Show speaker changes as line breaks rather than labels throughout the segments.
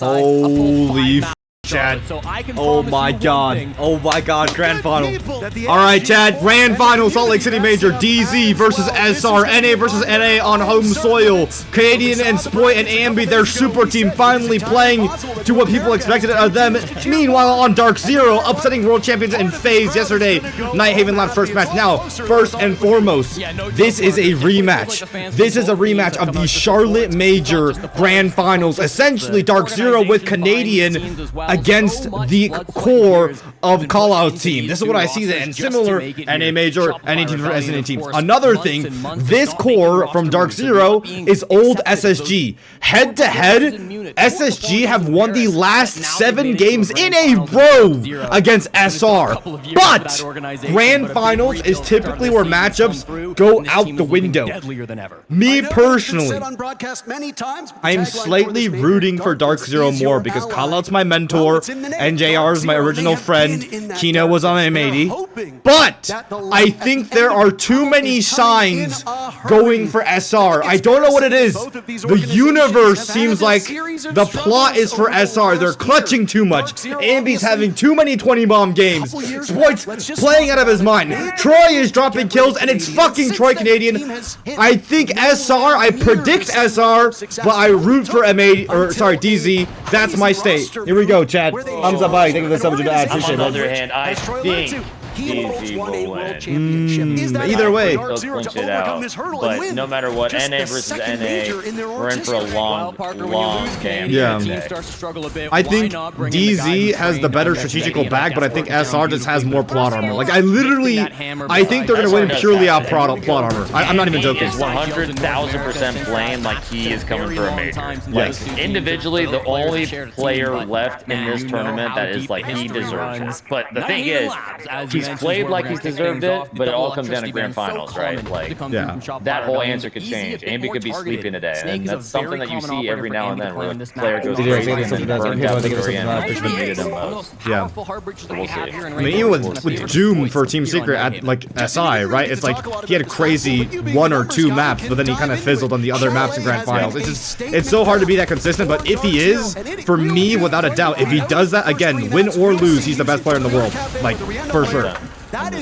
Holy Chad. Oh my god. Oh my god. Grand final. Alright, Chad. Grand final. Salt Lake City Major. DZ versus SR. NA versus NA on home soil. Canadian and Spoit and Ambi, their super team, finally playing to what people expected of them. Meanwhile, on Dark Zero, upsetting world champions in FaZe yesterday. Nighthaven Labs first match. Now, first and foremost, this is a rematch. This is a rematch of the Charlotte Major Grand Finals. Essentially, Dark Zero with Canadian against the core of Callout team. This is what I see and similar NA Major, NA teams for SNA teams. Another thing, this core from Dark Zero is old SSG. Head to head, SSG have won the last 7 games in a row against SR. But Grand Finals is typically where matchups go out the window. Me personally, I am slightly rooting for Dark Zero more because Callout's my mentor. NJR is my original friend. Kino was on M80. But I think there are too many signs going for SR. I don't know what it is. The universe seems like the plot is for SR. They're clutching too much. Ambi's having too many 20-bomb games. Spoit's playing out of his mind. Troy is dropping kills, and it's fucking Troy Canadian. I think SR, I predict SR, but I root for M80, or sorry, DZ. That's my state. Here we go, Chad. Thumbs up, bye. Thank you for the subject to add.
On the other hand, I think DZ will win.
Either way,
they'll clinch it out. But no matter what, NA versus NA, we're in for a long game.
Yeah. I think DZ has the better strategical bag, but I think SR just has more plot armor. Like, I think they're gonna win purely out plot armor. I'm not even joking.
He is 100,000% playing like he is coming for a major. Like, individually, the only player left in this tournament that is like he deserves it. But the thing is, he's played like he's deserved it, but it all comes down to grand finals, right? Like, that whole answer could change. Ambi could be sleeping today, and that's something that you see every now and then where the player goes crazy and then burns out the very end, which needed him most.
Yeah.
So we'll see.
I mean, even with Doom for Team Secret at like SI, right? It's like he had crazy 1 or 2 maps, but then he kind of fizzled on the other maps in grand finals. It's so hard to be that consistent, but if he is, for me, without a doubt, if he does that again, win or lose, he's the best player in the world, like for sure.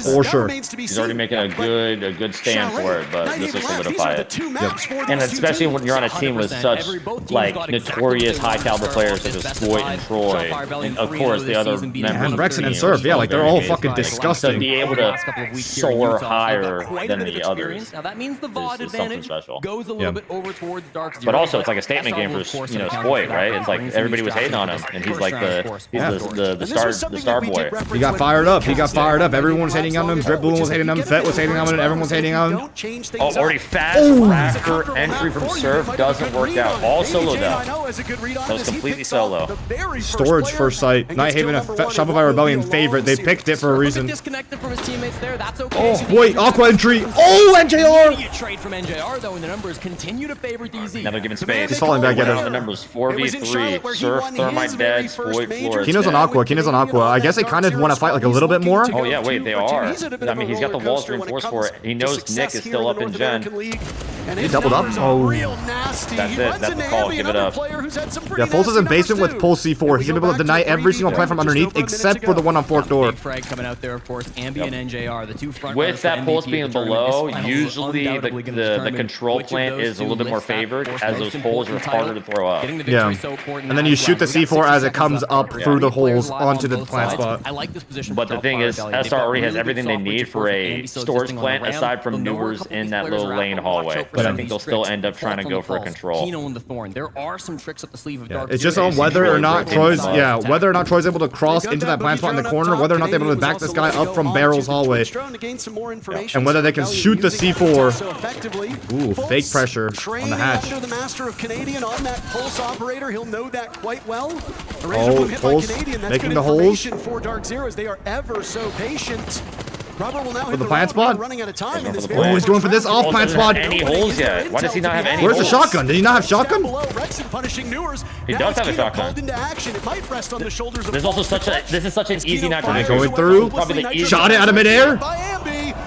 For sure.
He's already making a good stand for it, but this will solidify it. Yep. And especially when you're on a team with such like notorious high caliber players such as Spoit and Troy, and of course the other members.
And Rexon and Surf, yeah, like they're all fucking disgusting.
To be able to soar higher than the others is something special.
Yeah.
But also it's like a statement game for Spoit, right? It's like everybody was hating on him, and he's like the star boy.
He got fired up. Everyone was hating on him. Beaulo was hating on him. Fett was hating on him. Everyone was hating on him.
Oh, already fast after entry from Surf doesn't work out. All solo down. That was completely solo.
Storage first sight. Nighthaven, a Shopify Rebellion favorite. They picked it for a reason. Oh, wait, Aqua entry. Oh, NJR.
Trade from NJR though, and the numbers continue to favor DZ.
Now they're giving space.
He's falling back at
The numbers 4v3. Surf, Thermite dead, Spoit, Flores.
Kino's on Aqua. I guess they kind of want to fight like a little bit more.
Oh yeah, wait, they are. I mean, he's got the walls reinforced for it. He knows Nick is still up in Gen.
He doubled up. Oh,
that's it. That's the call. Give it up.
Yeah, Fultz is in basement with Pulse C4. He's gonna be able to deny every single plant from underneath except for the one on fork door.
Coming out there, of course. Ambi and NJR, the two front.
With that Pulse being below, usually the control plant is a little bit more favored, as those holes are harder to throw up.
Yeah, and then you shoot the C4 as it comes up through the holes onto the plant spot.
I like this position.
But the thing is, SR already has everything they need for a storage plant aside from Newers in that little lane hallway. But I think they'll still end up trying to go for a control.
There are some tricks up the sleeve of Dark.
It's just on whether or not Troy's able to cross into that plant spot in the corner, whether or not they're able to back this guy up from Barrel's hallway, and whether they can shoot the C4. Ooh, fake pressure on the hatch.
The master of Canadian on that Pulse operator, he'll know that quite well.
Oh, Pulse making the holes
for Dark Zero as they are ever so patient. Robert will now
for the plant spot.
Running out of time.
Oh, he's going for this off plant spot.
Any holes yet? Why does he not have any?
Where's the shotgun? Did he not have shotgun?
He does have a shotgun. There's also this is such an easy knock.
Going through. Shot it out of midair.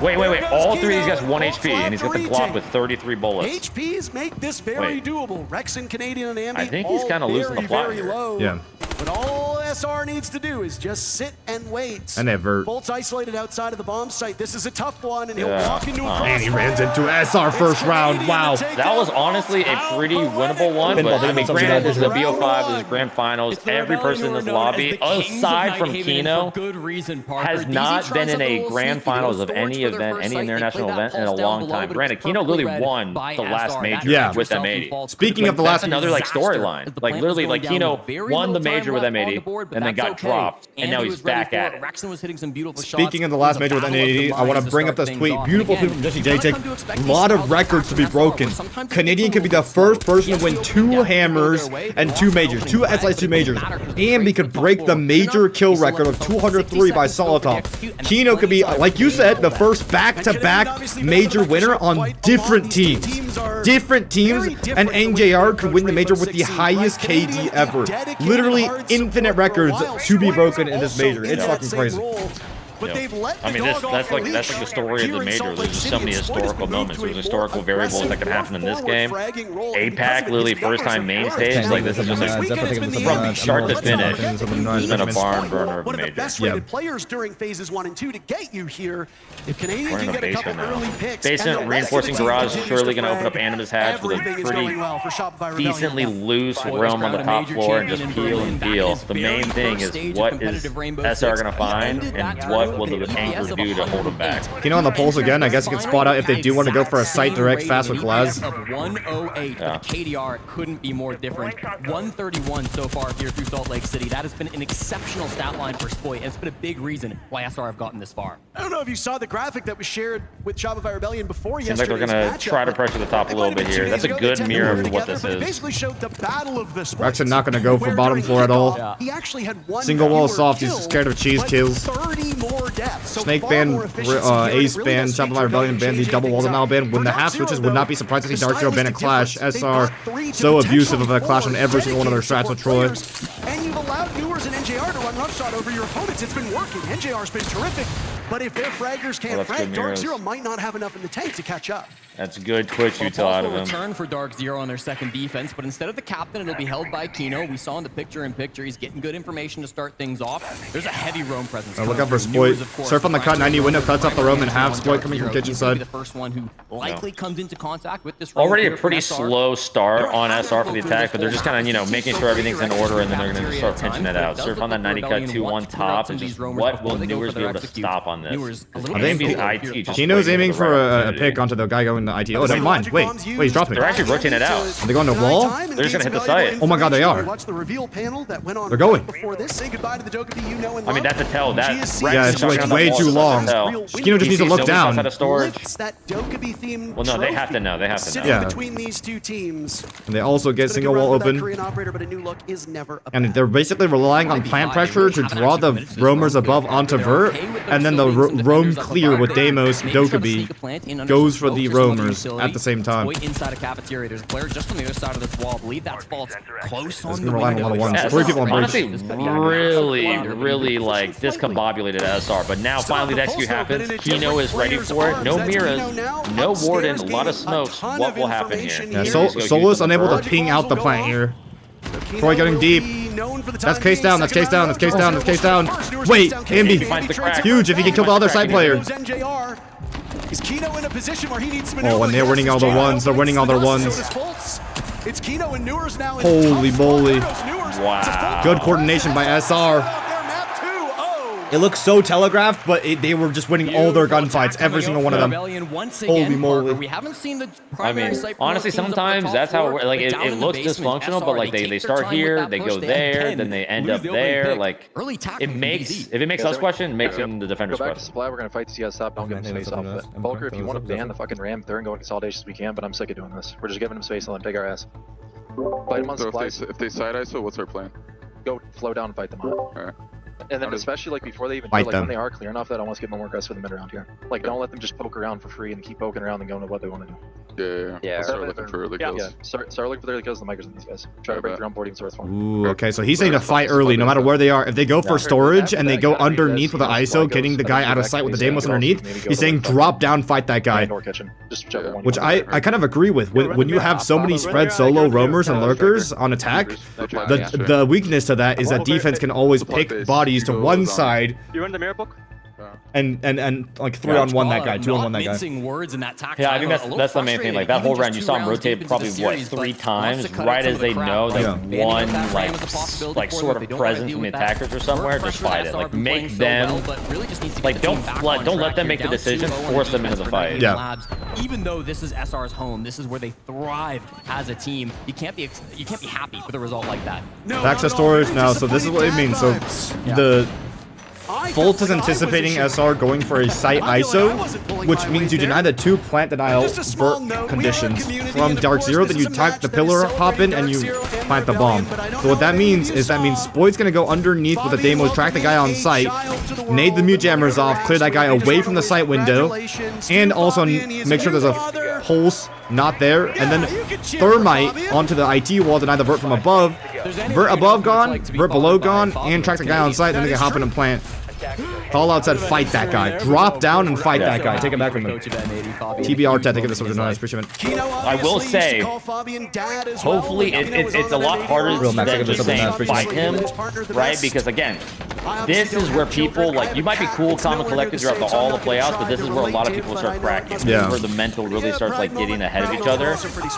Wait. All three of these guys 1 HP, and he's got the Glock with 33 bullets.
HPs make this very doable. Rex and Canadian and Ambi,
I think he's kind of losing the plot here.
low.
Yeah.
But all SR needs to do is just sit and wait.
And Vert.
Bolt's isolated outside of the bomb site. This is a tough one, and he'll walk into a crossfire.
And he runs into SR first round. Wow.
That was honestly a pretty winnable one, but I mean, granted, this is a BO5, this is grand finals. Every person in this lobby, aside from Kino, has not been in a grand finals of any event, any international event in a long time. Granted, Kino literally won the last major with M80.
Speaking of the last,
that's another like storyline. Like literally, like Kino won the major with M80 and then got dropped, and now he's back at it.
Speaking of the last major with M80, I want to bring up this tweet. Beautiful tweet from Jesse J. A lot of records to be broken. Canadian could be the first person to win 2 hammers and 2 majors, 2 SIs, 2 majors. Ambi could break the major kill record of 203 by Solotop. Kino could be, like you said, the first back-to-back major winner on different teams. Different teams, and NJR could win the major with the highest KD ever. Literally infinite records to be broken in this major. It's fucking crazy.
But they've let
I mean, that's like the story of the major. There's just so many historical moments. There's historical variables that can happen in this game. APAC, literally first time main stage. Like this is just from start to finish. It's been a barn burner of a major.
Best rated players during phases 1 and 2 to get you here. If Canadian can get a couple early picks,
basement reinforcing garage is surely going to open up Anima's hatch with a pretty decently loose roam on the top floor and just peel and peel. The main thing is what is SR going to find and what will the anchor do to hold him back.
Kino on the pulse again. I guess you can spot out if they do want to go for a site direct fast with Glaz.
108 KDR couldn't be more different. 131 so far here through Salt Lake City. That has been an exceptional stat line for Spoit, and it's been a big reason why SR have gotten this far.
I don't know if you saw the graphic that was shared with Shopify Rebellion before
Seems like they're going to try to pressure the top a little bit here. That's a good mirror for what this is.
Basically showed the battle of the
Rexon not going to go for bottom floor at all.
He actually had one
single wall soft. He's scared of cheese kills.
30 more deaths.
Snake ban, Ace ban, Shopify Rebellion ban, the double walls are now banned. When the half switches, would not be surprised to see Dark Zero ban a Clash. SR so abusive of a Clash on every single one of their strats with Troy.
And you've allowed Newers and NJR to run roughshod over your opponents. It's been working. NJR's been terrific. But if their fraggers can't frag, Dark Zero might not have enough in the tank to catch up.
That's good Twitch util out of him.
Return for Dark Zero on their second defense, but instead of the captain, it'll be held by Kino. We saw in the picture-in-picture, he's getting good information to start things off. There's a heavy roam presence.
Look out for Spoit. Surf on the cut, 90 window, cuts off the roam in half. Spoit coming from kitchen side.
The first one who likely comes into contact with this.
Already a pretty slow start on SR for the attack, but they're just kind of, you know, making sure everything's in order, and then they're going to just start pinching it out. Surf on that 90 cut, 2-1 top, and just what will Newers be able to stop on this?
I think Kino's aiming for a pick onto the guy going to IT. Oh, never mind. Wait, he's dropping.
They're actually rotating it out.
Are they going to wall?
They're just going to hit the site.
Oh my god, they are. They're going.
I mean, that's a tell.
Yeah, it's like way too long. Kino just needs to look down.
Well, no, they have to know. They have to know.
Yeah.
Between these two teams.
And they also get single wall open. And they're basically relying on plant pressure to draw the roamers above onto Vert. And then the roam clear with Deimos, Dokkaebi goes for the roamers at the same time.
Inside a cafeteria, there's a player just on the other side of this wall. I believe that's false. Close on the
rely on a lot of ones. 3 people on
honestly, really like discombobulated SR. But now finally the execute happens. Kino is ready for it. No mirrors, no warden, a lot of smokes. What will happen here?
Yeah, Solus unable to ping out the plant here. Troy getting deep. That's case down, that's case down, that's case down, that's case down. Wait, Ambi. Huge if he can kill the other side player.
Is Kino in a position where he needs to
and they're winning all their ones. They're winning all their ones.
It's Kino and Newers now.
Holy moly.
Wow.
Good coordination by SR. It looks so telegraphed, but they were just winning all their gunfights, every single one of them. Holy moly.
We haven't seen the
I mean, honestly, sometimes that's how like it looks dysfunctional, but like they start here, they go there, then they end up there. Like it makes, if it makes us question, it makes them the defenders
Go back to
question.
supply, we're gonna fight CS up, don't give them space off of it. Bulker, if you want to ban the fucking ram, they're gonna go in consolidations we can, but I'm sick of doing this. We're just giving them space and let them take our ass. Fight them on supply.
If they side ISO, what's our plan?
Go flow down and fight them on it.
Alright.
And then especially like before they even
Fight
do, like
them.
when they are clearing off that, almost get more aggressive in the mid around here. Like don't let them just poke around for free and keep poking around and going to what they want to do.
Yeah. Start looking for early kills.
Yeah, start looking for the early kills. The micros in these guys. Try to break their onboarding source for them.
Ooh, okay, so he's saying to fight early, no matter where they are. If they go for storage and they go underneath with the ISO, getting the guy out of sight with the Deimos underneath, he's saying drop down, fight that guy. Which I kind of agree with. When you have so many spread solo roamers and lurkers on attack, the weakness to that is that defense can always pick bodies to one side.
You run the mirror book?
And like 3-on-1 that guy, 2-on-1 that guy.
Words in that
Yeah, I think that's the main thing. Like that whole round, you saw him rotate probably what 3 times, right as they know that one like sort of presence from the attackers or somewhere, just fight it. Like make them like don't let them make the decision, force them into the fight.
Yeah.
Even though this is SR's home, this is where they thrive as a team. You can't be happy with a result like that.
Back to storage now. So this is what it means. So the Fultz is anticipating SR going for a site ISO, which means you deny the 2 plant denial vert conditions from Dark Zero, then you type the pillar hop in and you plant the bomb. So what that means is Spoit's gonna go underneath with the Deimos, track the guy on site, nade the mute jammers off, clear that guy away from the site window, and also make sure there's a pulse not there, and then thermite onto the IT wall, deny the vert from above. Vert above gone, vert below gone, and track the guy on site, then they can hop in and plant. Fallout said fight that guy. Drop down and fight that guy. Take it back from him. TBR Ted, take this over to nice. Appreciate it.
I will say, hopefully it's a lot harder than just saying fight him, right? Because again, this is where people, like, you might be cool, calm, and collected throughout all the playoffs, but this is where a lot of people start cracking. This is where the mental really starts, like, getting ahead of each other,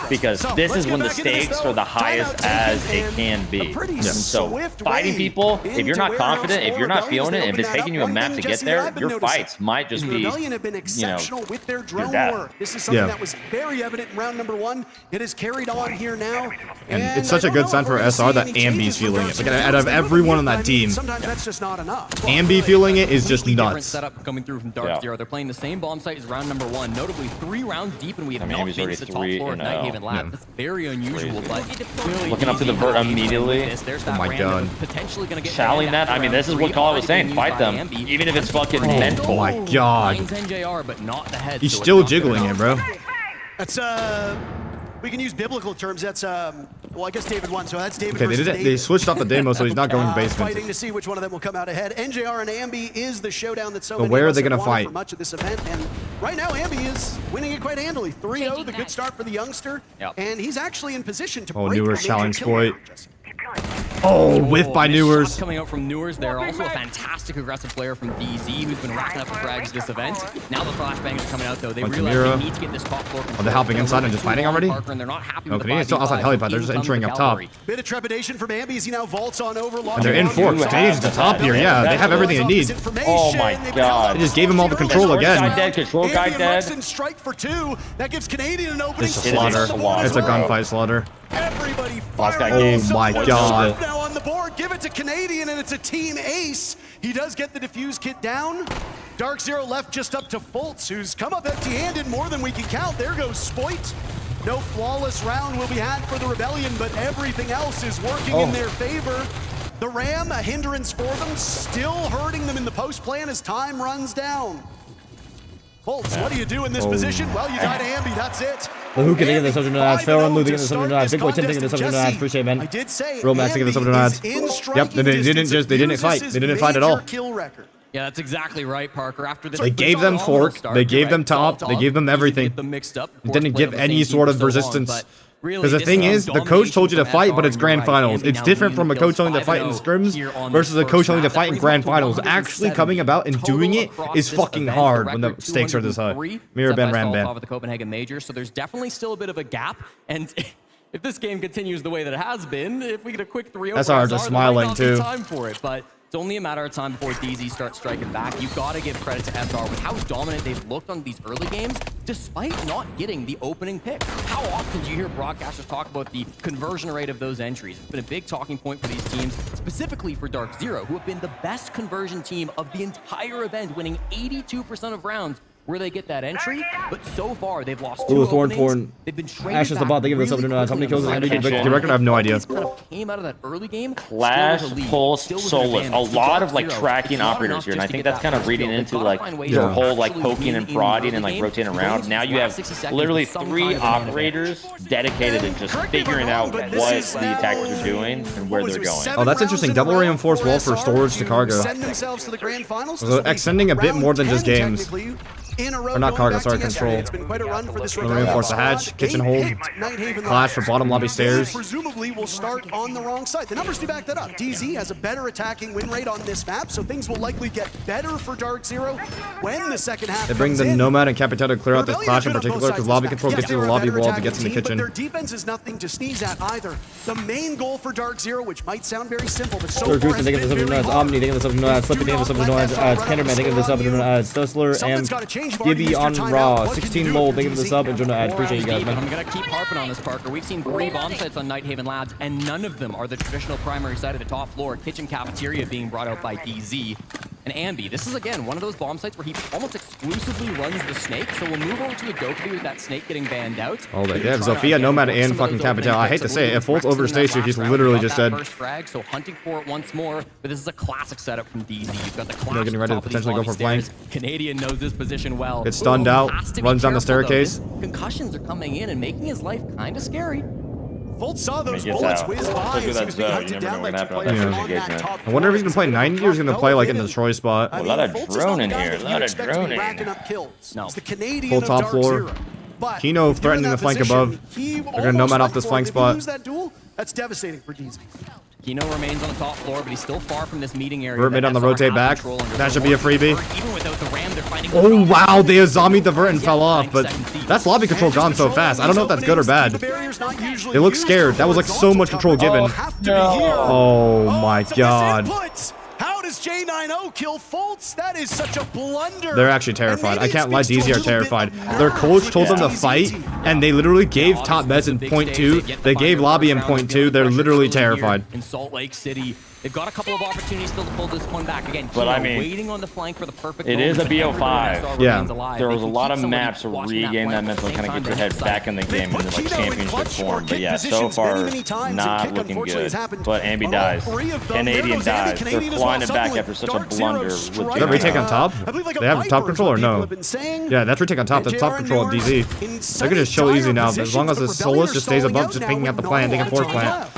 because this is when the stakes are the highest as it can be. And so, fighting people, if you're not confident, if you're not feeling it, if it's taking you a map to get there, your fights might just be, you know, your death.
This is something that was very evident in round number 1. It is carried on here now.
And it's such a good sign for SR that Ambi's feeling it. Like, out of everyone on that team,
sometimes that's just not enough.
Ambi feeling it is just nuts.
Setup coming through from Dark Zero. They're playing the same bomb site as round number 1, notably 3 rounds deep, and we have not been to the top floor of Nighthaven Lab. That's very unusual, but
looking up to the vert immediately.
Oh my god.
Challing that, I mean, this is what Call was saying, fight them, even if it's fucking mental.
Oh my god. He's still jiggling it, bro.
That's we can use biblical terms. That's well, I guess David won, so that's David.
Okay, they switched off the demo, so he's not going to basement.
Fighting to see which one of them will come out ahead. NJR and Ambi is the showdown that so
But
many
where
of
are
us
they
have
gonna
wanted
fight?
for much of this event, and right now Ambi is winning it quite handily. 3-0, the good start for the youngster, and he's actually in position to break
Newer
a major
challenge
kill
Spoit.
record.
Oh, whiff by Newers.
Coming out from Newers there. Also a fantastic aggressive player from DZ who's been racking up the frags this event. Now the flashbangs are coming out though. They realize they need to get this top floor.
Are they hopping inside and just fighting already?
And they're not happy
No,
with
Canadian's still outside helipad. They're just entering up top.
Bit of trepidation from Ambi as he now vaults on over.
And they're in forks. Canadian's at the top here. Yeah, they have everything they need.
Oh my god.
They just gave him all the control again.
Guy dead, control guy dead.
Strike for 2. That gives Canadian an opening.
It's a slaughter. It's a gunfight slaughter.
Everybody
Last guy
Oh
game.
my god.
now on the board. Give it to Canadian, and it's a team ace. He does get the defuse kit down. Dark Zero left just up to Fultz, who's come up empty-handed more than we can count. There goes Spoit. No flawless round will be had for the Rebellion, but everything else is working in their favor. The Ram, a hindrance for them, still hurting them in the post plan as time runs down. Fultz, what do you do in this position? Well, you die to Ambi, that's it.
The who can get the subject ads? Pharaoh Lou getting the subject ads. Big Boy 10 getting the subject ads. Appreciate it, man.
I did say
Real Max getting the subject ads. Yep, they didn't fight. They didn't fight at all.
Yeah, that's exactly right, Parker. After this,
They gave them fork, they gave them top, they gave them everything. It didn't give any sort of resistance. Because the thing is, the coach told you to fight, but it's grand finals. It's different from a coach telling you to fight in scrims versus a coach telling you to fight in grand finals. Actually coming about and doing it is fucking hard when the stakes are this high. Mirror Ben Ram Ben.
The Copenhagen Major, so there's definitely still a bit of a gap. And if this game continues the way that it has been, if we get a quick 3-0,
SR just smiling too.
Time for it, but it's only a matter of time before DZ starts striking back. You've got to give credit to SR with how dominant they've looked on these early games, despite not getting the opening pick. How often do you hear broadcasters talk about the conversion rate of those entries? It's been a big talking point for these teams, specifically for Dark Zero, who have been the best conversion team of the entire event, winning 82% of rounds where they get that entry, but so far they've lost
Ooh,
2
Thorn.
openings. They've been traded
Ashes the
back
bot. They give this up
really
to How many kills does
quickly
Andy
in the
do record? I have no idea.
Kind of came out of that early game.
Clash,
still with a lead,
Pulse,
still with an
Solus. A
advantage.
lot of like
Dark Zero,
tracking
it's not
operators
enough
here, and I
just to
think
get
that's
that
kind of
first
reading
kill.
into
They've
like
gotta find ways
the
to
whole like
actually
poking
win
and
in
prodding
the
and like
game.
rotating around.
Those
Now you
last
have
60 seconds
literally
with some
3
kind of advantage.
operators dedicated to just figuring out what the attackers are doing and where they're going.
Oh, that's interesting. Double reinforced wall for storage to cargo.
Send themselves to the grand finals.
So extending a bit more than just games.
In a row,
Or not
going
cargo,
back
sorry,
to
control.
yesterday. It's been quite a run for this
Another reinforce the hatch, kitchen hold, clash for bottom lobby stairs.
Presumably will start on the wrong side. The numbers do back that up. DZ has a better attacking win rate on this map, so things will likely get better for Dark Zero when the second half
They bring
comes
the
in.
Nomad and Capitano to clear out this
Rebellion
clash in
are good on both
particular, because
sides
lobby
of this
control
map.
gets to
Yes,
the
they're a
lobby
better
wall to get to the
attacking team,
kitchen.
But their defense is nothing to sneeze at either. The main goal for Dark Zero, which might sound very simple, but so
Sir
far
Goose,
has
thinking of
been
this up
very
to
hard.
Omni, thinking of this up to Slippy, thinking of this up to Canderman, thinking of this up to Stussler,
Something's
and
gotta change. You've already
Gibby
used your
on
timeout.
Raw,
What can you
16
do
mold,
for
thinking of this
DZ?
up, and Jonah, I appreciate you guys,
Deep, and I'm
man.
gonna keep harping on this, Parker. We've seen 3 bomb sites on Nighthaven Labs, and none of them are the traditional primary site of the top floor. Kitchen cafeteria being brought out by DZ. And Ambi, this is again one of those bomb sites where he almost exclusively runs the snake, so we'll move over to the Goku with that snake getting banned out.
Oh, yeah, Zofia, Nomad, and fucking Capitano. I hate to say it, if Fultz overstays here, he's literally just dead.
First frag, so hunting for it once more, but this is a classic setup from DZ. You've got the clash
They're getting ready to
top of these
potentially go
lobby
for flank.
stairs. Canadian knows this position well.
Gets stunned out,
Has to be
runs down the
careful, though.
staircase.
This concussions are coming in and making his life kind of scary.
Fultz saw those
Gets
bullets
out.
whiz
Look
by
at
as he
that
was being
zone.
hunted
You never
down
know
by
what
2
happened
players
on
on
that
that
engagement.
top
I wonder if he's gonna play
floor.
90 or he's gonna play like in the Troy spot.
I
A
mean,
lot of
Fultz is
droning
not the guy
here,
that
a
you
lot of
expect to be
droning.
racking up kills.
No.
He's the Canadian
Full
of
top
Dark
floor.
Zero. But
Kino
if you're
threatening
in
the
that
flank
position,
above.
he
They're gonna
almost
nomad
went
off this
for it.
flank
If you
spot.
lose that duel, that's devastating for DZ.
Kino remains on the top floor, but he's still far from this meeting area.
Vert mid
that
on the
SR
rotate
have
back.
control under.
That should be a freebie.
Even without the ram, they're finding
Oh wow, they zombied the Vert and fell off, but that's lobby control gone so fast. I don't know if that's good or bad. They look scared. That was like so much control given. Oh my god.
How does J90 kill Fultz? That is such a blunder.
They're actually terrified. I can't lie, DZ are terrified. Their coach told them to fight, and they literally gave top meds in point 2. They gave lobby in point 2. They're literally terrified.
In Salt Lake City, they've got a couple of opportunities still to pull this one back again.
But I
Kino
mean,
waiting on the flank for the perfect
it is a
moment, but
BO5.
everyone in
Yeah.
remains alive.
There
They
was a
can
lot
keep
of
somebody
maps to
watching that
regain that
flank
mental,
at the
kind of
same
get your
time
head
to
back in the game into like championship form. But yeah, so far not looking good. But Ambi dies. Canadian dies. They're flying it back after such a blunder.
Is that retake on top? They have top control or no? Yeah, that's retake on top. That's top control of DZ. They can just chill easy now. As long as the Solus just stays above, just picking out the plant, they can force plant.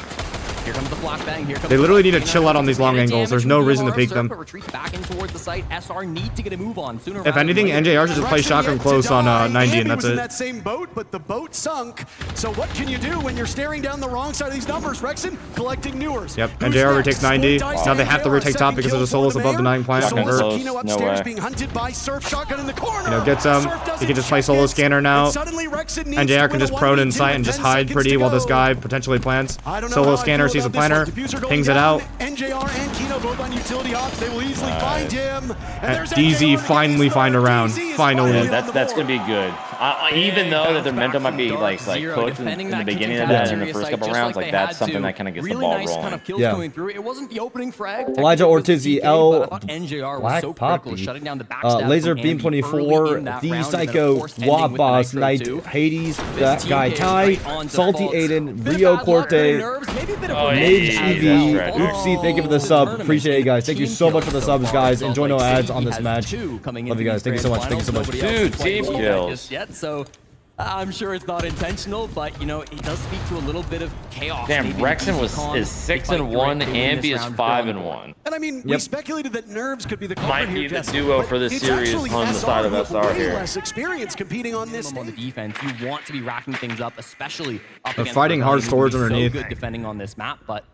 Here comes the flashbang. Here comes
They literally need to chill out on these long angles. There's no reason to peek them.
Retreat back in towards the site. SR need to get a move on sooner.
If anything, NJR should just play shotgun close on 90 and that's
was in
it.
that same boat, but the boat sunk. So what can you do when you're staring down the wrong side of these numbers, Rexon? Collecting Newers.
Yep,
Who's
NJR
next?
retakes 90.
Split dice
Now they have to
NJR,
retake top
second
because
kill
there's a Solus
for the
above the
mayor.
9 plant.
Shotgun
Solus
close.
Kino
No
upstairs
way.
being hunted by Surf. Shotgun in the corner.
You know, gets him.
Surf
He can just
doesn't
play
check
solo
it.
scanner now.
And suddenly Rexon needs
NJR
to
can
win
just
a
prone
1v2
in sight and
with
just
10
hide
seconds
pretty
to
while this
go.
guy potentially plants.
I don't know
Solo
how I
scanner
feel
sees the
about this
planter,
one. Diffuser going
pings it
down.
out.
NJR and Kino both on utility hops. They will easily find him.
And
there's
DZ
NJR
finally
against
find a
Dark.
round.
DZ is
Finally.
on
Yeah,
the
that's
board.
gonna be good. Even though that their mental might be like cooked in the beginning of that in the first couple rounds, like that's something that kind of gets the
really
ball
nice
rolling.
kind of kills
Yeah.
going through. It wasn't the opening frag.
Elijah
Technically, it was
Ortiz,
TK,
L,
but I thought NJR was
Black
so critical,
Poppy,
shutting down the backstab
Laser
from
Beam
Ambi
24,
early in that
The
round, and then, of
Psycho,
course, ending
Wab
with the
Boss,
Nitro
Knight,
too.
Hades,
This
that guy
TK
Ty,
right on to
Salty
Fultz.
Aiden,
Bit of
Rio
bad luck,
Corte,
nerves, maybe a bit of
Oh,
a
Mage
yeah,
EV,
that's right.
Oopsie, thank you for the sub. Appreciate you guys. Thank you so much for the subs, guys. Enjoy no ads on this match. Love you guys. Thank you so much. Thank you so much.
Dude, team kills.
Yet, so I'm sure it's not intentional, but you know it does speak to a little bit of chaos.
Damn,
maybe in
Rexon
DCCon.
is
They fight
6-1,
right through in this
Ambi is
round
5-1.
And I mean, we
Yep.
speculated that Nerves could be the culprit
Might
here,
be the
Jesse,
duo
but
for this
it's
series
actually
on the side of
who have
SR
way
here.
less experience competing on this
on the
stage.
defense. You want to be racking things up, especially up
They're
against
fighting hard
Rebellion,
storage
who will be
underneath.
So good defending on this map, but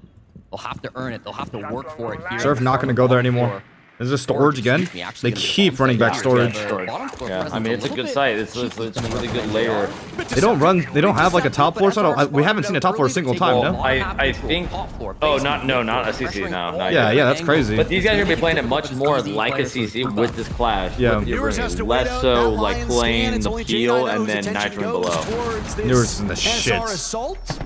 they'll have to earn it. They'll have to work for it here.
Surf not going to go there anymore. Is this storage again? They keep running back storage.
Yeah, I mean it's a good site. It's a really good layer.
They don't run. They don't have like a top floor. So we haven't seen a top floor a single time.
Well,
No.
I think. Oh, not a CC. No, not
Yeah,
yet.
yeah, that's crazy.
But these guys are gonna be playing it much more like a CC with this clash.
Yeah.
With the
Newers has to
Bringing.
wait
Less
out
so
that
like
Lion
playing
scan. It's
the
only
peel
J90
and
whose
then
attention
Nitro and
goes
below.
towards this
Newers is in the
SR
shits.
assault.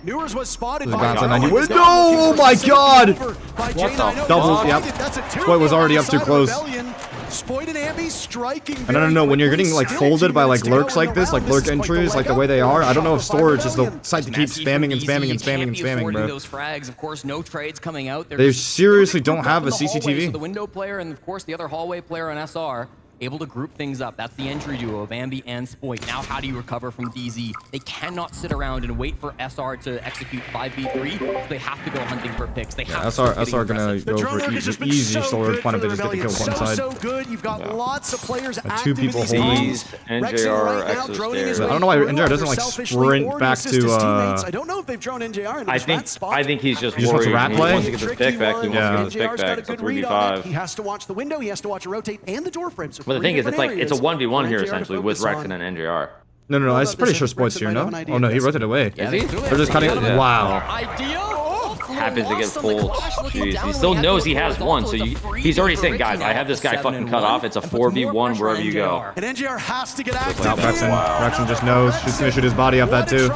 Newers was spotted
There's a
by
bounce on
Yaro.
90.
He was
No!
down
Oh
looking
my
for
God!
Pacific over by
What the
J90.
Doubles, yep.
That's a 2
Boy was already
on
up
the
too
side of
close.
Rebellion. Spoit and Ambi striking.
And I don't know, when you're getting like folded by like lurks like this, like lurk entries, like the way they are, I don't know if storage is the site to keep spamming and spamming and spamming and spamming, bro.
Those frags, of course, no trades coming out.
They seriously don't have a CCTV.
So the window player and of course the other hallway player on SR able to group things up. That's the entry duo of Ambi and Spoit. Now how do you recover from DZ? They cannot sit around and wait for SR to execute 5v3. So they have to go hunting for picks. They have
SR gonna go for easy solar fun if they just get the kill one side.
So good. You've got lots of players
Two people holding.
NJR, Exo
I don't know why NJR doesn't like sprint back to
I don't know if they've thrown NJR in the spot.
I think he's just
He just wants
worried.
to rat
He
play?
wants to get this pick back. He wants to get this pick back. It's a 3v5.
He has to watch the window. He has to watch a rotate and the door frame. So
But the thing is, it's like it's a 1v1 here essentially with Rexon and NJR.
No, I'm pretty sure Spoit's here, no? Oh no, he rotated away.
Is he?
They're just cutting it. Wow.
Happens to get full. Jeez, he still knows he has one, so he's already saying, guys, I have this guy fucking cut off. It's a 4v1 wherever you go.
And NJR has to get active.
Wow, Rexon just knows. She's gonna shoot his body off that too.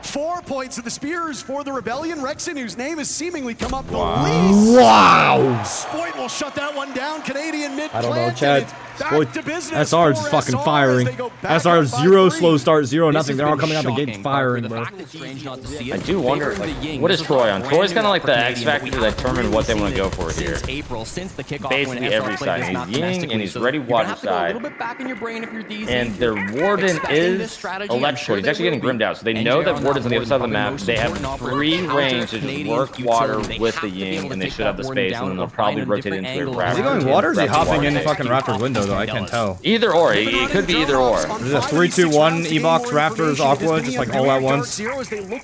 4 points of the spears for the Rebellion. Rexon, whose name has seemingly come up the
Wow.
least.
Wow.
Spoit will shut that one down. Canadian mid.
I don't know, Chad.
Spoit,
SR is fucking firing. SR 0 slow start, 0 nothing. They're all coming out the gate firing, bro.
I do wonder, like, what is Troy on? Troy's kind of like the X factor that determine what they want to go for here. Basically every side. He's Ying and he's ready water side. And their Warden is electrical. He's actually getting grimmed out. So they know that Warden's on the other side of the map. They have free range to just work water with the Ying, and they should have the space, and then they'll probably rotate into a Raptor.
Is he going water or is he hopping in fucking Raptor window? I can't tell.
Either or. It could be either or.
There's a 3-2-1 Evox, Raptors, Aqua, just like all at once.
I don't think the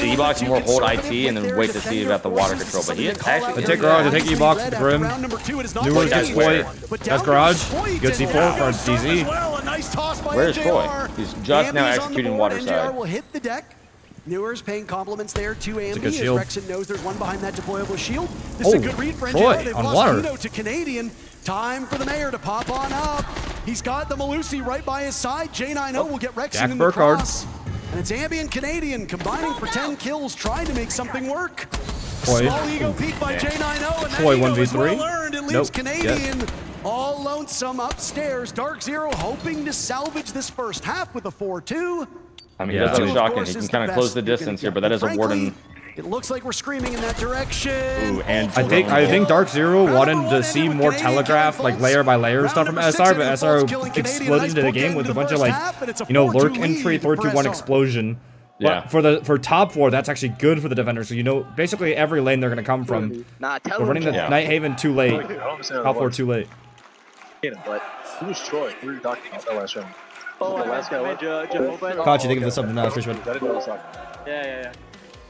Evox more hold IT and then wait to see about the water control, but he is actually...
They take Garage, they take Evox with the Grim. Newers gets Spoit. That's Garage. Good C4 for DZ.
Where's Troy? He's just now executing water side.
will hit the deck. Newers paying compliments there to Ambi as
shield.
Rexon knows there's one behind that deployable shield. This is a good read for
Troy,
NJR. They've
on
lost
water.
Nino to Canadian. Time for the mayor to pop on up. He's got the Malusi right by his side. J90 will get Rexon in the cross. And it's Ambi and Canadian combining for 10 kills, trying to make something work. Small ego peek by J90, and
Troy
that ego is
1v3.
well earned. It leaves Canadian all lonesome upstairs. Dark Zero hoping to salvage this first half with a 4-2.
I mean, he does have shotgun. He can kind of close the distance here, but that is a Warden.
It looks like we're screaming in that direction.
Ooh, and
I think Dark Zero wanted to see more telegraph, like layer by layer stuff from SR, but SR exploded into the game with a bunch of like, you know, lurk entry, 3-2-1 explosion.
Yeah.
But for top 4, that's actually good for the defenders. So you know, basically every lane they're gonna come from. We're running the Night Haven too late. Top 4 too late.
But who's Troy? Who are you talking about that last round?
Oh,
the last guy.
Caught you think of this something else, Richmond.
Yeah.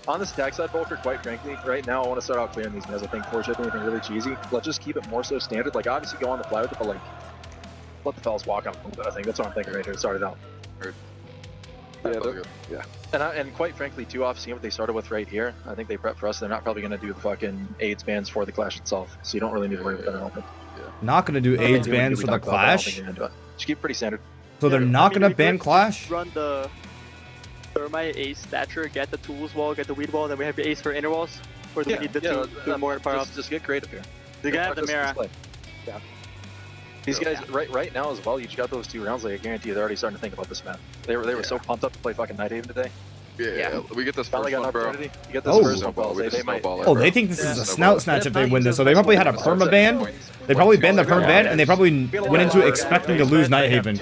On the stack side, Volker, quite frankly, right now I want to start out clearing these guys. I think force anything really cheesy. Let's just keep it more so standard. Like, obviously go on the fly with it, but like, let the fellas walk out a little bit. I think that's what I'm thinking right here. Start it out.
Yeah.
And quite frankly, too, off seeing what they started with right here, I think they prep for us. They're not probably going to do the fucking AIDS bans for the clash itself, so you don't really need to worry about that. I don't think.
Not gonna do AIDS bans for the clash.
Just keep it pretty standard.
So they're not gonna ban clash.
Run the Thermite Ace Thatcher, get the tools wall, get the weed wall, then we have the Ace for inner walls. Or do we need the two more power up?
Just get creative here.
They got the mirror.
Yeah. These guys right now as well. You just got those 2 rounds. Like I guarantee you, they're already starting to think about this map. They were so pumped up to play fucking Night Haven today.
Yeah. We get this
Finally
first
got an
one, bro.
opportunity. You get this first one, bro. They might.
They think this is a snout snatch if they win this. So they probably had a perma ban. They probably banned the perma ban, and they probably went into expecting to lose Night Haven.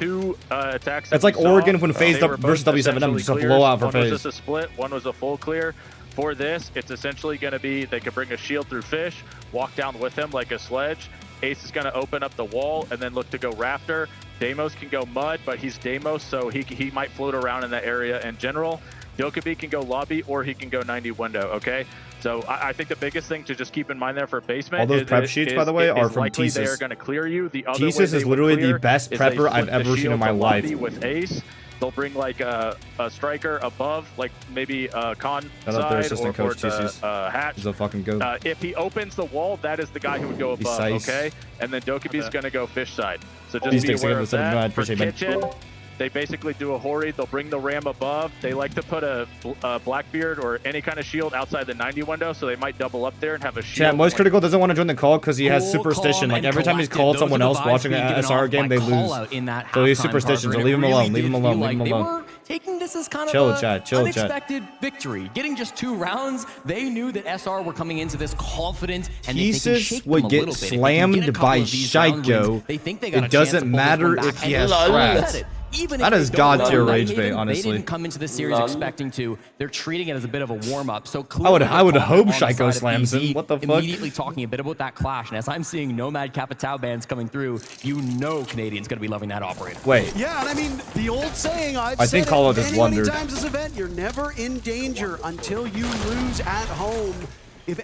It's like Oregon when FaZe versus W7M, just a blowout for FaZe.
One was a split, one was a full clear. For this, it's essentially going to be they could bring a shield through Fish, walk down with him like a sledge. Ace is going to open up the wall and then look to go Raptor. Deimos can go Mud, but he's Deimos, so he might float around in that area in general. Dokkaebi can go lobby or he can go 90 window, okay? So I think the biggest thing to just keep in mind there for basement
all those prep sheets, by the way, are from
Thesis. They
Thesis.
are going to clear you. The other
Thesis is literally the best prepper I've ever seen in my life.
With Ace, they'll bring like a striker above, like maybe Con
I love their
side
assistant
or
coach, Thesis.
Hatch.
He's a fucking goat.
If he opens the wall, that is the guy who would go above, okay? And then Dokkaebi's going to go Fish side. So just be aware of that. For kitchen, They basically do a Hori. They'll bring the Ram above. They like to put a Blackbeard or any kind of shield outside the 90 window, so they might double up there and have a shield.
Chat, Moist Critical doesn't want to join the call because he has superstition. Like, every time he's called someone else watching an SR game, they lose. So he's superstition, so leave him alone, leave him alone, leave him alone.
Taking this as kind
chill,
of
chat, chill,
unexpected victory. Getting just 2 rounds, they knew that SR were coming into this confident, and
Pieces would get slammed by Shaiko. It doesn't matter if he has strats. That is god tier rage bait, honestly.
They didn't come into this series expecting to. They're treating it as a bit of a warm up. So
I would hope Shaiko slams him. What the fuck?
Immediately talking a bit about that clash, and as I'm seeing Nomad Capitao bans coming through, you know Canadian's gonna be loving that operator.
Wait.
Yeah, and I mean the old saying I
think Call Out just wondered.
Many times this event, you're never in danger until you lose at home.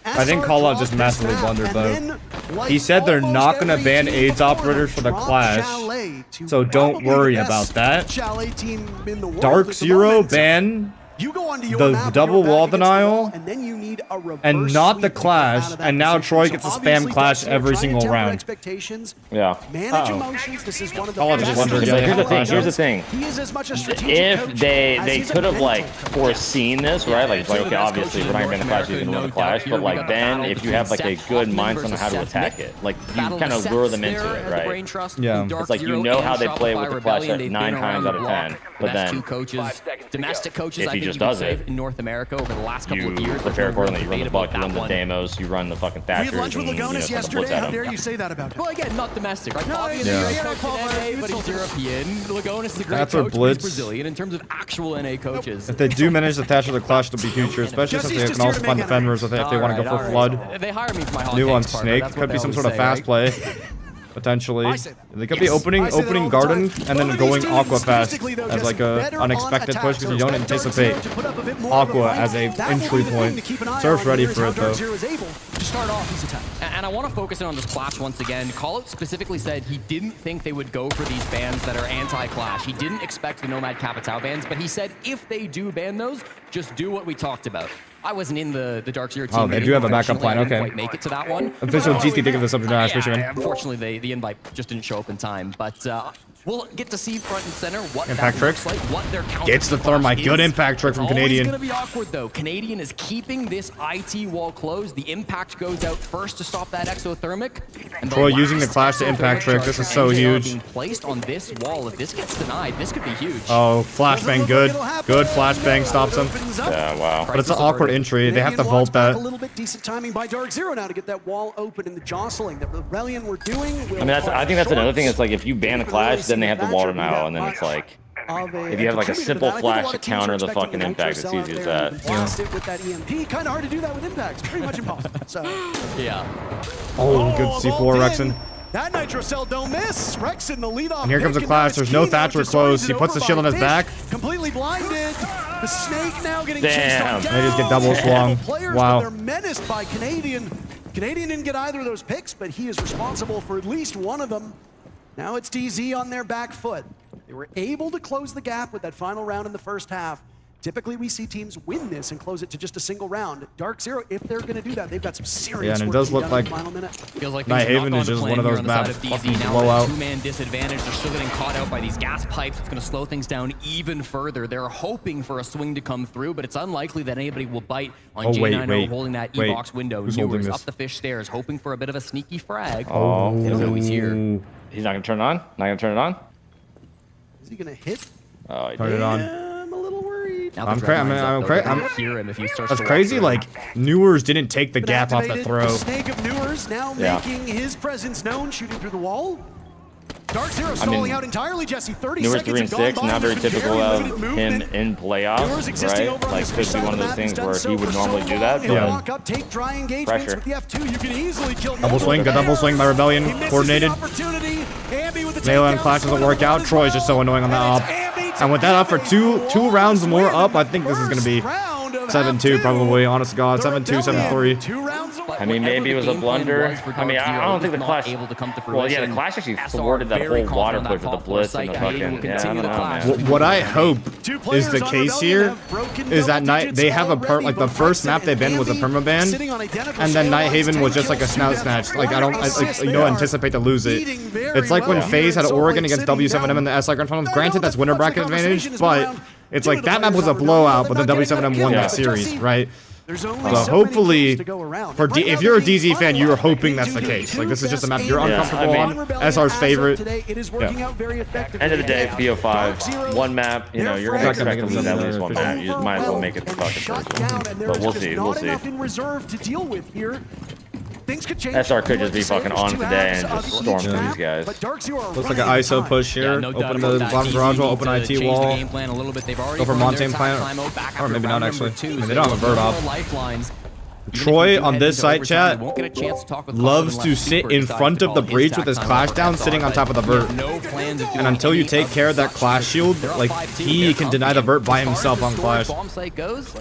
I think Call Out just massively blundered though. He said they're not going to ban AIDS operators for the clash, so don't worry about that. Dark Zero ban the double wall denial and not the clash, and now Troy gets a spam clash every single round.
Yeah. Here's the thing. If they could have like foreseen this, right? Like okay, obviously we're not gonna ban the clash, he's gonna win the clash, but like then if you have like a good mindset on how to attack it, like you kind of lure them into it, right?
Yeah.
It's like you know how they play with the clash 9 times out of 10, but then
domestic coaches,
if he just does it
in North America over the last couple of years,
prepare accordingly. You run the Buck, you run the Demos, you run the fucking Thatchers, and you know,
yesterday. How dare you say that about him?
Well, again, not domestic, right?
No,
but he's European. Lagonis is a great
That's
coach,
Blitz.
he's Brazilian in terms of actual NA coaches.
If they do manage to Thatcher the clash, it'll be future, especially since they can also find defenders if they want to go for Flood.
They hire me for my
New on Snake, could be some sort of fast play. Potentially. They could be opening Garden and then going Aqua fast as like a unexpected push because you don't anticipate Aqua as a entry point. Surf's ready for it though.
And I want to focus in on this clash once again. Call Out specifically said he didn't think they would go for these bans that are anti-clash. He didn't expect the Nomad Capitao bans, but he said if they do ban those, just do what we talked about. I wasn't in the Dark Zero team.
Oh, they do have a backup plan. Okay.
Quite make it to that one.
Official GT think of the subject matter.
Yeah, unfortunately, the invite just didn't show up in time. But we'll get to see front and center what
impact
that
tricks.
Looks like, what their counter
Gets the thermite. Good impact trick from Canadian.
It's going to be awkward though. Canadian is keeping this IT wall closed. The impact goes out first to stop that exothermic. And
Troy using the clash to impact trick. This is so huge.
Being placed on this wall. If this gets denied, this could be huge.
Oh, flashbang good. Good flashbang stops him.
Yeah, wow.
But it's an awkward entry. They have to vault that.
A little bit decent timing by Dark Zero now to get that wall open and the jostling that Rebellion were doing.
I mean, I think that's another thing. It's like if you ban the clash, then they have the wall denial, and then it's like if you have like a simple flash to counter the fucking impact, it's easy as that.
Blast it with that EMP. Kind of hard to do that with impact. Pretty much impossible. So
yeah.
Oh, good C4 Rexon.
That Nitro Cell don't miss. Rexon, the leadoff.
And here comes a clash. There's no Thatcher close. He puts the shield on his back.
Completely blinded. The Snake now getting
chased on
down. They just get double swung. Wow.
They're menaced by Canadian. Canadian didn't get either of those picks, but he is responsible for at least one of them. Now it's DZ on their back foot. They were able to close the gap with that final round in the first half. Typically, we see teams win this and close it to just a single round. Dark Zero, if they're going to do that, they've got some serious
and it does look like
Feels like
Nighthaven is just one of those maps fucking blowout.
Two-man disadvantage. They're still getting caught out by these gas pipes. It's going to slow things down even further. They're hoping for a swing to come through, but it's unlikely that anybody will bite on J90 holding that E-box window. Newers up the fish stairs, hoping for a bit of a sneaky frag.
Oh,
he's here.
He's not going to turn it on? Not going to turn it on?
Is he going to hit?
Oh, he
turn
did.
it on.
I'm a little worried.
I'm crazy. That's crazy. Like Newers didn't take the gap off the throw.
The Snake of Newers now making his presence known, shooting through the wall. Dark Zero stalling out entirely, Jesse. 30
Newers
seconds
3 and 6, not very typical of him in playoffs, right? Like, could be one of those things where he would normally do that, but pressure.
Double swing, good double swing by Rebellion, coordinated. Nayla and Clash doesn't work out. Troy's just so annoying on that op. And with that up for two rounds more up, I think this is going to be 7-2 probably, honest to God. 7-2, 7-3.
I mean, maybe it was a blunder. I mean, I don't think the Clash. Well, yeah, the Clash actually thwarted that whole water play for the Blitz and the fucking. Yeah, I don't know, man.
What I hope is the case here is that they have a like the first map they banned was a permaban, and then Nighthaven was just like a snout snatch. Like I don't anticipate to lose it. It's like when FaZe had Oregon against W7M in the SI Grand Finals. Granted, that's winner bracket advantage, but it's like that map was a blowout, but then W7M won that series, right? So hopefully, if you're a DZ fan, you're hoping that's the case. Like this is just a map you're uncomfortable on. SR's favorite.
End of the day, BO5, one map. You know, you're gonna expect to lose at least one map. You might as well make it the fucking first one. But we'll see. We'll see. SR could just be fucking on today and just storm through these guys.
Looks like an ISO push here. Open the bottom garage wall, open IT wall. Go for Montane plant. Or maybe not actually. I mean, they don't have a bird off. Troy on this site chat loves to sit in front of the breach with his Clash down, sitting on top of the vert. And until you take care of that Clash shield, like he can deny the vert by himself on Clash.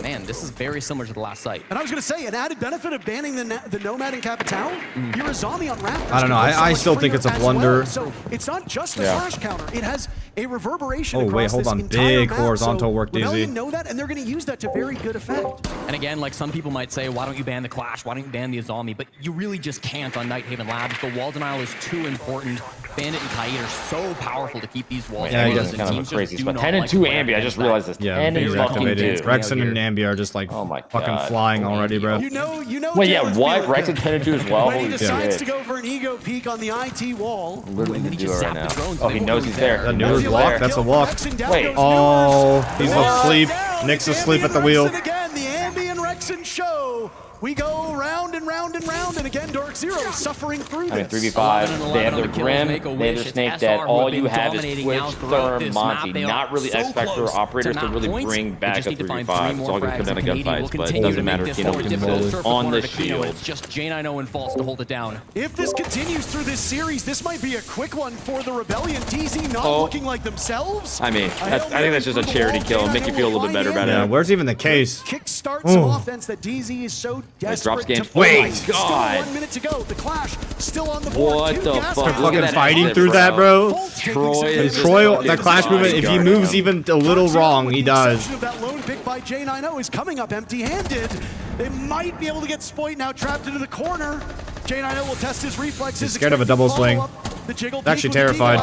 Man, this is very similar to the last site.
And I was gonna say, an added benefit of banning the Nomad in Capital, you're a zombie on Raptors.
I don't know. I still think it's a blunder.
So it's not just the Clash counter; it has a reverberation.
Oh wait, hold on. Big horizontal work, DZ.
Rebellion know that, and they're gonna use that to very good effect.
And again, like some people might say, why don't you ban the Clash? Why don't you ban the Azami? But you really just can't on Nighthaven Labs. The wall denial is too important. Bandit and Kaid are so powerful to keep these walls.
Yeah, I guess it's kind of a crazy spot. 10 and 2 Ambi, I just realized this.
Yeah,
10 and fucking 2.
Rexen and Ambi are just like fucking flying already, bro.
You know.
Wait, yeah, what? Rexen 10 and 2 as well?
When he decides to go for an ego peek on the IT wall.
Literally gonna do it right now. Oh, he knows he's there.
That newer walk? That's a walk.
Wait.
Oh, he's asleep. Nick's asleep at the wheel.
Again, the Ambi and Rexen show. We go round and round and round, and again, Dark Zero suffering through this.
I mean, 3v5, they have their Grim, they have their Snake Dead. All you have is Twitch, Therm, Monty. Not really X Factor or operators to really bring back a 3v5. It's all going to come down to gunfights, but it doesn't matter. Kino can build on the shield.
It's just J9O and False to hold it down.
If this continues through this series, this might be a quick one for the Rebellion. DZ not looking like themselves.
I mean, I think that's just a charity kill and make you feel a little bit better about it.
Yeah, where's even the case?
Kickstarts some offense that DZ is so desperate to
wait,
God.
1 minute to go. The Clash still on the board.
What the fuck?
They're fucking fighting through that, bro. Troy, that Clash movement, if he moves even a little wrong, he does.
That lone pick by J9O is coming up empty-handed. They might be able to get Spoit now trapped into the corner. J9O will test his reflexes.
He's scared of a double swing. He's actually terrified.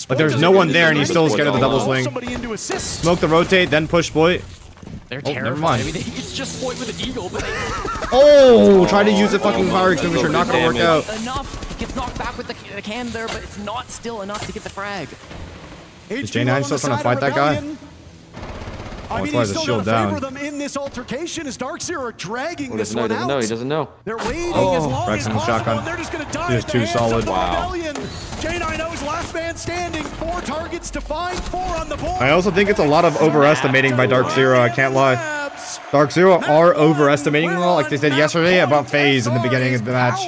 Like there's no one there and he's still scared of the double swing. Smoke the rotate, then push Spoit.
They're terrified.
Never mind.
I mean, it's just Spoit with an eagle, but
oh, try to use a fucking fire extinguisher, not gonna work out.
Enough. Gets knocked back with the can there, but it's not still enough to get the frag.
Is J9 still trying to fight that guy?
I mean, he's still going to favor them in this altercation as Dark Zero are dragging this one out.
He doesn't know.
They're waiting as long as possible,
shotgun.
and they're just going to die.
He was too solid.
Wow.
J9O's last man standing. 4 targets to find, 4 on the board.
I also think it's a lot of overestimating by Dark Zero, I can't lie. Dark Zero are overestimating a lot, like they said yesterday about FaZe in the beginning of the match.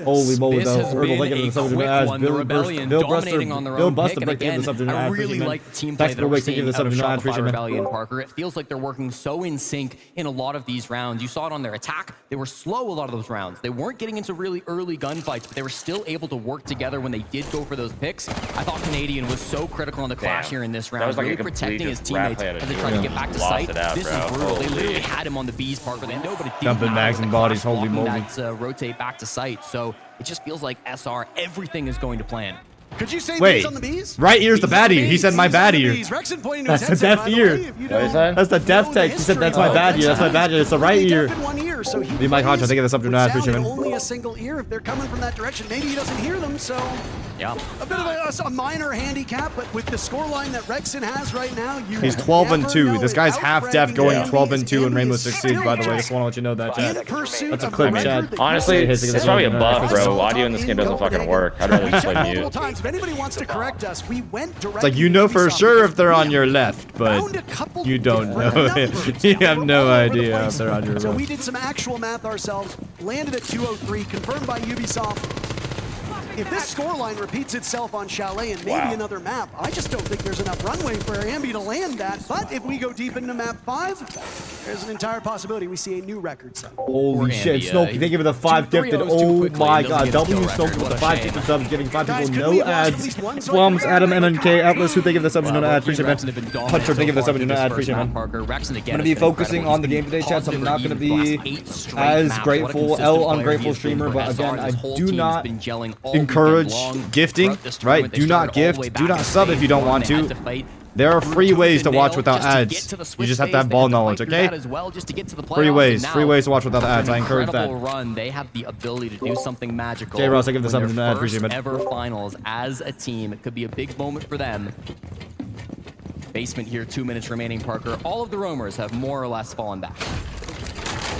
Holy moly, though.
This has been a quick one. The Rebellion dominating on their own pick. And again, I really like the team play that we're seeing out of Shopify Rebellion, Parker. It feels like they're working so in sync in a lot of these rounds. You saw it on their attack. They were slow a lot of those rounds. They weren't getting into really early gunfights, but they were still able to work together when they did go for those picks. I thought Canadian was so critical on the Clash here in this round, really protecting his teammates as they tried to get back to site. This is brutal. They literally had him on the B's, Parker. They nobody
dumping mags and bodies, holy moly.
That rotate back to site. So it just feels like SR, everything is going to plan.
Could you say
wait,
on the B's?
Right ear's the bad ear. He said my bad ear.
That's
the deaf ear. That's the deaf text. He said that's my bad ear. That's my bad ear. It's the right ear. Be my conscience. I think this up to now. Appreciate it.
Only a single ear. If they're coming from that direction, maybe he doesn't hear them. So
yeah,
a bit of a minor handicap, but with the scoreline that Rexen has right now,
he's 12-2. This guy's half deaf, going 12-2 in Rainbow Six Siege. By the way, just want to let you know that, Chad. That's a clip, Chad.
Honestly, it's probably a buff, bro. Audio in this game doesn't fucking work. I'd rather just play mute.
If anybody wants to correct us, we went directly.
It's like you know for sure if they're on your left, but you don't know. You have no idea if they're on your right.
So we did some actual math ourselves. Landed at 203, confirmed by Ubisoft. if this scoreline repeats itself on Chalet and maybe another map, I just don't think there's enough runway for Ambi to land that. But if we go deep into map 5, there's an entire possibility we see a new record set.
Holy shit, Snoke, they give it a 5 gifted. Oh my god, W Snoke with the 5 gifted subs, giving 5 people no ads. Flums, Adam, MNK, Atlas, who they give the subs, no ads. Appreciate it, man. Puncher, they give the subs, no ads. Appreciate it, man. I'm gonna be focusing on the game today, chat, so I'm not gonna be as grateful, ungrateful streamer, but again, I do not encourage gifting, right? Do not gift, do not sub if you don't want to. There are free ways to watch without ads. You just have to have ball knowledge, okay? Free ways to watch without ads. I encourage that.
They have the ability to do something magical.
J Ross, I give this up to the ad. Appreciate it.
Ever finals as a team. It could be a big moment for them. Basement here, 2 minutes remaining, Parker. All of the roamers have more or less fallen back.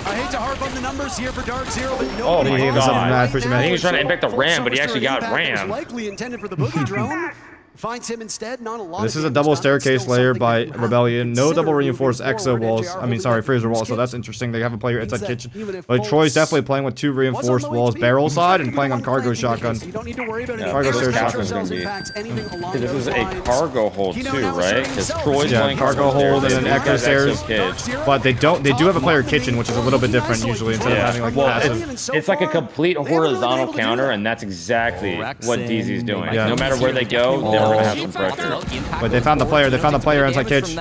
I hate to harp on the numbers here for Dark Zero, but
oh my god.
I think
he was trying to impact the ram, but he actually got ram.
Likely intended for the boogie drone. Finds him instead. Not a lot.
This is a double staircase layer by Rebellion. No double reinforced exo walls. I mean, sorry, freezer walls. So that's interesting. They have a player inside kitchen. But Troy's definitely playing with 2 reinforced walls, barrel side, and playing on cargo shotgun.
Cargo stair shotgun's gonna be. This is a cargo hold too, right? Because Troy's playing
cargo hold and then echo stairs. But they don't. They do have a player kitchen, which is a little bit different usually instead of having like passive.
It's like a complete horizontal counter, and that's exactly what DZ's doing. No matter where they go, they're gonna have some pressure.
But they found the player. They found the player inside kitchen.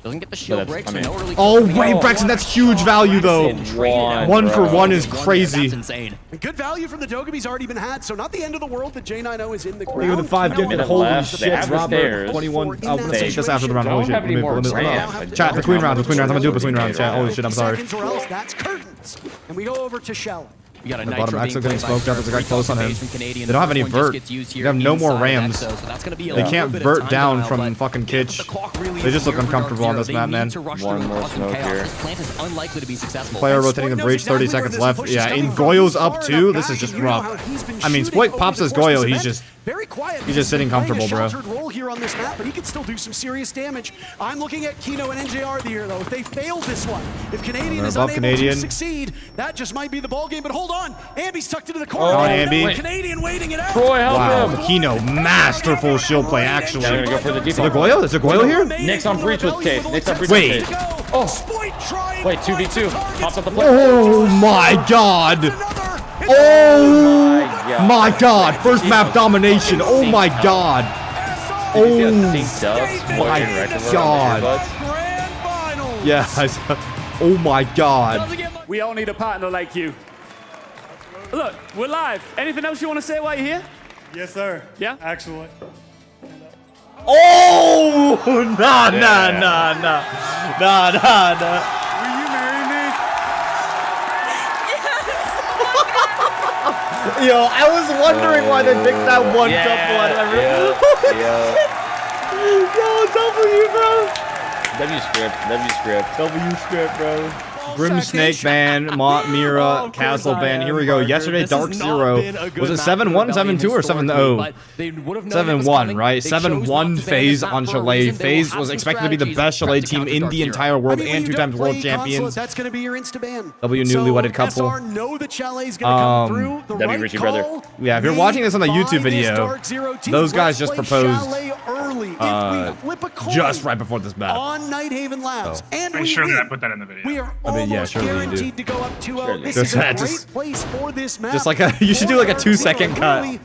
Doesn't get the shield break, so no early
oh wait, Braxton, that's huge value though. 1 for 1 is crazy.
That's insane.
Good value from the Dogaby's already been had, so not the end of the world that J90 is in the ground.
Look at the 5 gifted. Holy shit, Robert. 21. I'm gonna say just after the round. Holy shit. Chat, between rounds. I'm gonna do it between rounds. Chat. Holy shit, I'm sorry.
That's curtains. And we go over to Shell.
We got a
the bottom Axel getting smoked out. There's a guy close on him. They
don't
have any vert. They have no more rams. They can't vert down from fucking Kitch. They just look uncomfortable on this map, man.
One more smoke here.
Player rotating the breach, 30 seconds left. Yeah, and Goyo's up too. This is just rough. I mean, Sploit pops his Goyo. He's just sitting comfortable, bro.
Role here on this map, but he could still do some serious damage. I'm looking at Kino and NJR here, though. If they fail this one, if Canadian is unable to succeed, that just might be the ball game. But hold on, Ambi's tucked into the corner.
Oh, Ambi.
Canadian waiting it out.
Troy, help him.
Kino, masterful shield play, actually.
They're gonna go for the deep.
Is there Goyo? Is there Goyo here?
Nick's on breach with Case. Nick's on breach
Wait.
with Case. Oh, wait, 2v2. Pops up the play.
Oh my god. Oh my god. First map domination. Oh my god. Oh my god. Yeah, I saw. Oh my god.
We all need a partner like you. Look, we're live. Anything else you want to say while you're here?
Yes, sir.
Yeah?
Excellent.
Oh! Nah. Will
you marry me?
Yo, I was wondering why they picked that one couple out of everyone. Yo, W script, bro. Grim Snake ban, Mira, Castle ban. Here we go. Yesterday, Dark Zero. Was it 7-1, 7-2, or 7-0? 7-1, right? 7-1 FaZe on Chalet. FaZe was expected to be the best Chalet team in the entire world and 2 times world champions.
That's going to be your insta ban.
W newlywed couple.
W Richie brother.
Yeah, if you're watching this on the YouTube video, those guys just proposed just right before this battle.
On Night Haven Labs. And
I'm sure that I put that in the video.
We are
yeah, surely you do.
to go up 2-0. This is a great place for this map.
Just like you should do like a 2-second cut.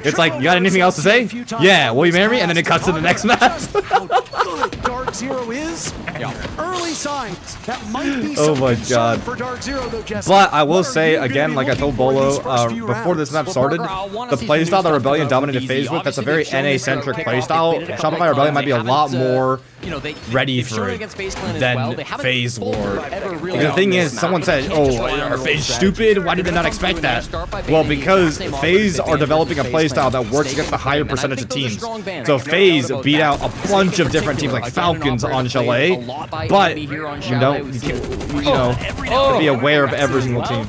It's like, you got anything else to say? Yeah, will you marry me? And then it cuts to the next match.
How good Dark Zero is. Early signs that might be
oh my god.
For Dark Zero, though, Jesse.
But I will say again, like I told Beaulo before this map started, the playstyle that Rebellion dominated FaZe with, that's a very NA-centric playstyle. Shopify Rebellion might be a lot more ready for it than FaZe were. The thing is, someone said, oh, are FaZe stupid? Why did they not expect that? Well, because FaZe are developing a playstyle that works against the higher percentage of teams. So FaZe beat out a bunch of different teams like Falcons on Chalet, but you know, to be aware of every single team.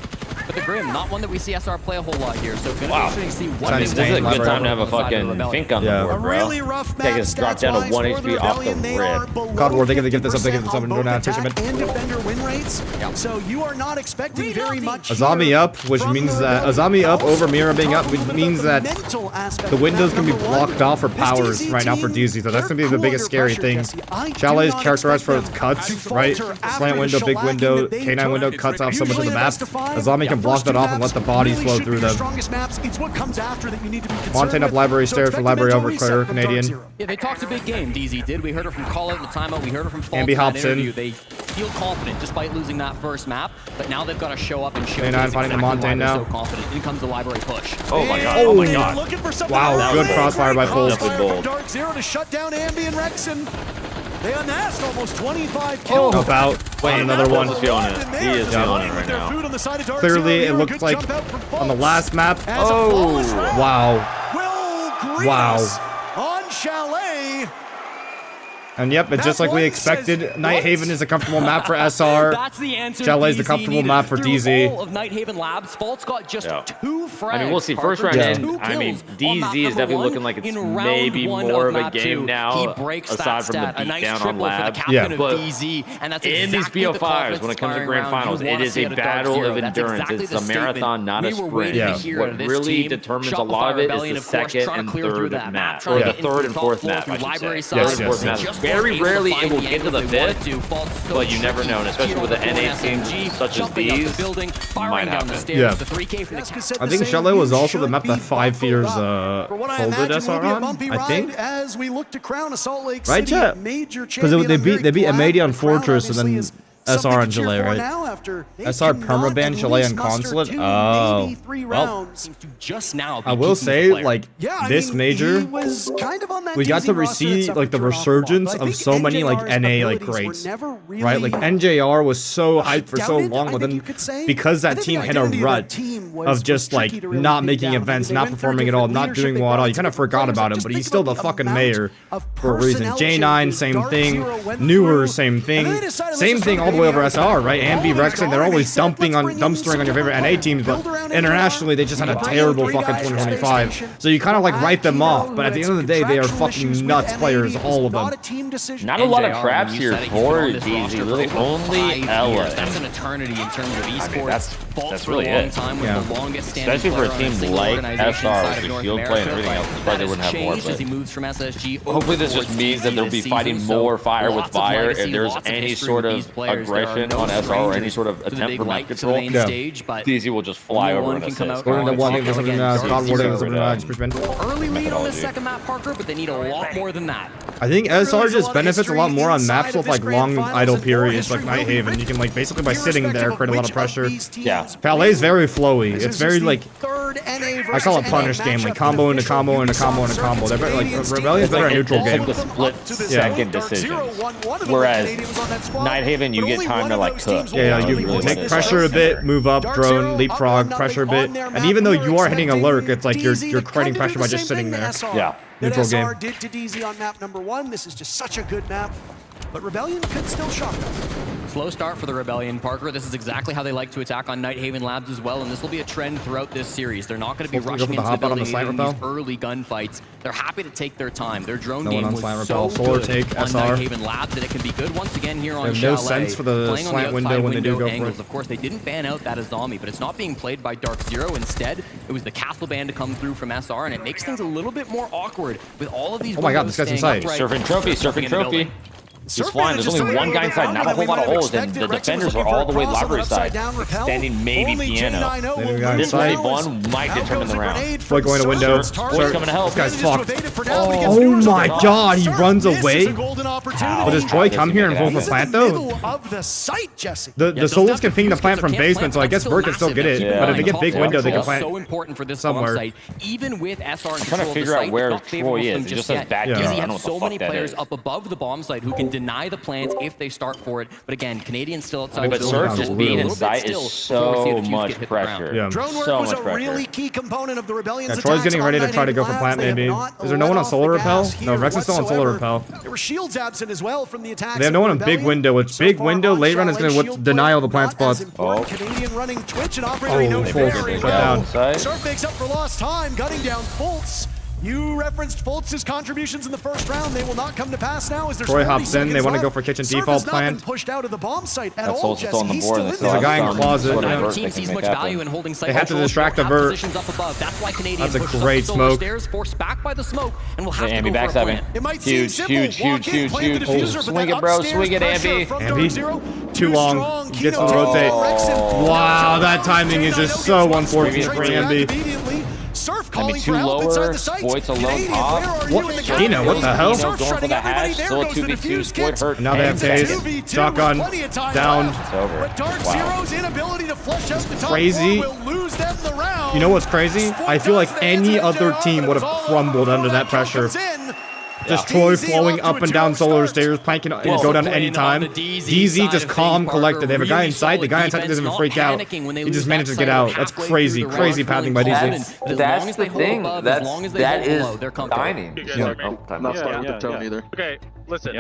the Grim. Not one that we see SR play a whole lot here. So gonna be interesting to see what
This is a good time to have a fucking Fink on the board,
A
bro.
really rough map.
Guy gets dropped down to 1 HP off the rip.
God, War, they give this up, they give this up, and don't anticipate.
And defender win rates. So you are not expecting very much.
Azami up, which means that Azami up over Mira being up, which means that the windows can be blocked off for powers right now for DZ. So that's gonna be the biggest scary thing. Chalet is characterized for its cuts, right? Slant window, big window, K9 window cuts off so much of the map. Azami can block that off and let the bodies flow through them. Montaigne up library stairs for library over clear Canadian.
Yeah, they talked a big game, DZ did. We heard it from Call Out in the timeout. We heard it from Falls
Ambi
in that
hops in.
interview. They feel confident despite losing that first map, but now they've got to show up and show
K9 finding the Montaigne now.
so confident. In comes the library push.
Oh my god. Oh my god.
Wow, good crossfire by Foles.
Definitely bold.
Dark Zero to shut down Ambi and Rexen. They unasked almost 25 kills.
Help out.
Wait,
Another one.
He's feeling it. He is feeling it right now.
Clearly, it looked like on the last map.
Oh,
wow.
Wow. On Chalet.
And yep, it's just like we expected. Night Haven is a comfortable map for SR.
That's the answer.
Chalet is the comfortable map for DZ.
All of Night Haven Labs, Fault's got just 2 frags.
I mean, we'll see. First round in, I mean, DZ is definitely looking like it's maybe more of a game now, aside from the beatdown on Labs.
Yeah,
but in these BO5s, when it comes to grand finals, it is a battle of endurance. It's a marathon, not a sprint. What really determines a lot of it is the second and third map, or the third and fourth map, I should say. Third and fourth map. Very rarely it will get to the fifth, but you never know, and especially with the NA teams such as these, might happen.
Yeah. I think Chalet was also the map that 5 years folded SR on, I think.
As we look to crown a Salt Lake
Right,
City
chat? Because they beat Amadi on Fortress and then SR on Chalet, right? SR permaban Chalet and Consulate? Oh. Well,
just now
I will say, like, this major, we got to see, like, the resurgence of so many, like, NA, like, greats, right? Like, NJR was so hyped for so long, but then because that team hit a rut of just, like, not making events, not performing at all, not doing well at all, you kind of forgot about him, but he's still the fucking mayor for a reason. J9, same thing. Newer, same thing. Same thing all the way over SR, right? Ambi, Rexing, they're always dumpstering on your favorite NA teams, but internationally, they just had a terrible fucking 2025. So you kind of like write them off, but at the end of the day, they are fucking nuts players, all of them.
Not a lot of traps here for DZ, really only Ella.
That's an eternity in terms of esports.
That's really it.
Yeah.
Especially for a team like SR, with the field play and everything else, probably they wouldn't have more. But hopefully this just means that they'll be fighting more fire with fire if there's any sort of aggression on SR or any sort of attempt for map control. DZ will just fly over and assist.
Early lead on the second map, Parker, but they need a lot more than that.
I think SR just benefits a lot more on maps with like long idle periods, like Night Haven. You can like basically by sitting there create a lot of pressure.
Yeah.
Palais is very flowy. It's very like I call it punish game, like combo into combo into combo into combo. They're like Rebellion's better at neutral game.
The split second decisions. Whereas Night Haven, you get time to like cook.
Yeah, you take pressure a bit, move up, drone, leapfrog, pressure a bit, and even though you are hitting a lurk, it's like you're creating pressure by just sitting there.
Yeah.
Neutral game.
did to DZ on map number 1. This is just such a good map, but Rebellion could still shock them.
Slow start for the Rebellion, Parker. This is exactly how they like to attack on Night Haven Labs as well, and this will be a trend throughout this series. They're not going to be rushing into the building in these early gunfights. They're happy to take their time. Their drone game was so good on Night Haven Labs that it can be good once again here on Chalet.
No sense for the slant window when they do go for it.
Of course, they didn't ban out that Azami, but it's not being played by Dark Zero. Instead, it was the Castle Band to come through from SR, and it makes things a little bit more awkward with all of these.
Oh my god, this guy's inside.
Surfing trophy. He's flying. There's only one guy inside, not a whole lot of holes, and the defenders are all the way library side, extending maybe piano. This wave one might determine the round.
Floyd going to window.
Floyd's coming to help.
This guy's fucked. Oh my god, he runs away. But does Troy come here and vote for plant though? The Souls can ping the plant from basement, so I guess Vert can still get it. But if they get big window, they can plant
so important for this
somewhere.
Even with SR
I'm trying to figure out where Troy is. It just says back here.
He has so many players up above the bomb site who can deny the plants if they start for it. But again, Canadian still outside.
But Surf just being in sight is so much pressure.
Yeah.
Drone work
So
was
much
a
pressure.
really key component of the Rebellion's
Yeah, Troy's
attacks
getting
on
ready to try to go for
980
plant,
Labs. They
maybe.
have not
Is there no one on
let
solar
off the
repel?
gas
No,
here
Rex is still on solar
whatsoever.
repel.
There were shields absent as well from the attacks.
They have no one on big window, which big window, late run is going to deny all the plant spots.
Canadian running Twitch and operator he
Oh,
knows
Fultz
very
shut
well.
down.
Surf makes up for lost time, gunning down Fultz. You referenced Fultz's contributions in the first round. They will not come to pass now as there's
Troy
40
hops in. They
seconds
want to go
left.
for kitchen
Surf
default
has not been
plant.
pushed out of the bomb site at
That's
all,
also
Jesse.
still on the
He's
board.
still in
There's
there.
a guy in closet.
Now
Yeah.
the team sees much value in holding site
They have to
control.
distract
Will
the
have
vert.
positions up above. That's why Canadian
That's a
pushes
great
up the solar
smoke.
stairs, forced back by the smoke, and will have to
Ambi
go for a
backstabbing.
plant.
It might seem
Huge,
simple.
huge,
Walk
huge,
in,
huge,
plant the
huge.
diffuser, but
Swing
that
it, bro.
upstairs
Swing it,
pressure
Ambi.
from
Ambi.
Dark Zero,
Too long.
strong.
Gets
Kino
the rotate.
Rexon.
Wow, that timing is just so unfortunate for
Straight back
Ambi.
immediately. Surf
I mean,
calling
two
for help inside
lower,
the site.
Spoit's alone
Canadian,
top.
where are
What?
you in the
Kino, what the hell?
Surf
Going for
shredding
the
everybody.
hash.
There
Still a
goes the
2v2.
defuse
Spoit
kit.
hurt.
And now they have
Hands
Taze.
2v2
Shotgun.
with plenty of time
Down.
left.
It's over.
But Dark
Wow.
Zero's inability to flush out the top
Crazy.
four will lose them the round.
You know what's crazy? I feel like any other team would have crumbled under that pressure. Just Troy flowing up and down solar stairs, planking and go down any time. DZ just calm, collected. They have a guy inside. The guy inside doesn't even freak out. He just managed to get out. That's crazy, crazy pathing by DZ.
That's the thing. That is dining.
Not tone either.
Okay, listen.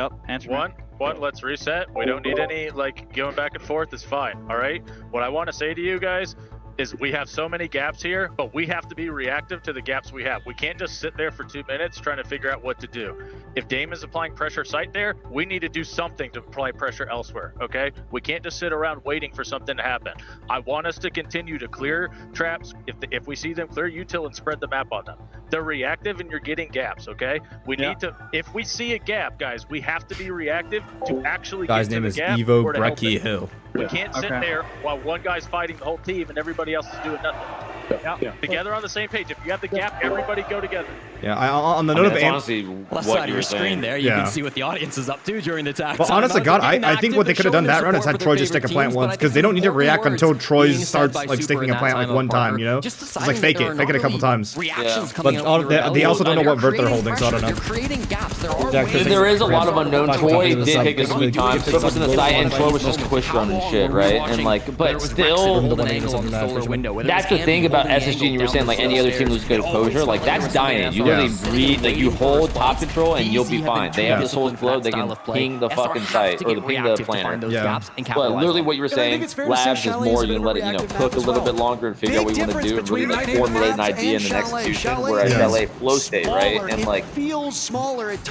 One, let's reset. We don't need any like going back and forth. It's fine. All right. What I want to say to you guys is we have so many gaps here, but we have to be reactive to the gaps we have. We can't just sit there for 2 minutes trying to figure out what to do. If Dame is applying pressure site there, we need to do something to apply pressure elsewhere, okay? We can't just sit around waiting for something to happen. I want us to continue to clear traps. If we see them, clear util and spread the map on them. They're reactive and you're getting gaps, okay? We need to, if we see a gap, guys, we have to be reactive to actually
Guy's
get to
name
the
is
gap.
Evo
or to help
Brecky
it.
Hill.
We can't sit there while one guy's fighting the whole team and everybody else is doing nothing. Together on the same page. If you have the gap, everybody go together.
Yeah, on the note of
that's
Ambi.
honestly
Left
what
side of
you
your
were
screen
saying.
there, you
Yeah.
can see what the audience is up to during the attack.
But honest to God, I think what they could have done that round is had Troy just stick a plant once, because they don't need to react until Troy starts like sticking a plant like one time, you know? Just like fake it a couple times. But they also don't know what vert they're holding, so I don't know.
You're creating gaps. There are
Yeah,
ways.
There is a lot of unknown.
Fucking
Troy
fucking
did
sub-
take a sweet time. Surf was in the side and Troy was just push running shit, right? And like, but still, that's the thing about SSG. And you were saying like any other team loses good exposure, like that's dying. You literally read, like you hold top control and you'll be fine. They have this whole explode. They can ping the fucking site or ping the planner.
Yeah.
But literally what you were saying, labs is more. You can let it, cook a little bit longer and figure out what you want to do and really like formulate an idea in the execution. Whereas LA flow state, right? And like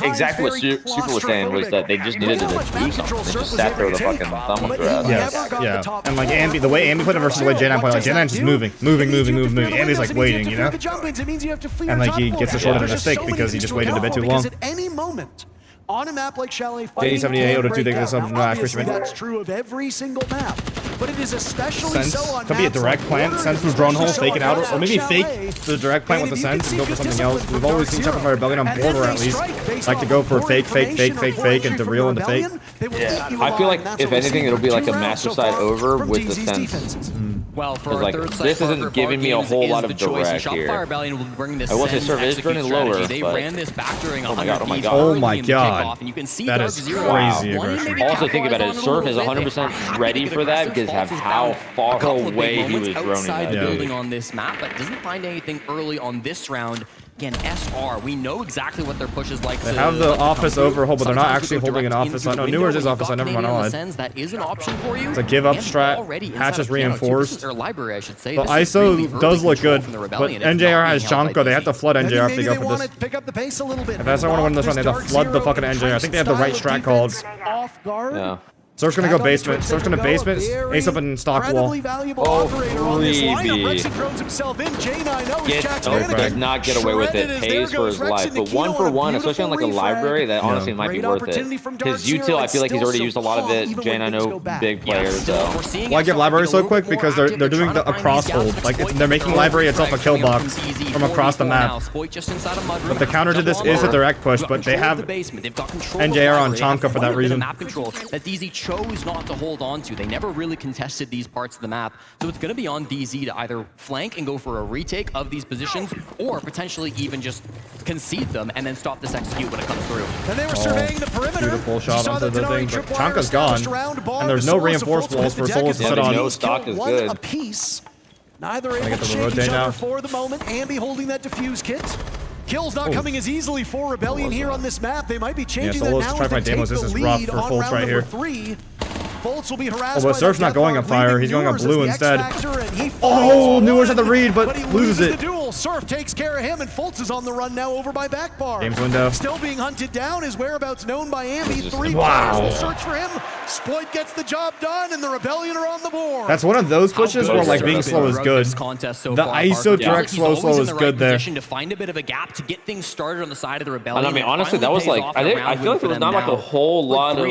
exactly what Super was saying was that they just needed to do something. They just sat there with a fucking thumb up their ass.
Yeah. And like Ambi, the way Ambi played it versus the way J9 played, like J9's just moving. Ambi's like waiting, you know? And like he gets the short end of the stick because he just waited a bit too long.
At any moment, on a map like Chalet,
J78 or 2 think this up.
that's true of every single map. But it is especially
Sense
so on
could be a
maps
direct
like
plant,
Order,
sense through drone hole,
so
fake it out,
aggressive
or maybe fake
Chalet.
the direct plant with the sense and go for something else. We've always seen
Zero.
Shopify Rebellion on
And then
border
they
at least
strike based
like to
off
go for
more
fake,
information or
and to
from
reel
the
into fake.
Rebellion. They will
Yeah,
take you
I feel
on,
like
and that's
if
what we've
anything,
seen
it'll be
for
like a
2 rounds
master
so
side
far
over
from
with the
DZ's
sense.
defenses.
Well, for
Because,
our
like,
third
this
side,
isn't giving me a whole lot of direct here. I will say Surf is running lower,
They
but
ran this back during
oh my god, oh my
early
god.
Oh my
in the
god.
kickoff, and you can see
That
Dark
is
Zero
crazy
one
aggression.
maybe
Also think about it,
capitalize on
Surf
a
is
little bit.
100% ready for that because of how far away he was droning
outside
that.
the
Yeah.
building on this map, but doesn't find anything early on this round. Again, SR, we know exactly what their push is like.
They have the office overhold, but they're not actually holding an office side. No, Newers is office side, never mind, I'll add.
That is an option for you.
It's a give up
And
strat,
already
Hatch
inside
is
of Piano, too. This is
reinforced.
their library, I should say.
The
This is really
ISO does
early
look
control
good,
from the
but
Rebellion. It's
NJR
not
has
being held by
Shanko. They have to
DZ.
flood NJR if they
Maybe
go
they
for
want
this.
to pick up the pace a little bit.
If that's what I want to understand, they have to flood the fucking NJR. I think they have the right strat called.
Off guard.
Yeah.
Surf's gonna go basement. Surf's gonna basement. Ace up in stock wall.
Oh, freebie. Does not get away with it. Pays for his life. But 1-for-1, especially on like a library, that honestly might be worth it. His util, I feel like he's already used a lot of it. Jane, I know, big player, so.
Why give library so quick? Because they're doing the across hold. Like they're making library itself a kill box from across the map. But the counter to this is a direct push, but they have NJR on Chonka for that reason.
Map control that DZ chose not to hold on to. They never really contested these parts of the map, so it's going to be on DZ to either flank and go for a retake of these positions, or potentially even just concede them, and then stop this execute when it comes through.
And they were surveying the perimeter.
Beautiful shot onto the thing, but Tonka's gone. And there's no reinforced walls for Solus to sit on.
No stock is good.
Apiece. Neither able
get
to
the
shake each
rotate now.
other for the moment. Ambi holding that defuse kit. Kills not coming as easily for Rebellion here on this map. They might be changing that
Solus
now
try
as
by
they
demos.
take
This
the
is rough
lead
for
on
Fultz
round
right
number
here.
3. Fultz will be harassed
but
by
Surf's
that
not going
death
on fire.
bar,
He's going on
leaving
blue
Newer's as the
instead.
X-Factor, and he
Oh,
falls.
Newer's at the read, but
he
loses
the
it.
duel. Surf takes care of him, and Fultz is on the run now over by back bar.
Games window.
Still being hunted down. His whereabouts known by Ambi. 3
Wow.
players will search for him. Sploit gets the job done, and the Rebellion are on the board.
That's one of those pushes where like being slow is good. The ISO direct slow is good there.
To find a bit of a gap to get things started on the side of the Rebellion.
And I mean, honestly, that was like, I feel like there was not like a whole lot of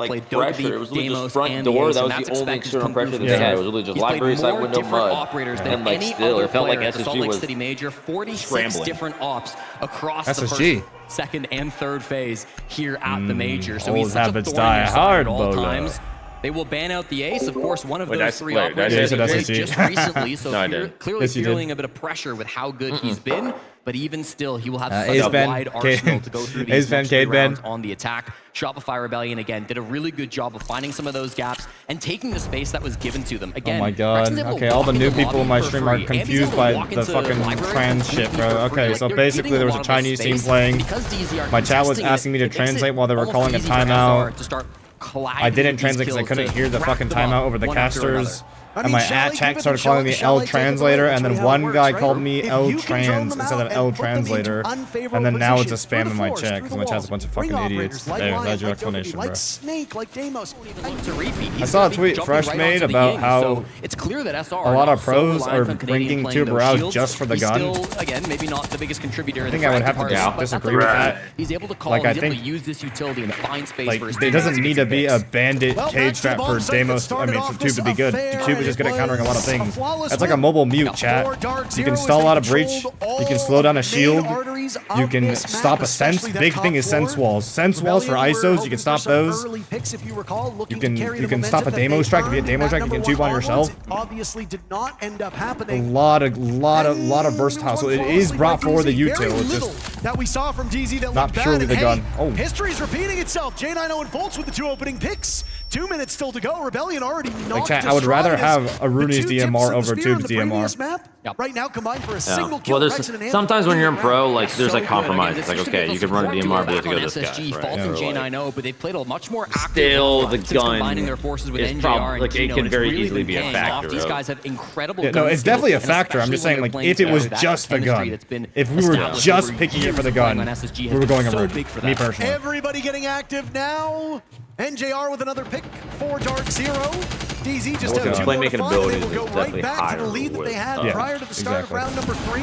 like pressure. It was really just front door. That was the only external pressure that they had. It was really just library side window mud. And like still, it felt like SSG was
City Major, 46
scrambling.
different ops across
SSG.
the first, second, and third phase here at the Major. So he's
Old
such a
habits
thorn in your
die
side
hard,
at all
Beaulo.
times. They will ban out the ace. Of course, one of
Wait,
those three
wait,
operators
did I say
played
SSG?
just recently, so
No, I didn't.
clearly
Yes, you did.
feeling a bit of pressure with how good he's been. But even still, he will have
Ace
such a
Ben,
wide
Cade-
arsenal to go through
Ace
these
Ben,
next three
Cade Ben.
rounds on the attack. Shopify Rebellion, again, did a really good job of finding some of those gaps and taking the space that was given to them. Again,
Oh my god.
Rexon's able to
Okay, all the
walk
new
into
people in my
lobby
stream
for
are
free.
confused
Andy's
by
able to walk
the
into
fucking
library
trans shit,
completely
bro.
for free.
Okay,
Like,
so
they're
basically
getting
there was
lot
a
of this
Chinese team
space,
playing.
because DZ are
My chat was
contesting it,
asking me to
it makes it
translate while they were
almost
calling a
easy for
timeout.
SR to start
I didn't translate because I couldn't hear the fucking timeout over the casters. And my ad chat started calling me L translator, and then one guy called me L trans instead of L translator, and then now it's a spam in my chat because my chat's a bunch of fucking idiots. There, that's your explanation, bro. I saw a tweet Fresh made about how
it's clear that SR
a lot of pros are bringing tuber out just for the gun.
Again, maybe not the biggest contributor.
I think I would have to disagree with that.
He's able to call.
Like, I
he's able
think
to use this utility and find space
like
for his
it doesn't need to be a bandit
Well,
cage
back
strap
to the
for
bomb site that
Demos. I
started
mean,
off
for Tube to be
this
good.
affair,
Tube is just good at
and it
countering a lot of
was a
things.
flawless
That's like a
win.
mobile mute, chat.
For Dark
You
Zero
can
as
stall
they
out a breach.
controlled
You can
all
slow down a
main
shield.
arteries
You
of
can
this map,
stop a sense.
especially that
Big
top
thing is sense
floor.
walls. Sense walls for
Rebellion were
ISOs. You
hoping
can
for
stop
some
those.
early picks, if you recall, looking
can-
to carry
you
the
can stop a
momentum
demo
that they
strike. If you get
earned
demo
in
strike,
that
you can
number
tube on
one
yourself.
onwards. It obviously did not end up
A
happening.
lot of versatile. So it is brought for the util.
Very
It's
little
just
that we saw from DZ that
not
looked bad.
purely
And
the
hey,
gun. Oh.
history's repeating itself. J90 and Fultz with the 2 opening picks. 2 minutes still to go. Rebellion already knocked
chat, I would rather have a Rooney's DMR over Tube's DMR.
Right now combined for a
Yeah.
single kill.
Well,
Rexon and
there's sometimes when you're in pro, like there's like
So good.
compromise.
Again,
It's like
this
okay,
used
you
to
can run a
be
DMR, but you have
back
to go
on
this guy.
SSG,
Right?
Fultz and
Or, like,
J90, but they've played a much more active
Still,
role
the
since
gun
combining their forces with
is
NJR and
like, it
Gino,
can
and it's
very
really
easily
been
be a
paying
factor,
off. These
though.
guys have incredible
Yeah, no,
gun
it's definitely a
skills, and
factor. I'm just
especially
saying,
when
like,
they're
if it
playing
was
together,
just
that
the
chemistry
gun,
that's been
if we were
established
just
over
picking it
years
for the
of playing
gun,
on SSG
we
has
were
been
going
so
over
big for
me
them.
personally.
Everybody getting active now. NJR with another pick for Dark Zero. DZ just
Okay.
out 2
Playmaking
more to 5. They
abilities
will go
is
right
definitely
back to the
higher
lead that they had
Yeah,
prior to the start
exactly.
of round number 3.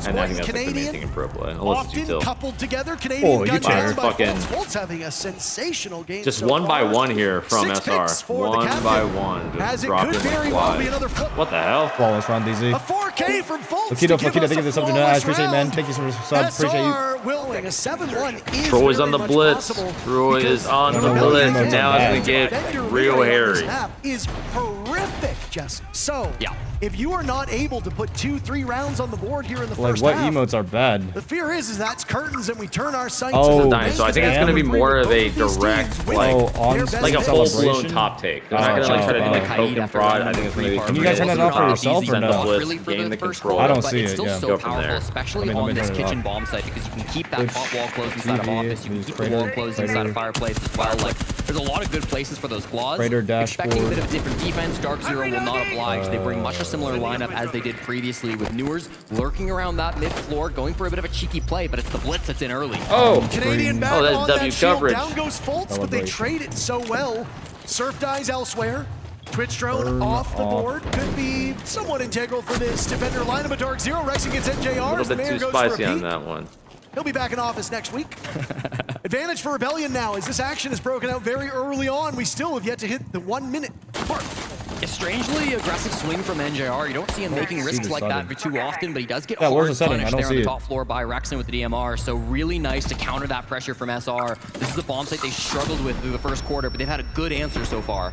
And I think that's like the main
Canadian,
thing in pro play, unless it's
often
util.
coupled together. Canadian
you
gun
check.
down by
Fucking-
Fultz. Fultz having a sensational game.
Just
so
one by
far.
one here from
6
SR.
picks for the
One
captain,
by one,
as
just
it
dropping
could
like
very well be
flies.
another flip.
What the hell?
Flawless run, DZ.
A 4K from Fultz.
Lokito,
to give
Lokito,
us
thank you for the sub to
flawless
I appreciate it, man.
round.
Thank you so much for the sub. Appreciate you.
SR will win. A 7-1 is
Troy's
very
on the
much
blitz.
possible
Troy
because
is on the
Rebellion
blitz. Now
bad.
it's gonna
Defender
get real
relay on this
hairy.
map is horrific, Jesse. So,
Yeah.
if you are not able to put 2-3 rounds on the board here in the
Like,
first
what
half,
emotes are bad?
the fear is that's curtains and we turn our sights
Oh,
to the
Nice. So I think it's gonna be more of a direct, like, like a full-blown
celebration?
top take. They're not gonna like try to do like poke and prod. I think it's gonna be.
Can you guys turn that off for yourself or no?
Really for
Gain
the
the
first
control.
quarter,
I don't
but
see
it's
it,
still
yeah.
so
Go from
powerful,
there.
especially
Let me
on
turn
this
it
kitchen
off.
bomb site, because you can keep that
Which
hot wall closed inside of
TV
office, you can
is
keep the wall
Crater,
closed inside of fireplace as well. Like, there's a lot of good places for those claws.
Crater
Expecting a
dashboard.
bit of different defense, Dark Zero will not oblige. They bring much a similar lineup as they did previously, with Newers lurking around that mid floor, going for a bit of a cheeky play, but it's the blitz that's in early.
Oh,
Canadian back
Oh, that's
on
W
that shield.
coverage.
Down goes Fultz, but they trade it so well. Surf dies elsewhere. Twitch drone
Burn
off the
off.
board. Could be somewhat integral for this defender lineup of Dark Zero. Rexing gets
a
NJR.
little
The
bit
mayor
too
goes for a
spicy on
peek.
that one.
He'll be back in office next week. Advantage for Rebellion now, as this action is broken out very early on. We still have yet to hit the 1 minute mark.
A strangely aggressive swing from NJR. You don't see him making risks like that too often, but he does get
Yeah, where's
hard
the setting? I
punished
don't
there on
see
the
it.
top floor by Rexon with the DMR. So really nice to counter that pressure from SR. This is a bomb site they struggled with through the first quarter, but they've had a good answer so far.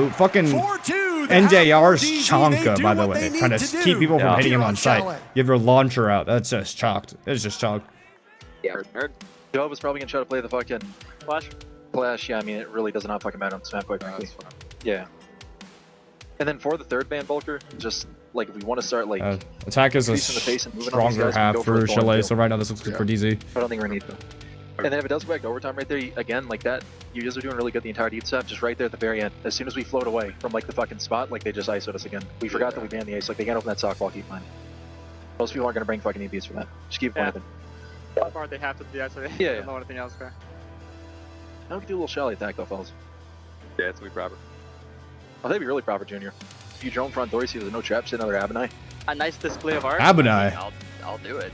bro. Fucking
4-2.
NJR's
DZ,
chonka,
they
by
do
the
what
way.
they
Trying
need
to
to
keep
do.
people from
Yeah.
hitting him on sight.
Charlotte.
You have your launcher out. That's just chalked. It's just chalked.
Yeah, nerd.
Joe was probably gonna try to play the fucking flash. Yeah, I mean, it really does not fucking matter on this map, quite frankly. Yeah. And then for the third ban, Volker, just like if we want to start like
Attack is a
increasing the pace and moving on these
stronger
guys, we
half
go
for
the thorn
Chalet,
tail.
so right now this looks good for DZ.
I don't think we're gonna need them. And then if it does go back to overtime right there, again, like that, you guys are doing really good the entire deep stuff, just right there at the very end. As soon as we float away from like the fucking spot, like they just ISO'd us again. We forgot that we banned the ace, like they can't open that sock wall, keep mine. Most people aren't gonna bring fucking EBs for that. Just keep pointing.
That part they have to do that, so they don't know anything else for.
Now we can do a little shally attack though, fellas.
Yeah, it's we proper.
Oh, that'd be really proper, Junior. If you drone front door, you see there's no traps, another Abonai.
A nice display of art.
Abonai.
I'll do it.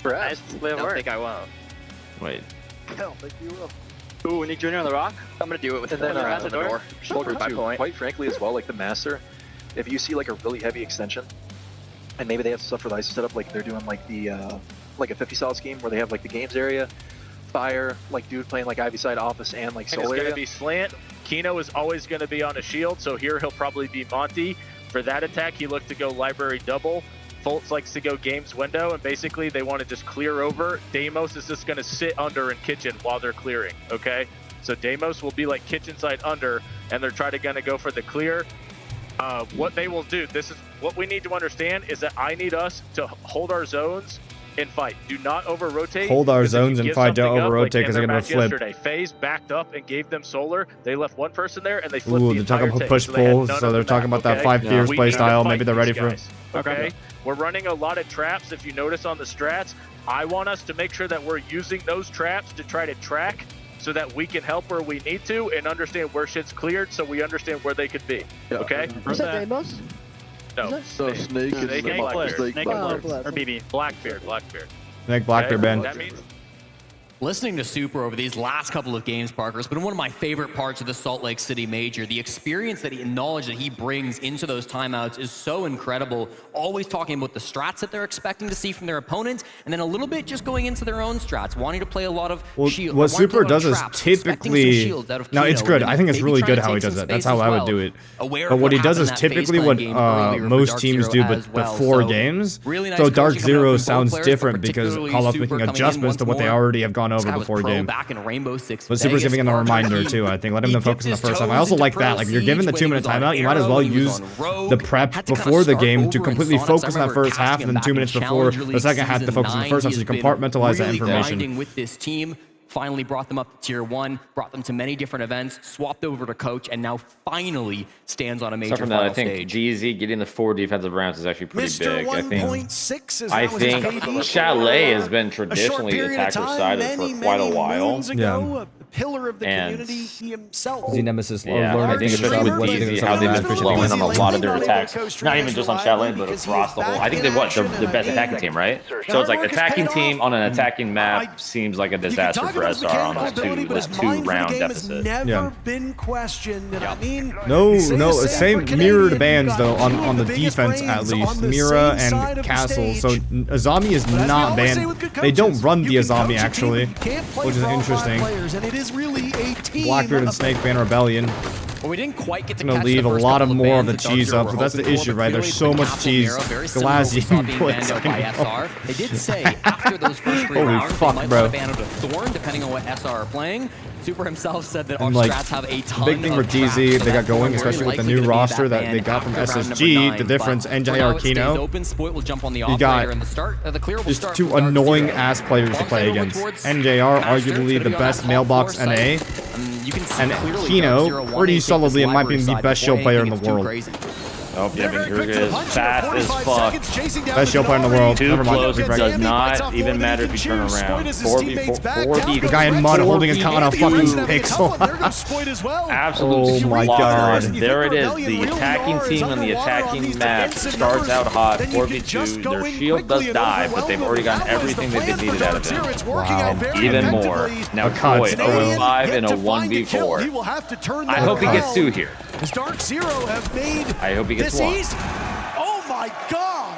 Nice display of art. I don't think I won't.
Wait.
I don't think you will.
Ooh, Nick Jr. on the rock. I'm gonna do it with the door.
Quite frankly, as well, like the master, if you see like a really heavy extension, and maybe they have stuff for the ISO setup, like they're doing like the like a 50 solid scheme where they have like the games area, fire, like dude playing like Ivy side office and like soul
It's
area.
gonna be slant. Kino is always gonna be on a shield, so here he'll probably be Monty. For that attack, he looked to go library double. Fultz likes to go games window, and basically they want to just clear over. Deimos is just going to sit under in kitchen while they're clearing, okay? So Deimos will be like kitchen side under, and they're trying to go for the clear. What they will do, this is what we need to understand, is that I need us to hold our zones and fight. Do not over-rotate.
Hold our zones and fight, don't over-rotate because they're going to flip.
Yesterday, FaZe backed up and gave them solar. They left one person there, and they flipped
Ooh,
the
they're talking
entire
about
thing.
push-pull, so they're talking about that 5 fears play style. Maybe they're ready for it.
Okay? We're running a lot of traps. If you notice on the strats, I want us to make sure that we're using those traps to try to track so that we can help where we need to and understand where shit's cleared so we understand where they could be. Okay?
Is that Deimos?
No.
So Snake is
Snake and Blackbeard.
Snake and
Or BB. Blackbeard.
Snake Blackbeard band.
That means
Listening to Super over these last couple of games, Parker, has been one of my favorite parts of the Salt Lake City Major. The experience and knowledge that he brings into those timeouts is so incredible. Always talking about the strats that they're expecting to see from their opponents, and then a little bit just going into their own strats, wanting to play a lot of shield.
What Super does is typically... No, it's good. I think it's really good how he does it. That's how I would do it. But what he does is typically what most teams do before games. So Dark Zero sounds different because Call Up's making adjustments to what they already have gone over before game. But Super's giving him a reminder too, I think. Let him focus in the first half. I also like that. Like, if you're given the 2-minute timeout, you might as well use the prep before the game to completely focus on that first half, and then 2 minutes before the second half to focus on the first half, so you compartmentalize that information.
With this team, finally brought them up to tier 1, brought them to many different events, swapped over to coach, and now finally stands on a major final
I think
stage.
GZ getting the 4 defensive rounds is actually pretty big. I think
KD
Chalet has been traditionally the attacker side for quite a while.
Yeah. Pillar of the community himself.
Z Nemesis,
yeah, I think especially with DZ, how they've been flowing on a lot of their attacks. Not even just on Chalet, but across the whole. I think they're the best attacking team, right? So it's like attacking team on an attacking map seems like a disaster for SR on this 2-round deficit.
Never been questioned, and I mean,
no, same mirrored bans though on the defense at least. Mira and Castle. So Azami is not banned. They don't run the Azami actually, which is interesting. Blackbeard and Snake ban Rebellion.
Well, we didn't quite get to
gonna leave a lot of more of the cheese up, so that's the issue, right? There's so much cheese. Glazian puts.
They did say after those first 3 rounds, they might want to ban out a Thorn, depending on what SR are playing. Super himself said that our strats have a ton
big thing with DZ they got going, especially with the new roster that they got from SSG. The difference, NJR Kino. You got just 2 annoying ass players to play against. NJR, arguably the best mailbox NA, and Kino, pretty solidly, in my opinion, the best shield player in the world.
Oh, yeah, Kruger is fast as fuck.
Best shield player in the world.
Too close, it does not even matter if you turn around. 4v4.
The guy in mud holding a count on a fucking pixel.
Absolute
oh my god.
There it is. The attacking team on the attacking map starts out hot. 4v2. Their shield does die, but they've already gotten everything that they needed out of it.
Wow.
Even more. Now, Troy, 0-5 in a 1v4. I hope he gets 2 here.
Dark Zero have made
I hope he gets 1.
Oh my god!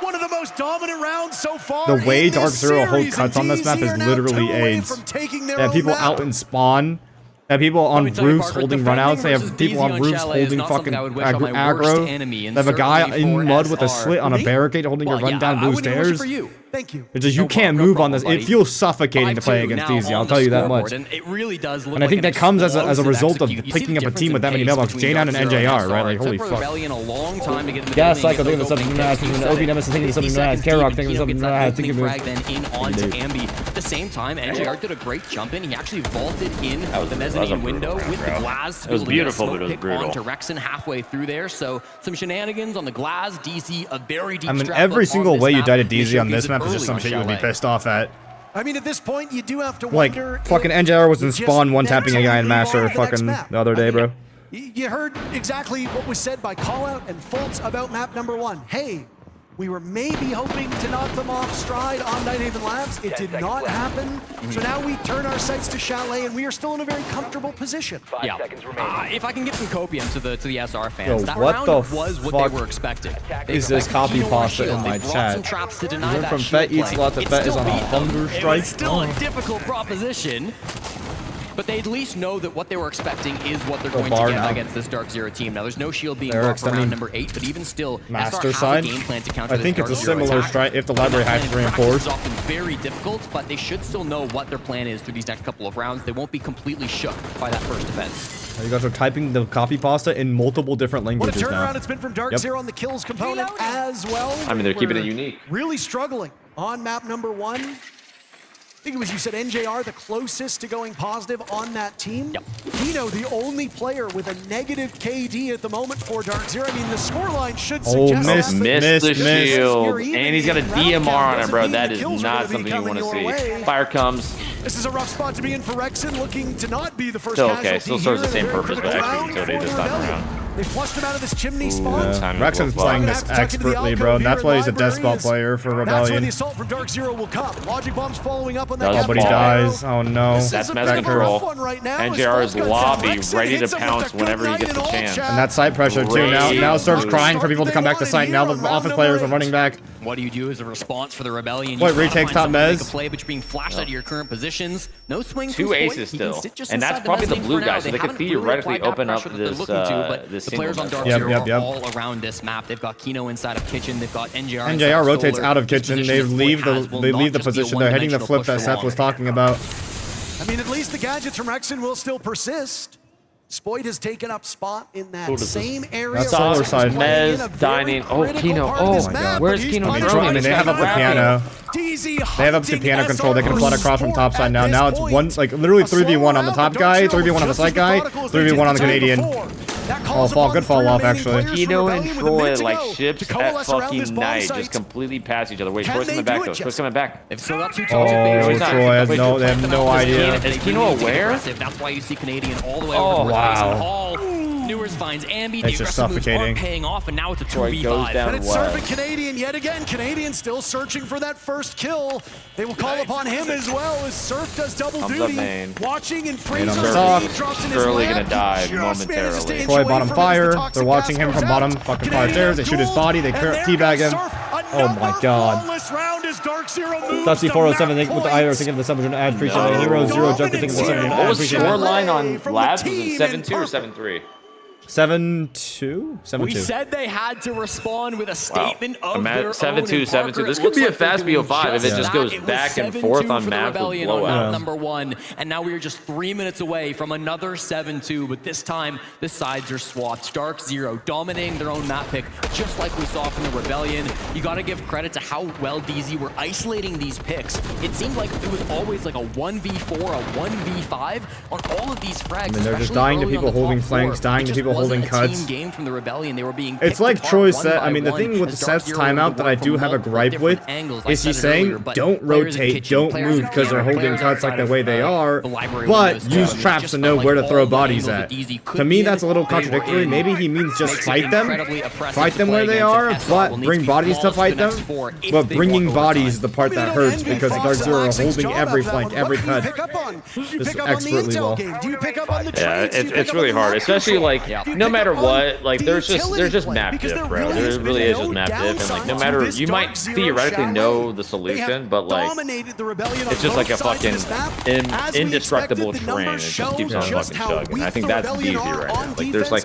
One of the most dominant rounds so far.
The way Dark Zero hold cuts on this map is literally AIDS. They have people out in spawn. They have people on roofs holding runouts. They have people on roofs holding fucking aggro. They have a guy in mud with a slit on a barricade holding your run down blue stairs. They
Thank you.
It's just you can't move on this. It feels suffocating to play against DZ. I'll tell you that much.
And it really does look
and I think
like
that comes as a result of picking up a team with that many mailboxes. J9 and NJR, right? Like, holy fuck. Yeah, Cycle, thinking of something nice. OP Nemesis thinking of something nice. K-Rock thinking of something nice. Thinking of
then in onto Ambi. At the same time, NJR did a great jump in. He actually vaulted in the mezzanine window with the glass.
It was beautiful, but it was brutal.
Onto Rexen halfway through there. So some shenanigans on the glass. DZ a very deep.
I mean, every single way you die to DZ on this map is just some shit you would be pissed off at.
I mean, at this point, you do have to wonder.
Like, fucking NJR was in spawn one-tapping a guy in Master fucking the other day, bro.
You heard exactly what was said by Callout and Fultz about map number 1. Hey, we were maybe hoping to knock them off stride on Nighthaven Labs. It did not happen. So now we turn our sights to Chalet, and we are still in a very comfortable position.
Yeah. If I can get some copium to the SR fans,
Yo,
that
what
round
the
was what
fuck
they were expecting.
is this copy pasta in my chat? From Fett eats a lot that Fett is on a hunger strike.
It's still a difficult proposition. But they at least know that what they were expecting is what they're going to get against this Dark Zero team. Now, there's no shield being brought for round number 8, but even still,
Master
SR
side,
have a game plan to counter
I think
this
it's a
Dark Zero
similar
attack.
strike if the library has to reinforce.
It's often very difficult, but they should still know what their plan is through these next couple of rounds. They won't be completely shook by that first defense.
You guys are typing the copy pasta in multiple different languages now.
What a turnaround it's been from Dark Zero on the kills component as well.
I mean, they're keeping it unique.
Really struggling on map number 1. I think it was, you said, NJR the closest to going positive on that team.
Yep.
Kino, the only player with a negative KD at the moment for Dark Zero. I mean, the scoreline should suggest
missed the shield. And he's got a DMR on it, bro. That is not something you want to see. Fire comes.
This is a rough spot to be in for Rexen, looking to not be the first
Still
casualty
okay. Still serves the
here in
same
a very
purpose, but
critical
extra utility this time
round.
around.
They flushed him out of this chimney spawn.
Rexen's playing this expertly, bro, and that's why he's a death spot player for
That's where the
Rebellion.
assault from Dark Zero will come. Logic bombs following up on that.
Oh, but he dies. Oh no.
That's mess control. NJR's lobby ready to pounce whenever he gets the chance.
And that's site pressure too. Now Surf's crying for people to come back to site. Now the office players are running back.
What do you do as a response for the Rebellion?
What, retakes top mez?
Make a play, but you're being flashed out of your current positions. No swing.
2 aces still. And that's probably the blue guy, so they could theoretically open up this
the players on Dark Zero are all around this map. They've got Kino inside of Kitchen. They've got NJR.
NJR rotates out of Kitchen. They leave the position. They're hitting the flip that Seth was talking about.
I mean, at least the gadgets from Rexen will still persist. Spoit has taken up spot in that same area.
That's solar side.
Mez, dining. Oh, Kino. Oh my god. Where's Kino?
I mean, they have up the piano. They have up to piano control. They can flood across from top side now. Now it's one, like literally 3v1 on the top guy, 3v1 on the side guy, 3v1 on the Canadian. Oh, fall, good fall off actually.
Kino and Troy like ships at fucking night, just completely past each other. Wait, Troy's coming back though. Troy's coming back.
They've still got 2
Oh, Troy has no, they have no idea.
Is Kino aware?
That's why you see Canadian all the way
Oh,
over to
wow.
Newers finds Ambi.
It's just suffocating.
Paying off, and now it's a
Troy
2v5.
goes down
And it's serving Canadian yet again. Canadian still searching for that first kill. They will call upon him as well as Surf does double duty. Watching and freezing.
Surely gonna die momentarily.
Troy bottom fire. They're watching him from bottom fucking fire stairs. They shoot his body. They teabag him. Oh my god. Dusty 407 with the IR thinking of the 700 ad. Appreciate it. Hero 0 Joker thinking of the 700 ad.
What was scoreline on Labs? Was it 7-2 or 7-3?
7-2? 7-2.
We said they had to respond with a statement of their
7-2,
own.
7-2. This could be a fast BO5 if it just goes back and forth on maps with blowouts.
Number 1, and now we are just 3 minutes away from another 7-2, but this time the sides are swapped. Dark Zero dominating their own map pick, just like we saw from the Rebellion. You got to give credit to how well DZ were isolating these picks. It seemed like it was always like a 1v4, a 1v5 on all of these frags.
I mean, they're just dying to people holding flanks, dying to people holding cuts.
Game from the Rebellion. They were being
it's like Troy said. I mean, the thing with Seth's timeout that I do have a gripe with is he's saying don't rotate, don't move because they're holding cuts like the way they are, but use traps to know where to throw bodies at. To me, that's a little contradictory. Maybe he means just fight them where they are, but bring bodies to fight them. But bringing bodies is the part that hurts because Dark Zero are holding every flank, every cut, just expertly well.
Yeah, it's really hard, especially like no matter what, like there's just map diff, bro. There really is just map diff, and like no matter, you might theoretically know the solution, but like it's just like a fucking indestructible train. It just keeps on fucking chugging. I think that's easy right now. Like there's like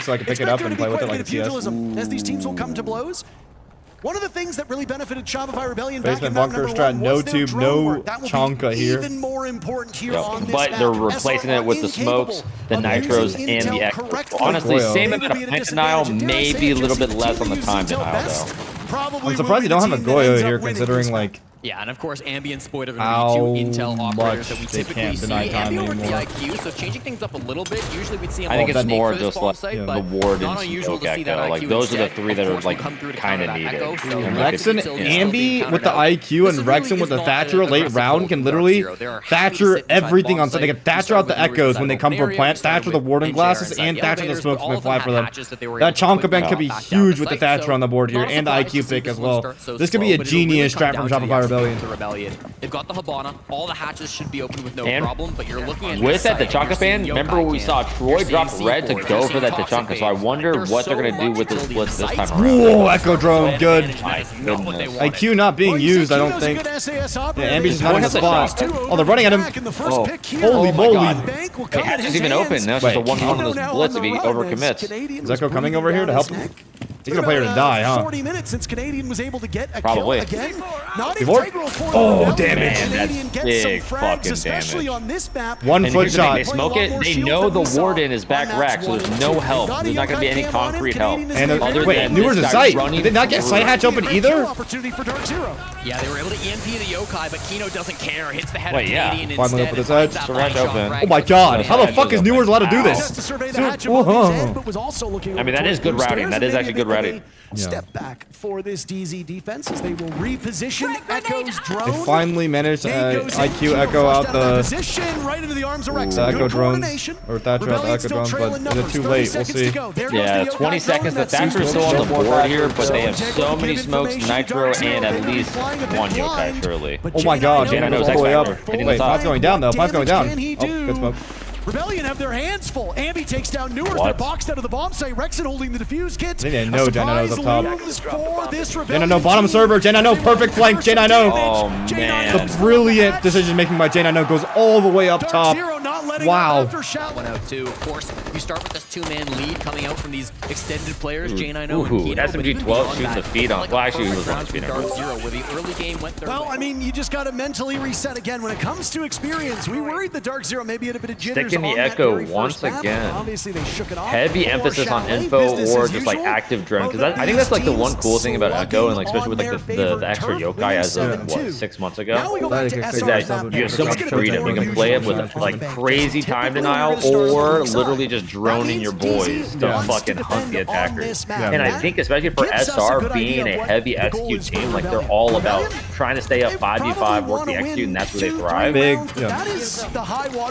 strength so I can pick it up and play with it like a CS.
As these teams will come to blows. One of the things that really benefited Shopify Rebellion back in
Basement
map
bunker
number
strat,
1
no
was their
tube,
drone
no
work. That will
Chonka
be
here.
even more important here on this
But
map.
they're replacing it with the smokes, the nitros, and the echo. Honestly, same amount of time denial, maybe a little bit less on the time denial, though.
I'm surprised you don't have a Goyo here, considering, like,
Yeah, and of course, Ambi and Spoit are going to be two intel operators that we typically see. Ambi over the IQ, so changing things up a little bit. Usually we'd see him.
I think it's more
just
like
site,
the Ward and
unusual to see that
Echo. Like those are the three that are like kind of needed.
Rexon, Ambi with the IQ and Rexon with the Thatcher late round can literally Thatcher everything on site. They can Thatcher out the Echoes when they come from plant, Thatcher the Warden glasses, and Thatcher the smokes when they fly for them. That Chonka Bank could be huge with the Thatcher on the board here and the IQ pick as well. This could be a genius strat from Shopify Rebellion.
They've got the Habana. All the hatches should be open with no problem, but you're looking at
with that Tachanka ban. Remember when we saw Troy drop red to go for that Tachanka, so I wonder what they're gonna do with this blitz this time around.
Whoa, Echo Drone, good. IQ not being used, I don't think. Yeah, Ambi's just not in the spot. Oh, they're running at him. Oh, holy moly.
The hatch is even open. Now it's just a 1-1 on those blitz if he overcommits.
Is Echo coming over here to help him? He's gonna play her to die, huh?
40 minutes since Canadian was able to get a
Probably.
kill again. Not
Before? Oh, damage.
Canadian
That's
gets some
big
frags,
fucking
especially
damage.
on this map.
1 foot shot.
They smoke it. They know the Warden is back rack, so there's no help. There's not gonna be any concrete help.
And wait, Newer's in sight. Did they not get sight hatch open either?
Opportunity for Dark Zero.
Yeah, they were able to EMP the Yokai, but Kino doesn't care. Hits the head of
yeah.
Canadian
Finally
instead.
open his edge.
So rack open.
Oh my god, how the fuck is Newer's allowed to do
Just to
this?
survey the hatch above his head, but was also looking
I mean, that is good routing. That is actually good routing.
Step back for this DZ defense as they will reposition Echo's drone.
They finally managed to IQ Echo out the
position right into the arms of Rexon.
Echo drones, or Thatcher out the Echo drones, but they're too late. We'll see.
Yeah, 20 seconds. The Thatcher's still on the board here, but they have so many smokes, Nitro, and at least one Yokai, surely.
Oh my god,
Jaina knows
all the way up.
X-Factor.
Wait, Pod's going down though. Pod's going down.
Can he
Oh,
do?
good smoke.
Rebellion have their hands full. Ambi takes down Newer. They're boxed out of the bomb site. Rexon holding the defuse kit.
They didn't know Jaina knows up top.
Jaina
no bottom server. Jaina no perfect flank. Jaina no.
Oh man.
The brilliant decision making by Jaina no goes all the way up top. Wow.
102. Of course, you start with this 2-man lead coming out from these extended players. Jane, I know.
Ooh, SMG-12 shooting the feed on. Well, actually, he was on speed on.
Where the early game went their way.
I mean, you just got to mentally reset again. When it comes to experience, we worried the Dark Zero maybe had a bit of jitters.
Sticking the Echo once again.
Obviously, they shook it off.
Heavy emphasis on info or just like active drone, because I think that's like the one cool thing about Echo, and like especially with like the extra Yokai as of what 6 months ago, is that you have so much freedom. You can play it with like crazy time denial or literally just droning your boys to fucking hunt the attackers. And I think especially for SR being a heavy execute team, like they're all about trying to stay up 5v5, work the execute, and that's where they thrive.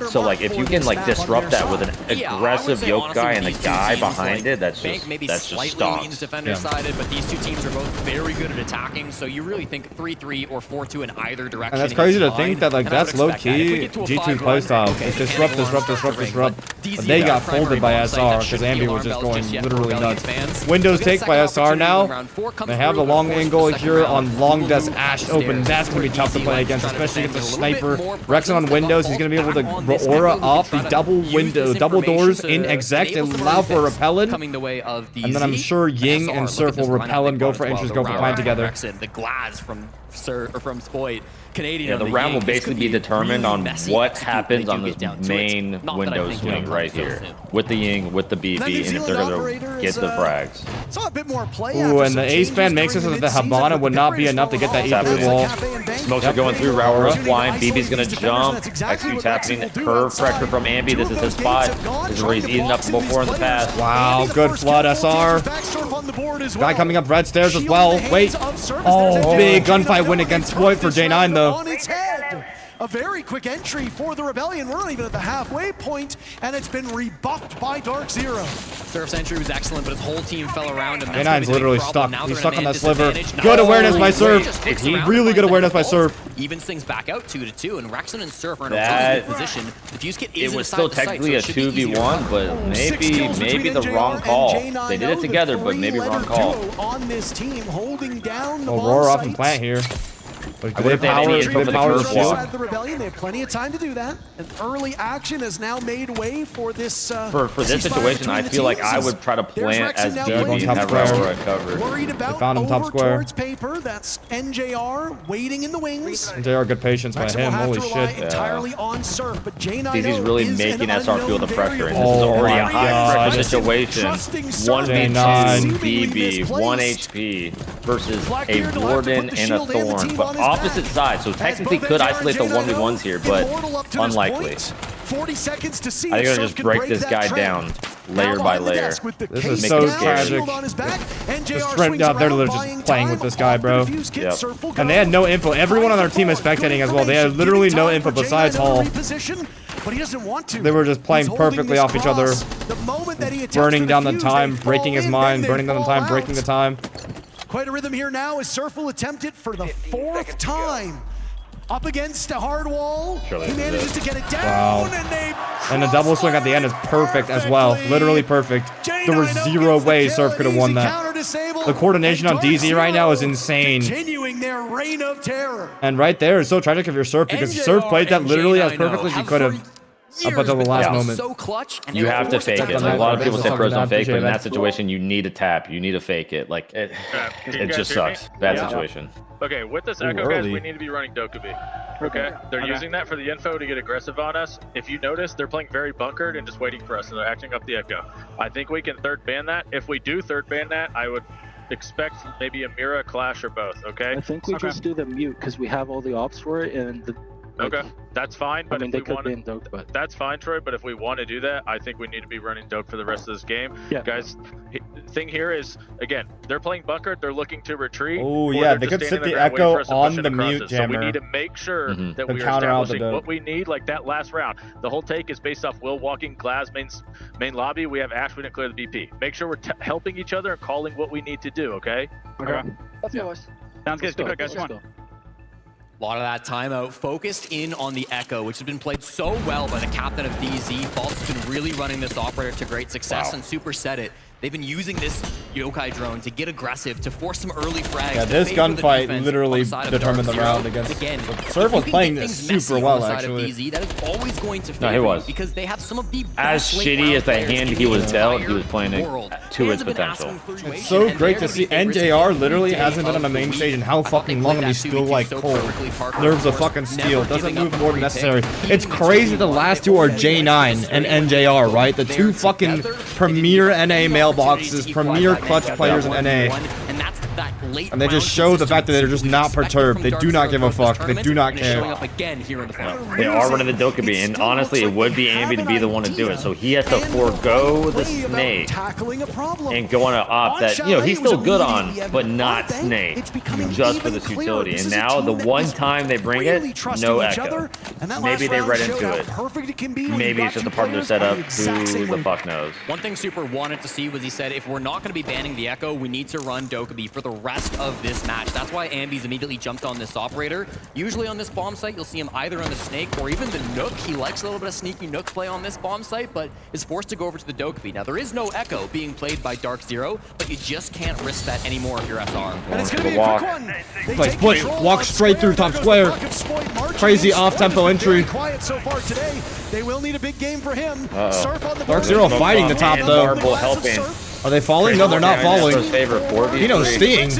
So like if you can like disrupt that with an aggressive Yokai and the guy behind it, that's just stonks.
Defender-sided, but these two teams are both very good at attacking, so you really think 3-3 or 4-2 in either direction.
And that's crazy to think that like that's low key G2's playstyle. It's disrupt. But they got folded by SR because Ambi was just going literally nuts. Windows take by SR now. They have the long angle here on long desk Ash open. That's gonna be tough to play against, especially against a sniper. Rexon on Windows, he's gonna be able to aura off the double doors in exec and allow for a repellent. And then I'm sure Ying and Surf will repel and go for entries, go for plant together.
The glass from Spoit. Canadian.
Yeah, the round will basically be determined on what happens on this main Windows swing right here. With the Ying, with the BB, and if they're going to get the frags.
Saw a bit more play.
Ooh, and the ace band makes it so that the Habana would not be enough to get that E3 wall.
Smokes are going through, Rower flying, BB's going to jump. Execute's happening, curve pressure from Ambi, this is his spot. This is where he's eaten up before in the past.
Wow, good flood SR. Guy coming up red stairs as well. Wait. Oh, big gunfight win against Spoit for J9 though.
On its head. A very quick entry for the Rebellion. We're not even at the halfway point, and it's been rebuffed by Dark Zero.
Surf's entry was excellent, but his whole team fell around him.
J9's literally stuck. He's stuck on that sliver. Good awareness by Surf. Really good awareness by Surf.
Evens things back out 2-2, and Rexon and Surf are in a really good position. The fuse kit is
it was still technically a 2v1, but maybe the wrong call. They did it together, but maybe wrong call.
On this team, holding down the
Aurora off and plant here. But
they power the
shield? The Rebellion, they have plenty of time to do that. And early action has now made way for this.
For this situation, I feel like I would try to plant as BB and have Aurora covered.
Worried about
found him top square.
Towards paper. That's NJR waiting in the wings.
NJR, good patience by him. Holy shit.
Entirely on Surf, but
DZ's really making SR feel the pressure, and this is already a high pressure situation. 1v9 BB, 1 HP.
versus a Warden and a Thorn, but opposite sides. So technically could isolate the 1v1s here, but unlikely.
40 seconds to see
I think I'll just break this guy down layer by layer.
This is so tragic. Just right now, they're literally just playing with this guy, bro.
Yep.
And they had no info. Everyone on their team is spectating as well. They had literally no info besides Hall. They were just playing perfectly off each other, burning down the time, breaking his mind, burning down the time, breaking the time.
Quite a rhythm here now as Surf will attempt it for the 4th time. Up against a hard wall. He manages to get it down.
Wow. And the double swing at the end is perfect as well. Literally perfect. There was zero way Surf could have won that. The coordination on DZ right now is insane.
Continuing their reign of terror.
And right there is so tragic if you're Surf because Surf played that literally as perfectly as he could have. Up until the last moment.
So clutch, and
you have to fake it. Like, a lot of people say pros don't fake, but in that situation, you need to tap. You need to fake it. Like, it just sucks. Bad situation.
Okay, with this Echo, guys, we need to be running Dokkaebi. Okay? They're using that for the info to get aggressive on us. If you notice, they're playing very bunkered and just waiting for us, and they're acting up the Echo. I think we can third ban that. If we do third ban that, I would expect maybe a Mira, Clash, or both, okay?
I think we just do the mute, because we have all the ops for it, and the...
Okay, that's fine. But
I mean,
if
they
we
could
want
be in Doke, but
that's fine, Troy. But if we want to do that, I think we need to be running Doke for the rest of this game.
Yeah.
Guys, thing here is again, they're playing bunker. They're looking to retreat.
Oh yeah, they could sit the Echo on the mute jammer.
So we need to make sure that we are establishing what we need. Like that last round, the whole take is based off Will walking Glaz main lobby. We have Ash. We didn't clear the BP. Make sure we're helping each other and calling what we need to do. Okay.
Okay.
Sounds good. Good, guys. Come on.
A lot of that timeout focused in on the Echo, which has been played so well by the captain of DZ. False has been really running this operator to great success, and Super said it. They've been using this yokai drone to get aggressive, to force some early frags.
Yeah, this gunfight literally determined the round against.
Again,
Surf was playing this super well, actually.
DZ, that is always going to
no, he was.
Because they have some of the
as shitty as the hand he was dealt, he was playing it to its potential.
It's so great to see. NJR literally hasn't been on the main stage in how fucking long, and he's still like cold. Nerves of fucking steel. Doesn't move more than necessary. It's crazy the last two are J9 and NJR, right? The two fucking premier NA mailboxes, premier clutch players in NA. And they just show the fact that they're just not perturbed. They do not give a fuck. They do not care.
They are running the Dokkaebi, and honestly, it would be Ambi to be the one to do it. So he has to forego the snake and go on an op that, you know, he's still good on, but not snake, just for this utility. And now, the one time they bring it, no Echo. Maybe they read into it. Maybe it's just a part of their setup. Who the fuck knows?
One thing Super wanted to see was he said, if we're not going to be banning the Echo, we need to run Dokkaebi for the rest of this match. That's why Ambi's immediately jumped on this operator. Usually on this bomb site, you'll see him either on the snake or even the Nook. He likes a little bit of sneaky Nook play on this bomb site, but is forced to go over to the Dokkaebi. Now, there is no Echo being played by Dark Zero, but you just can't risk that anymore if you're SR.
And it's going to be a quick one.
Split, walk straight through top square. Crazy off-tempo entry.
Quiet so far today. They will need a big game for him.
Dark Zero fighting the top, though.
Helping.
Are they falling? No, they're not falling. He knows Sting.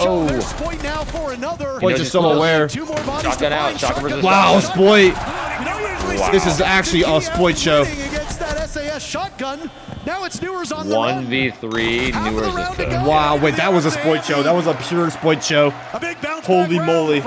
Oh.
Spoit just so aware.
Shotgun out. Shotgun versus
wow, Spoit. Wow. This is actually a Spoit show.
Now it's Newers on the
1v3, Newers is
wow, wait, that was a Spoit show. That was a pure Spoit show. Holy moly.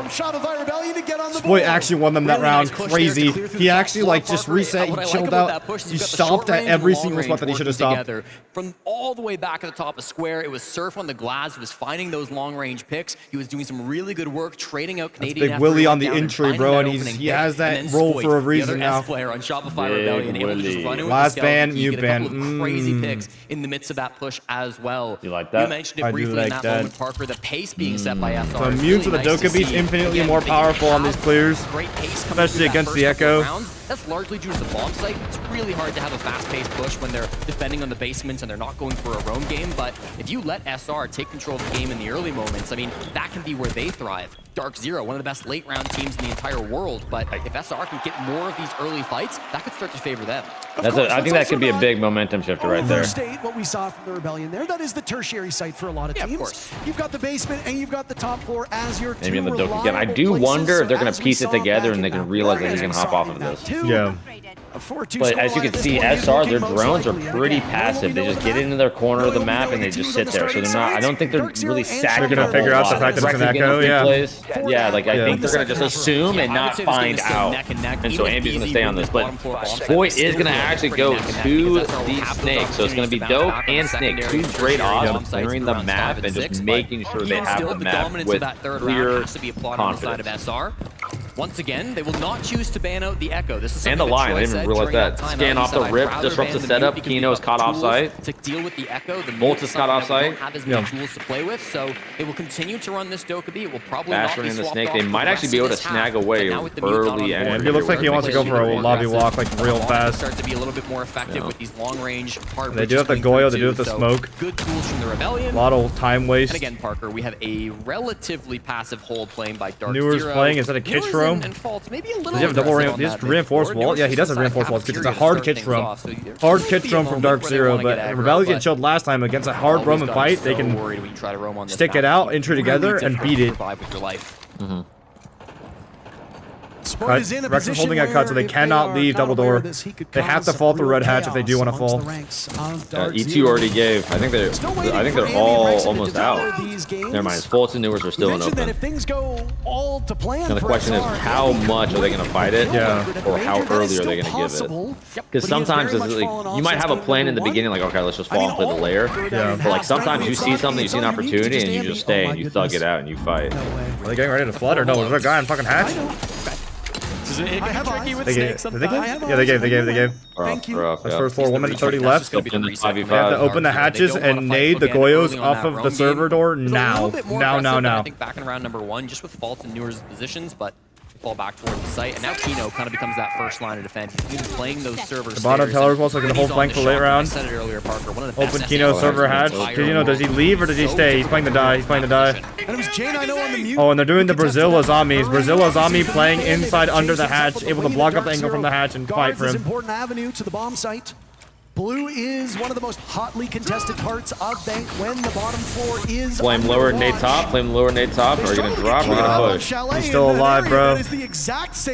Spoit actually won them that round. Crazy. He actually, like, just reset. He chilled out. He stopped at every single spot that he should have stopped.
From all the way back at the top of square, it was Surf on the glass. He was finding those long-range picks. He was doing some really good work, trading out Canadian.
Big Willie on the entry, bro, and he has that role for a reason now.
Player on Shopify Rebellion, able to just run
last ban, mute ban.
Crazy picks in the midst of that push as well.
You like that?
You mentioned it briefly in that moment, Parker. The pace being set by SR.
So immune to the Dokkaebi is infinitely more powerful on these players, especially against the Echo.
That's largely due to the bomb site. It's really hard to have a fast-paced push when they're defending on the basements and they're not going for a roam game. But if you let SR take control of the game in the early moments, I mean, that can be where they thrive. Dark Zero, one of the best late-round teams in the entire world. But if SR can get more of these early fights, that could start to favor them.
I think that could be a big momentum shifter right there.
What we saw from the Rebellion there, that is the tertiary site for a lot of teams. Of course. You've got the basement and you've got the top floor as your
maybe in the Doke again. I do wonder if they're going to piece it together and they can realize that he can hop off of this.
Yeah.
But as you can see, SR, their drones are pretty passive. They just get into their corner of the map and they just sit there. So they're not, I don't think they're really sacking.
They're going to figure out the fact that it's an echo,
yeah, like I think they're going to just assume and not find out. And so Ambi's going to stay on this. But Voight is going to actually go to the Snake. So it's going to be Dope and Snake. Two great odds clearing the map and just making sure they have the map with clear confidence.
Once again, they will not choose to ban out the Echo. This is
and the line, I didn't even realize that. Scan off the rip, disrupts the setup. Kino is caught offside.
To deal with the Echo, the
Bolt is caught offside.
Don't have as many tools to play with, so they will continue to run this Dokkaebi. It will probably not be
in the
swapped
Snake.
off
They
for
might
the
actually
rest
be able
of
to
this half.
snag away
But now with the mute
early.
not on
It looks like he wants to go for a lobby walk like real fast.
Start to be a little bit more effective with these long range hard.
They do have the Goyo, they do have the smoke.
Good tools from the Rebellion.
A lot of time waste.
And again, Parker, we have a relatively passive hold playing by Dark
Newer's
Zero.
playing. Is that a kitsch roam? Does he have a double reinforced wall? Yeah, he does have reinforced walls because it's a hard kitsch roam. Hard kitsch roam from Dark Zero, but Rebellion get chilled last time against a hard roam and fight. They can stick it out, entry together, and beat it. Rex is holding a cut, so they cannot leave double door. They have to fall through red hatch if they do want to fall.
E2 already gave. I think they're all almost out. Never mind. Fultz and Newers are still in open. Now the question is, how much are they going to fight it?
Yeah.
Or how early are they going to give it? Because sometimes it's like, you might have a plan in the beginning, like, okay, let's just fall and play the layer.
Yeah.
But like sometimes you see something, you see an opportunity, and you just stay and you thug it out and you fight.
Are they getting ready to flood or no? Is there a guy on fucking hatch?
It can be tricky with
They
snakes
gave. Yeah, they gave.
Thank you.
That's first 1 minute 30 left. They have to open the hatches and nade the Goyos off of the server door now. Now.
I think back in round number 1, just with Fultz and Newer's positions, but fall back towards the site, and now Kino kind of becomes that first line of defense. He's been playing those servers.
The bottom teller's also going to hold flank for late round.
I said it earlier, Parker. One of the
Open Kino server hatch. Kino, does he leave or does he stay? He's playing the die. Oh, and they're doing the Brazil Azamis. Brazil Azami playing inside under the hatch, able to block up the angle from the hatch and fight for him.
Important avenue to the bomb site. Blue is one of the most hotly contested parts of Bank when the bottom floor is
Flame lower, nade top. Flame lower, nade top. Are you going to drop or are you going to push?
He's still alive, bro.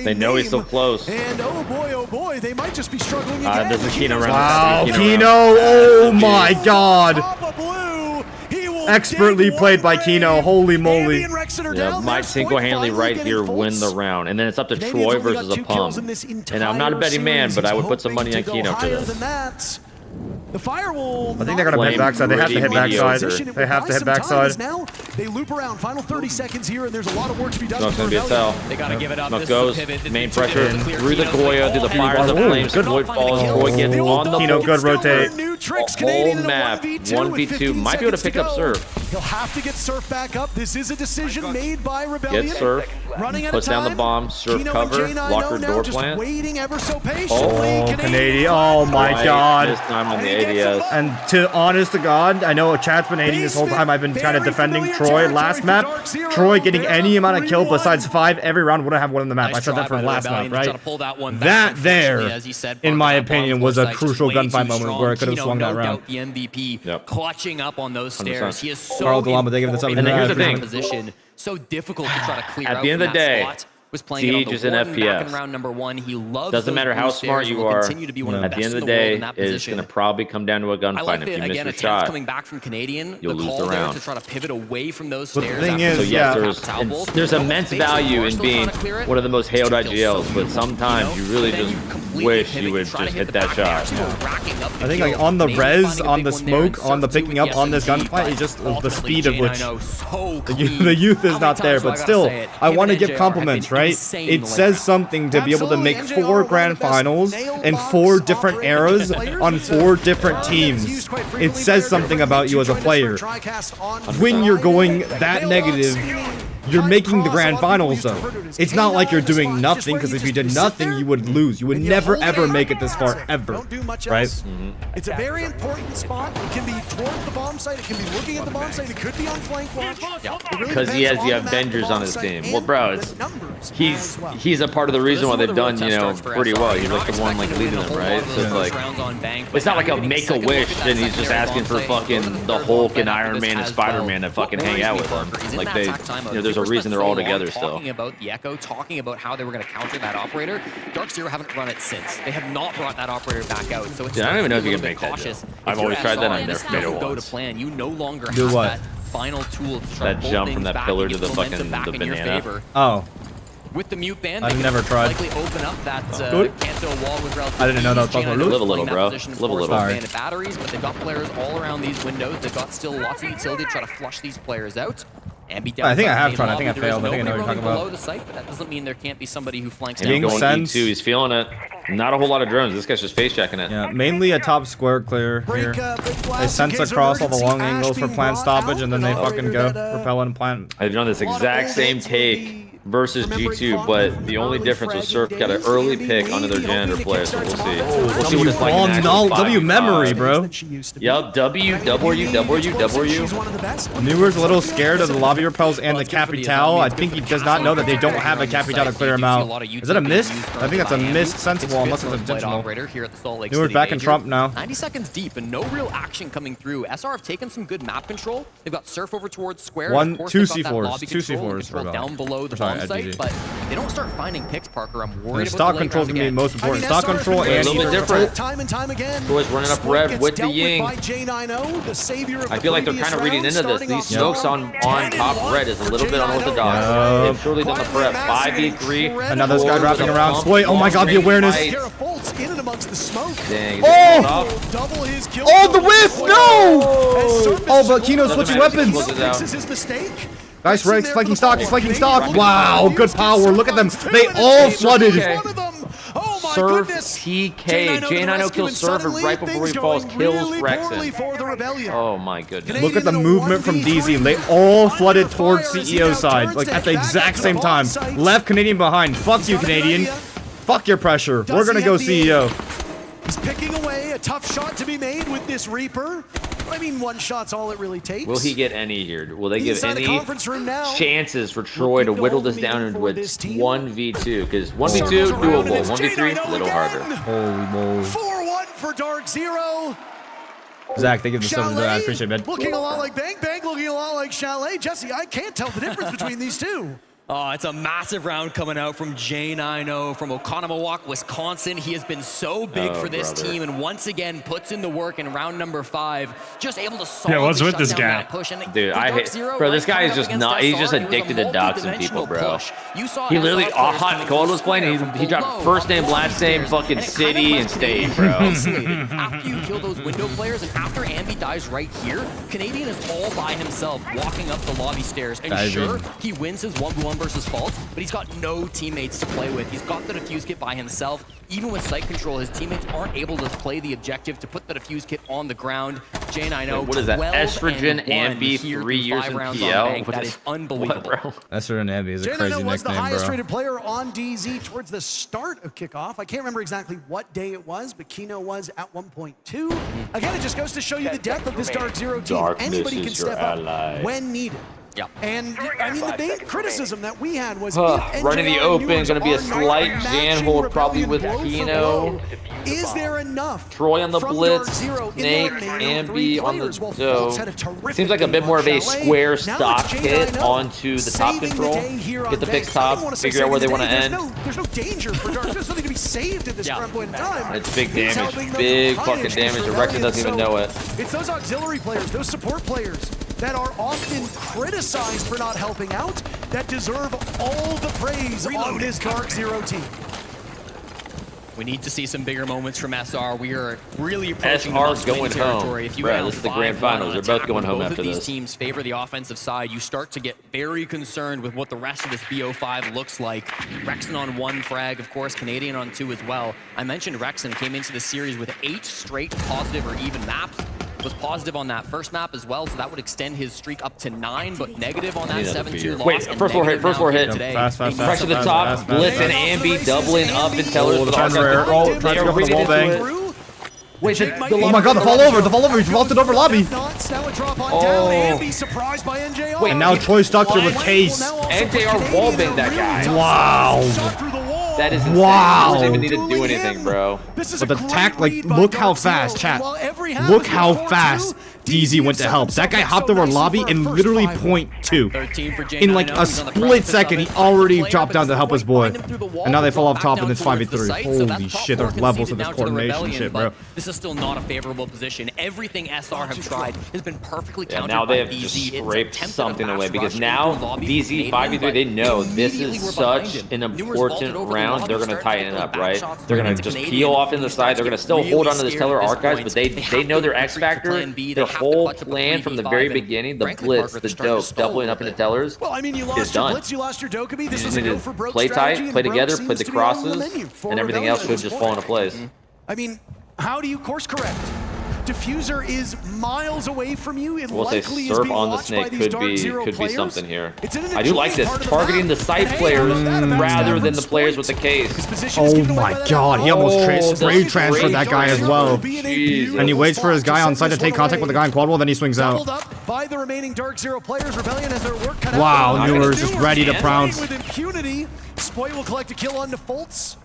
They know he's still close.
And oh boy, they might just be struggling again.
There's a Kino round.
Wow, Kino. Oh my god. Expertly played by Kino. Holy moly.
Yeah, might single-handedly right here win the round. And then it's up to Troy versus a Pump. And I'm not a betting man, but I would put some money on Kino for this.
The firewall.
I think they're gonna hit backside. They have to hit backside. They have to hit backside.
Now they loop around. Final 30 seconds here, and there's a lot of work to be done.
Smoke's gonna be a tell.
They gotta give it up.
Smoke goes. Main pressure through the Goya, through the fires of flames. Void falls. Troy gets on the
Kino good rotate.
Whole map 1v2 might be able to pick up Surf.
He'll have to get Surf back up. This is a decision made by Rebellion.
Get Surf. Puts down the bomb. Surf cover. Locker door plant.
Waiting ever so patiently.
Oh, Canadian. Oh my god.
This time on the ADS.
And to honest to God, I know chat's been hating this whole time. I've been kind of defending Troy last map. Troy getting any amount of kill besides 5 every round would have won the map. I said that for last map, right? That there, in my opinion, was a crucial gunfight moment where I could have swung that round.
The MVP clutching up on those stairs. He is so
Carl Delama, they give this up.
And then here's the thing.
Position. So difficult to try to clear
At the end of the day,
was playing
Siege is an FPS.
In round number 1. He loves
Doesn't matter how smart you are. At the end of the day, it's going to probably come down to a gunfight. If you miss your shot,
coming back from Canadian,
you'll lose the round.
To try to pivot away from those
But
stairs.
the thing is,
so yes, there's immense value in being one of the most hailed IGLs, but sometimes you really just wish you would just hit that shot.
I think like on the res, on the smoke, on the picking up on this gunfight, it's just the speed of which the youth is not there. But still, I want to give compliments, right? It says something to be able to make 4 grand finals in 4 different eras on 4 different teams. It says something about you as a player. When you're going that negative, you're making the grand finals though. It's not like you're doing nothing, because if you did nothing, you would lose. You would never ever make it this far ever, right?
It's a very important spot. It can be towards the bomb site. It can be looking at the bomb site. It could be on flank watch.
Because he has the Avengers on his team. Well, bro, he's a part of the reason why they've done, pretty well. He's like the one like leading them, right? So it's like, it's not like a Make-A-Wish and he's just asking for fucking the Hulk and Iron Man and Spider-Man to fucking hang out with him. Like there's
a reason they're all together still.
Talking about the Echo, talking about how they were going to counter that operator. Dark Zero haven't run it since. They have not brought that operator back out. So it's
I don't even know if you can
bit
make that
cautious.
jump. I've always tried that. I've never made it
Go to
once.
plan. You no longer
Do
have
what?
that final tool to try
That
to
jump from that pillar to the fucking the banana.
Oh.
With the mute ban,
I've
they
never tried.
likely open up that
Good.
Canto wall with relative
I didn't know that was possible.
Live a little, bro. Live a little.
Bandit batteries, but they've got players all around these windows. They've got still lots of utility to try to flush these players out. And be down
I think I have
main
tried. I
lobby.
think I
There is
failed. I think I know what you're
nobody
talking
roaming
about.
below the site, but that doesn't mean there can't be somebody who flanks
Being
down.
Going
sense.
E2, he's feeling it. Not a whole lot of drones. This guy's just face checking it.
Yeah, mainly a top square clear here. They sense across all the long angles for plant stoppage, and then they fucking go repel and plant.
I've done this exact same take versus G2, but the only difference was Surf got an early pick onto their janitor player, so we'll see. We'll see what it's like in actual
W memory, bro.
Yup, W.
Newer's a little scared of the lobby repels and the Capital. I think he does not know that they don't have a Capital to clear him out. Is that a mist? I think that's a mist sensible, unless it's intentional. Newer's back in Trump now.
90 seconds deep and no real action coming through. SR have taken some good map control. They've got Surf over towards Square.
Two C4s
down below the bomb site, but they don't start finding picks, Parker. I'm worried about
stock control is going to be most important. Stock control and
a little bit different.
Time and time again.
Boys running up red with the Ying.
I
feel like they're kind of reading into this. These smokes on top red is a little bit unorthodox. They've surely done the prep. 5v3.
Another guy wrapping around. Spoy. Oh my god, the awareness.
Dang.
Oh, the whiff! No! Oh, but Kino's switching weapons. Nice ranks, flanking stock, flanking stock. Wow, good power. Look at them. They all flooded.
Surf TK. J90 kills Surf and right before he falls, kills Rexon. Oh my goodness.
Look at the movement from DZ. They all flooded towards CEO side, like at the exact same time. Left Canadian behind. Fuck you, Canadian. Fuck your pressure. We're gonna go CEO.
He's picking away a tough shot to be made with this Reaper. I mean, one shot's all it really takes.
Will he get any here? Will they give any chances for Troy to whittle this down into a 1v2? Because 1v2, doable. 1v3, a little harder.
Holy moly.
4-1 for Dark Zero.
Zach, thank you for the stuff. I appreciate it, man.
Looking a lot like Bang Bang, looking a lot like Chalet. Jesse, I can't tell the difference between these two.
Oh, it's a massive round coming out from J90 from Oconomowoc, Wisconsin. He has been so big for this team and once again puts in the work in round number 5. Just able to solidly
what's with
shut
this
down
guy?
that push. And
Dude, I hate, bro, this guy is just not, he's just addicted to doxing people, bro. He literally, Hot Cold was playing, he dropped first name, last name, fucking city, and state, bro.
After you kill those window players and after Ambi dies right here, Canadian is all by himself walking up the lobby stairs. And sure, he wins his 1v1 versus Fault, but he's got no teammates to play with. He's got the defuse kit by himself. Even with site control, his teammates aren't able to play the objective to put the defuse kit on the ground. J90,
what is that? Estrogen Ambi, 3 years in PL?
That is unbelievable.
Bro?
Estrogen Ambi is a crazy
J90 was the
nickname,
highest
bro.
rated player on DZ towards the start of kickoff. I can't remember exactly what day it was, but Kino was at 1.2. Again, it just goes to show you the depth of this Dark Zero team. Anybody can step up when needed.
Yeah.
And I mean, the big criticism that we had was
running the open, going to be a slight jam hold probably with Kino.
Is there enough?
Troy on the blitz, Snake, Ambi on the dough. Seems like a bit more of a square stock hit onto the top control. Get the picks top, figure out where they want to end.
There's no danger for Dark. There's nothing to be saved at this current point in time.
It's big damage, big fucking damage. The Rexon doesn't even know it.
It's those auxiliary players, those support players that are often criticized for not helping out, that deserve all the praise on this Dark Zero team.
We need to see some bigger moments from SR. We are really approaching the
SR's
must-win
going
territory.
home.
If you
Bro, this is the grand finals. They're both going home after this.
Both of these teams favor the offensive side. You start to get very concerned with what the rest of this BO5 looks like. Rexon on 1 frag, of course, Canadian on 2 as well. I mentioned Rexon came into the series with 8 straight positive or even maps. Was positive on that first map as well, so that would extend his streak up to 9, but negative on that 7-2 loss.
Wait, first floor hit, first floor hit. Pressure the top, Blitz and Ambi doubling up and tellers with all that. They are reading into it. Wait,
oh my god, the fall over, he vaulted over lobby.
Wait,
and now Troy stuck there with Case.
NJR wallbanged that guy.
Wow.
That is insane.
Wow.
He doesn't even need to do anything, bro.
But the tack, like, look how fast, chat. Look how fast DZ went to help. That guy hopped over lobby in literally 0.2. In like a split second, he already dropped down to help his boy. And now they fall off top and it's 5v3. Holy shit, there's levels of this coordination shit, bro.
This is still not a favorable position. Everything SR have tried has been perfectly countered
now they
by
have just
DZ.
scraped something away because now DZ 5v3, they know this is such an important round. They're going to tighten it up, right? They're going to just peel off in the side. They're going to still hold on to this Teller Archives, but they know their X factor. Their whole plan from the very beginning, the blitz, the dope, doubling up into Tellers, is done.
You lost your Dokkaebi. This
You
is
just
a
need
go
to
for broke
play
strategy,
tight,
and
play
broke
together,
seems
play the
to be all on the
crosses,
menu for
and everything
Rebellion
else
at
should
this
just
point.
fall into place.
I mean, how do you course correct? Diffuser is miles away from you. It
We'll say
likely is
Surf
being
on the
watched by
snake
these
could
Dark
be
Zero players.
something here.
It's an
I do like this,
enjoyable part of
targeting the
map.
side
And hey,
players
how about that?
rather than the
Average
players with the
points.
case.
His position is
Oh
given away
my
by that
god, he
outlaw.
almost spray
the
transferred that guy as well.
Jesus.
And he waits for his guy on site to take contact with the guy in quad wall, then he swings
Doubled
out.
up by the remaining Dark Zero players. Rebellion has their work cut out.
Wow,
for them.
Newer's just ready to pounce.
With impunity, Spoit will collect a kill on Defaults.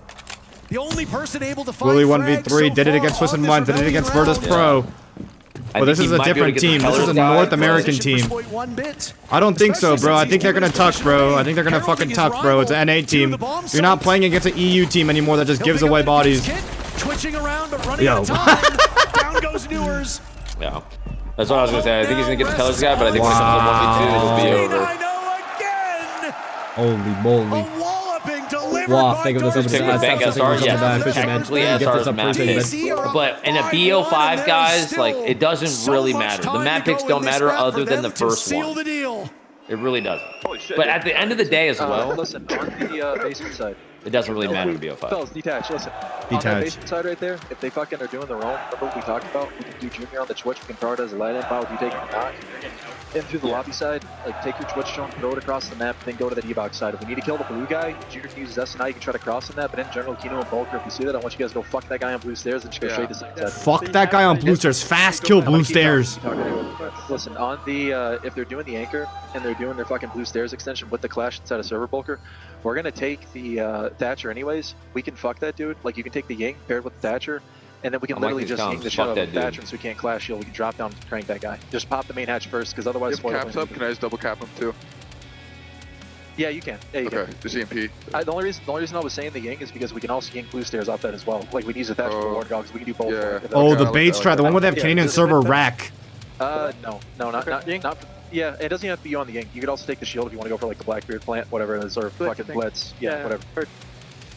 The only person able to find
Willie
frags
1v3,
so
did it
far
against Swiss
on
and
this
One, did it against
Rebellion
Virtus
round.
Pro. Well, this is a different team. This is a North American team. I don't think so, bro. I think they're gonna tuck, bro. I think they're gonna fucking tuck, bro. It's an NA team. You're not playing against an EU team anymore that just gives away bodies.
Twitching around, but running
Yo.
out of time. Down goes Newers.
Yeah. That's what I was going to say. I think he's going to get the Tellers guy, but I think when it comes to 1v2, it'll be over.
I know again.
Holy moly.
A walloping delivered
Wow,
by
think of this
Dark
as
Take
Zero.
the bank SR, yes, technically SR's map pick.
DZ
But in a BO5, guys, like, it doesn't really matter. The map picks don't matter other than the first one.
The deal.
It really doesn't.
Holy shit.
But at the end of the day as well,
Listen, on the basement side.
it doesn't really matter to BO5.
Fellas, detach, listen. On
Detach.
that basement side right there, if they fucking are doing their own, remember what we talked about? We can do Junior on the Twitch, we can throw it as a light info if you take it knock. In through the lobby side, like take your Twitch drone, throw it across the map, then go to the D-box side. If we need to kill the blue guy, Junior can use his SNI, you can try to cross in that, but in general, Kino and Bulker, if you see that, I want you guys to go fuck that guy on blue stairs and just go straight to side.
Fuck that guy on blue stairs. Fast kill blue stairs.
Listen, on the, if they're doing the anchor and they're doing their fucking blue stairs extension with the clash inside of server Bulker, we're gonna take the Thatcher anyways. We can fuck that dude. Like, you can take the Ying paired with the Thatcher, and then we can literally just Ying the shit out of the Thatcher so we can't clash shield. We can drop down and crank that guy. Just pop the main hatch first, because otherwise...
Caps up, can I just double cap him too?
Yeah, you can. Yeah, you
Okay,
can.
just EMP.
The only reason I was saying the Ying is because we can also Ying blue stairs off that as well. Like, we can use the Thatcher for Lord Gogs. We can do both.
Yeah.
Oh, the
Okay,
bait strat, the one where they have Canadian server rack.
No, not Ying. Yeah, it doesn't have to be on the Ying. You could also take the shield if you want to go for like the Blackbeard plant, whatever it is, or fucking Blitz. Yeah, whatever.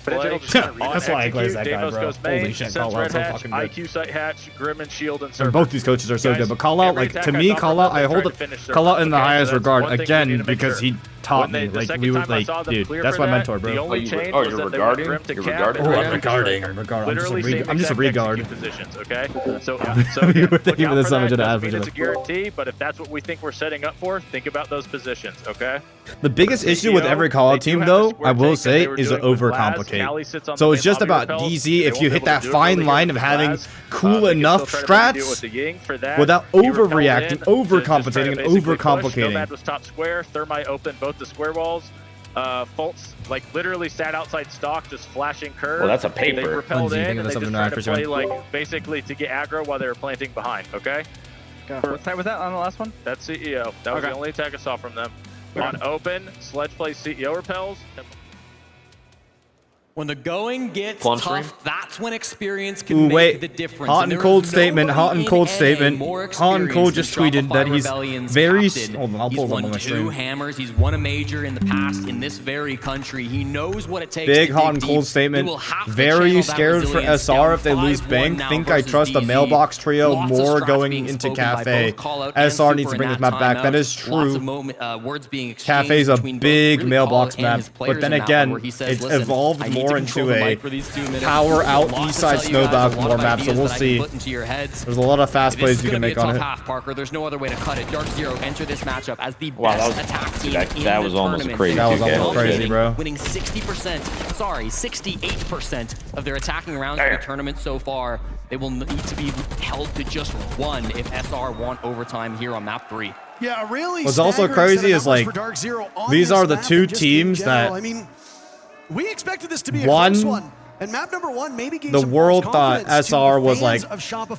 But in general, just
That's why I glazed that guy, bro. Holy shit, call out so fucking good.
IQ site hatch, Grim and Shield and
And
Server.
both these coaches are so good, but call out, like, to me, call out, I hold call out in the highest regard, again, because he taught me, like, we were, like, dude, that's my mentor, bro.
Oh, you're regarding? You're regarding?
Oh, I'm regarding, I'm just a regard.
Positions, okay? So
You were thinking of this summon to the average.
It's a guarantee, but if that's what we think we're setting up for, think about those positions, okay?
The biggest issue with every call out team, though, I will say, is to overcomplicate. So it's just about DZ, if you hit that fine line of having cool enough strats without overreacting, overcompensating, and overcomplicating.
Nomad was top square, Thermite opened both the square walls. Fultz, like, literally sat outside stock, just flashing curve.
Well, that's a paper.
They repelled
Bungie,
in, and they just tried to play,
sure.
like, basically to get aggro while they were planting behind, okay?
What side was that on the last one?
That's CEO. That was the only attack I saw from them. On open, Sledge plays CEO repels.
When the going gets
Plum
tough,
stream?
that's when experience can make the difference.
Hot and cold statement, hot and cold statement. Hot and cold just tweeted that he's very... Hold on, I'll pull them on my
He's
stream.
won 2 hammers, he's won a major in the past in this very country. He knows what it takes
Big
to
hot
dig
and cold
deep.
statement.
He will have to
Very
channel that
scared for
resilience
SR
down
if they lose
5-1
bank.
now
Think I
versus
trust the
DZ.
mailbox trio
Lots of
more
strats
going
being
into
spoken by
Cafe.
both Call Out and
SR needs
Super
to bring
in
this map back.
timeout.
That is
Lots
true.
of words being exchanged
Cafe's a
between both
big
really
mailbox
Call Out and
map,
his players
but then
in that one
again,
where he says,
it's
"Listen,
evolved
I need
more
to
into
control the
a
mic for these 2 minutes.
power
There's a
out
lot
east
to
side
tell you guys,
snowbound
a lot
more
of
maps, so
ideas
we'll
that I can
see.
put into your heads.
There's a lot of fast plays
This
you
is
can
gonna be
make
a
on
tough
it.
half, Parker. There's no other way to cut it. Dark Zero enter this matchup as the
Wow,
best
that was-
attack team
that-
in
that
the
was almost
tournament.
crazy.
That was almost
Holy
crazy,
shit.
bro.
Winning 68% of their attacking rounds in the tournament so far. They will need to be held to just 1 if SR want overtime here on map 3.
Yeah, really.
What's also crazy is, like, these are the 2 teams that
I mean, we expected this to be a
one
close one. And map number 1 maybe
the world thought SR was like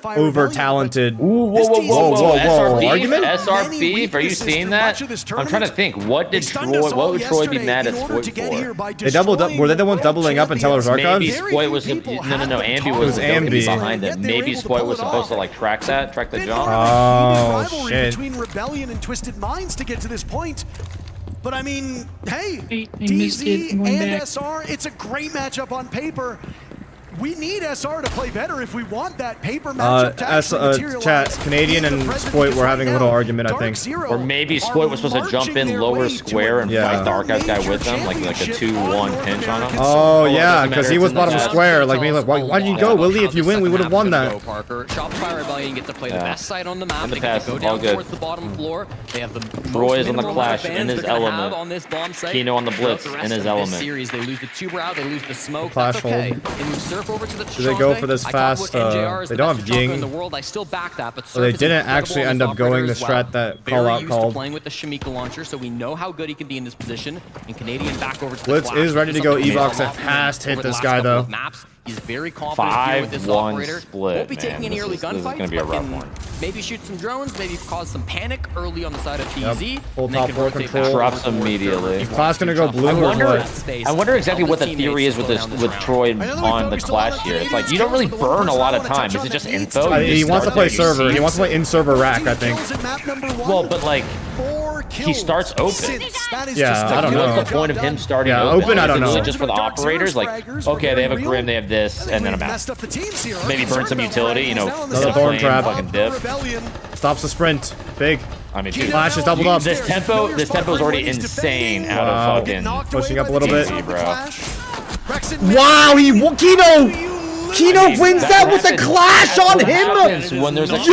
over talented.
SR beef?
Argument?
SR beef? Are you seeing that? I'm trying to think. What would Troy be mad at Spoit for?
They doubled up. Were they the ones doubling up in Teller's Archives?
Maybe Spoit was no. Ambi was behind it. Maybe Spoit was supposed to like track the jump.
Oh shit!
Between Rebellion and Twisted Minds to get to this point. But I mean, hey, DZ and SR, it's a great matchup on paper. We need SR to play better if we want that paper matchup to actually materialize.
Chat, Canadian and Spoit were having a little argument, I think.
Or maybe Spoit was supposed to jump in lower square and fight the Archive guy with him, like a 2-1 pinch on him.
Oh yeah, because he was bottom square. Like me, like why did you go, Willie? If you win, we would have won that.
Shopify Rebellion get to play the best side on the map. They
get
to go down towards the bottom floor. They have the
Troy is on the Clash in his element. Kino on the Blitz in his element.
Series, they lose the tuber out, they lose the smoke.
Clash
okay. They move Surf over to the
do they go for this fast? They don't have Ying.
I still back that, but
so they didn't actually end up going the strat that call out called.
Playing with the Shamika launcher, so we know how good he can be in this position. And Canadian back over to the
Blitz is ready to go. Evox a fast hit this guy though.
He's very confident with this operator.
Split,
won't be taking any early gunfights.
This is gonna be a rough one.
Maybe shoot some drones, maybe cause some panic early on the side of DZ.
Yep. Full top floor control.
Drops immediately.
Clash gonna go blue.
I wonder exactly what the theory is with Troy on the Clash here. It's like you don't really burn a lot of time. Is it just info?
He wants to play server. He wants to play in server rack, I think.
Well, but like he starts open.
Yeah, I don't know.
What's the point of him starting
open? I don't know.
Just for the operators, like okay, they have a Grim, they have this, and then I'm out. Maybe burn some utility, you know,
another thorn trap.
Fucking dip.
Stops the sprint. Big.
I mean, dude,
Flash is doubled up.
This tempo is already insane out of fucking
pushing up a little bit.
Easy, bro.
Wow, Kino wins that with the Clash on him.
When there's what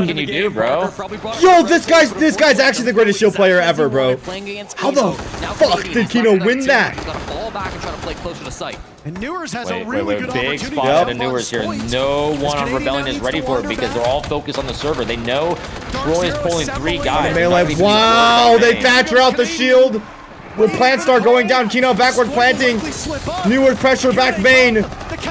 can you do, bro?
Yo, this guy's actually the greatest shield player ever, bro. How the fuck did Kino win that?
And Newers has a really good
big spot to Newers here. No one on Rebellion is ready for it because they're all focused on the server. They know Troy is pulling 3 guys.
Melee. Wow, they Thatcher out the shield. Will plant start going down? Kino backward planting. Newers pressure back main.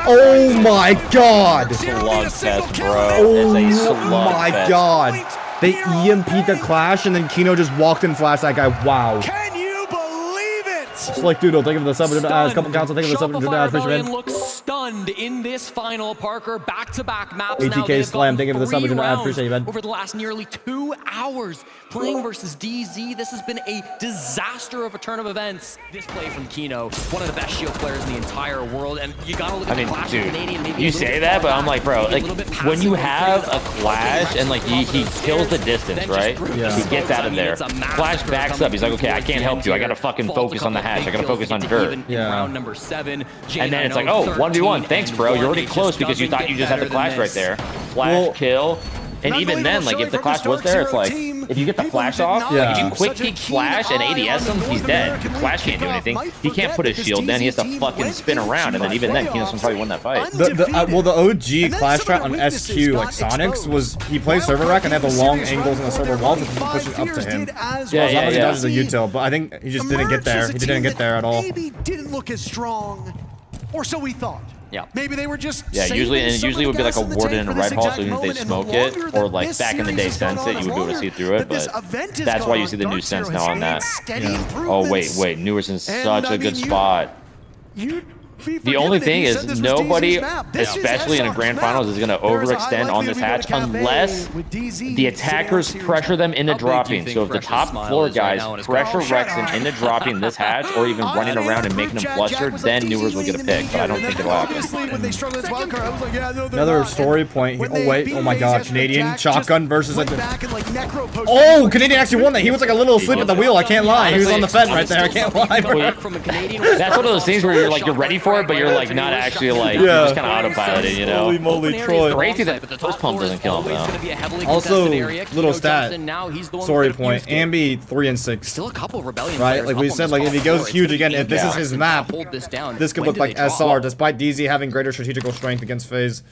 Oh my god.
Slug test, bro.
Oh my god. They EMP'd the Clash and then Kino just walked and flashed that guy. Wow.
Can you believe it?
Slick Doodle, thank you for the sub. Couple council, thank you for the sub.
Shopify looks stunned in this final, Parker. Back-to-back maps.
ATK Slam, thank you for the sub. Appreciate you, man.
Over the last nearly 2 hours playing versus DZ. This has been a disaster of a turn of events. This play from Kino, one of the best shield players in the entire world, and you gotta look at the Clash of Canadian. Maybe
you say that, but I'm like, bro, like when you have a Clash and like he kills the distance, right?
Yeah.
He gets out of there. Clash backs up. He's like, okay, I can't help you. I gotta fucking focus on the hash. I gotta focus on dirt.
Yeah.
Round number 7.
And then it's like, oh, 1v1. Thanks, bro. You're already close because you thought you just had the Clash right there. Flash kill. And even then, like, if the Clash was there, it's like, if you get the Flash off, like, if you quick peek Flash and ADS him, he's dead. Flash can't do anything. He can't put his shield then. He has to fucking spin around, and then even then, Kino's probably won that fight.
Well, the OG Clash strat on SQ, like Sonics, was he plays server rack and they have the long angles in the server walls and keep pushing up to him.
Yeah.
He dodges a util, but I think he just didn't get there. He didn't get there at all.
Maybe didn't look as strong, or so we thought.
Yeah.
Maybe they were just
usually it would be like a warden and a red hall, so even if they smoke it, or like back in the day sense it, you would be able to see through it, but that's why you see the new sense now on that. Yeah. Oh wait, Newers in such a good spot. The only thing is nobody, especially in a grand finals, is going to overextend on this hatch unless the attackers pressure them into dropping. So if the top floor guys pressure Rexen into dropping this hatch or even running around and making them flustered, then Newers will get a pick, but I don't think it'll happen.
Another story point. Oh wait, oh my god, Canadian shotgun versus like oh, Canadian actually won that. He was like a little asleep at the wheel, I can't lie. He was on the Fett right there, I can't lie.
That's one of those things where you're like, you're ready for it, but you're like not actually like, you're just kind of autopiloted, you know?
Holy moly, Troy.
Crazy that the post pump doesn't kill him though.
Also, little stat, story point, Ambi 3 and 6.
Still a couple Rebellion
right? Like we said, like if he goes huge again, if this is his map, this could look like SR, despite DZ having greater strategical strength against FaZe.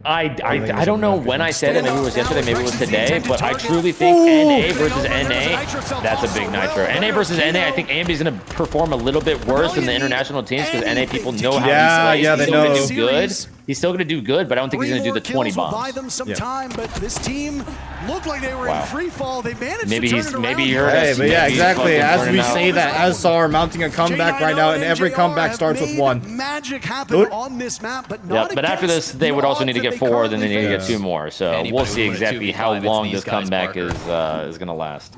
I don't know when I said it. Maybe it was yesterday, maybe it was today. But I truly think NA versus NA, that's a big nitro. NA versus NA, I think Ambi's going to perform a little bit worse than the international teams because NA people know how he plays.
Yeah, they know.
He's still going to do good. He's still going to do good, but I don't think he's going to do the 20 bombs.
Buy them some time, but this team looked like they were in free fall. They managed
maybe
to
he's
turn it
maybe
around.
you heard us.
But yeah, exactly. As we say that, SR mounting a comeback right now, and every comeback starts with 1.
Magic happen on this map, but not
but after this, they would also need to get 4, then they need to get 2 more. So we'll see exactly how long this comeback is going to last.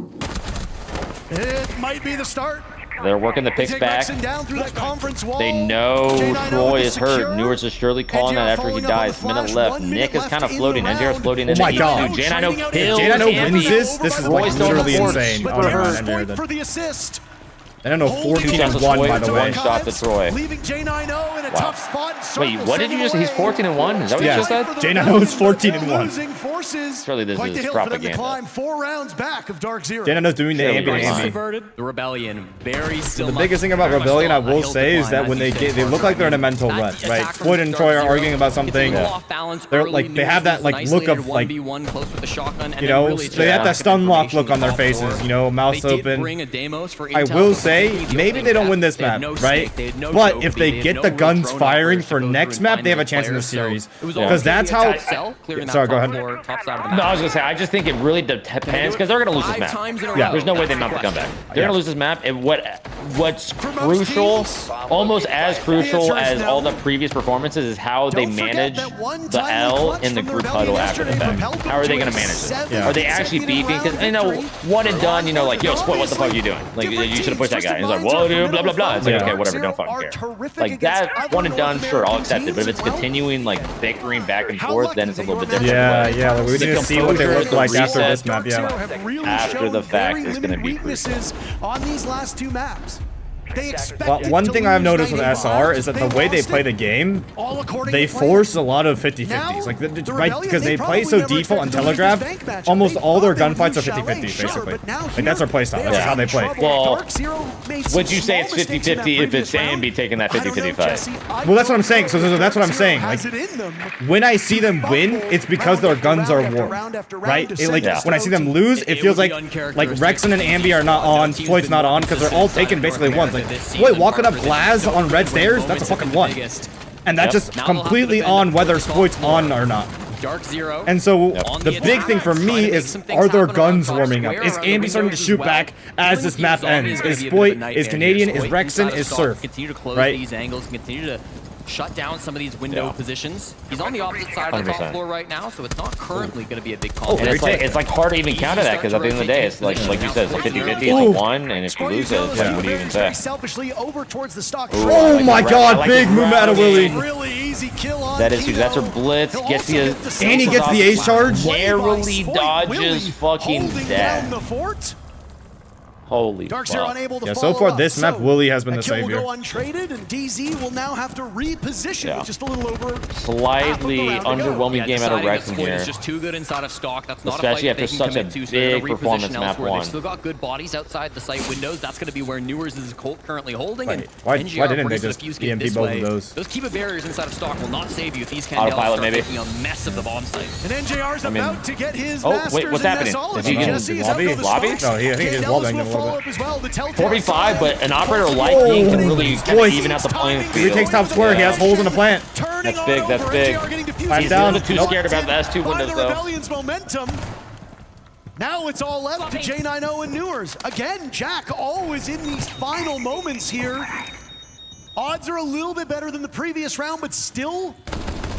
It might be the start.
They're working the picks back. They know Troy is hurt. Newers is surely calling that after he dies. Minute left. Nick is kind of floating. NJR is floating in the East. J9O kills.
J9O wins this? This is like literally insane. Oh,
NJR for the assist.
I don't know, 14-1 by the way.
One shot to Troy.
Leaving J9O in a tough spot.
Wait, what did you just say? He's 14-1? Is that what you just said?
J9O is 14-1.
Surely this is propaganda.
4 rounds back of Dark Zero.
J9O's doing the ambient.
The Rebellion, very still.
The biggest thing about Rebellion, I will say, is that when they look like they're in a mental rut, right? Squid and Troy are arguing about something. They're like, they have that like look of like, you know, they have that stun lock look on their faces, you know, mouth open. I will say, maybe they don't win this map, right? But if they get the guns firing for next map, they have a chance in the series. Because that's how... Sorry, go ahead.
No, I was going to say, I just think it really depends, because they're going to lose this map.
Yeah.
There's no way they mount the comeback. They're going to lose this map, and what's crucial, almost as crucial as all the previous performances, is how they manage the L in the group huddle after the fact. How are they going to manage it? Are they actually beefing? Because, you know, one and done, you know, like, yo, Split, what the fuck are you doing? Like, you should have pushed that guy. And he's like, whoa, dude, blah, blah, blah. It's like, okay, whatever, don't fucking care. Like, that one and done, sure, I'll accept it. But if it's continuing, like, bickering back and forth, then it's a little bit different.
Yeah, like, we need to see what they look like after this map,
After the fact is going to be crucial.
On these last 2 maps.
But one thing I've noticed with SR is that the way they play the game, they force a lot of 50-50s. Like, right, because they play so default and telegraphed, almost all their gunfights are 50-50, basically. Like, that's their playstyle. That's how they play.
Well, would you say it's 50-50 if it's Ambi taking that 50-50 fight?
Well, that's what I'm saying. So that's what I'm saying. Like, when I see them win, it's because their guns are warm, right? When I see them lose, it feels like Rexon and Ambi are not on, Floyd's not on, because they're all taking basically ones. Like, Floyd walking up glass on red stairs, that's a fucking 1. And that's just completely on whether Sploit's on or not. And so the big thing for me is, are their guns warming up? Is Ambi starting to shoot back as this map ends? Is Sploit, is Canadian, is Rexon, is Surf?
Continue to close these angles, continue to shut down some of these window positions. He's on the opposite side of the top floor right now, so it's not currently going to be a big call.
And it's like hard to even counter that, because at the end of the day, it's like you said, it's a 50-50, it's a 1, and if you lose it, it's like, what do you even say?
Oh my god, big move out of Willie.
That is huge. That's her blitz. Gets the
and he gets the ace charge.
Narrowly dodges fucking death. Holy fuck.
Yeah, so far this map, Willie has been the savior.
Will go untraded, and DZ will now have to reposition with just a little over.
Slightly underwhelming game out of Rexon here.
It's just too good inside of stock. That's not
especially
a fight
after such a big performance map 1.
They've still got good bodies outside the site windows. That's going to be where Newers is currently holding.
Right. Why didn't they just EMP both of those?
Those Kiva barriers inside of stock will not save you if these
Autopilot
start
maybe
making a mess of the bomb site.
And NJR's about to get his
wait, what's happening? Is he in lobby?
No, I think he's wallbanging a little bit.
4v5, but an operator like me can really kind of even out the playing field.
He takes top square, he has holes in the plant.
That's big, that's big. He's a little too scared about the S2 windows, though.
Now it's all left to J9O and Newers. Again, Jack always in these final moments here. Odds are a little bit better than the previous round, but still,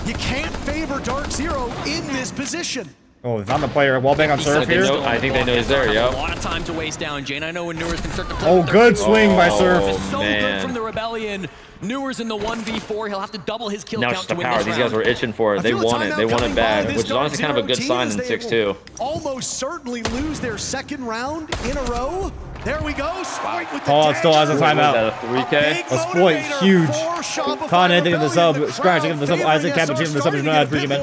you can't favor Dark Zero in this position.
Oh, if I'm the player, wallbang on Surf here.
I think they know he's there,
A lot of time to waste down. J9O and Newers can start to play.
Oh, good swing by Surf.
So good from the Rebellion. Newers in the 1v4. He'll have to double his kill count to win
power. These guys were itching for it. They want it. They want it bad, which is honestly kind of a good sign in 6-2.
Almost certainly lose their second round in a row. There we go. Spike with the
it still has a timeout.
A 3K.
A Sploit, huge. Con ending of the sub, scratching of the sub, Isaac Cappuccino of the sub is not pretty man.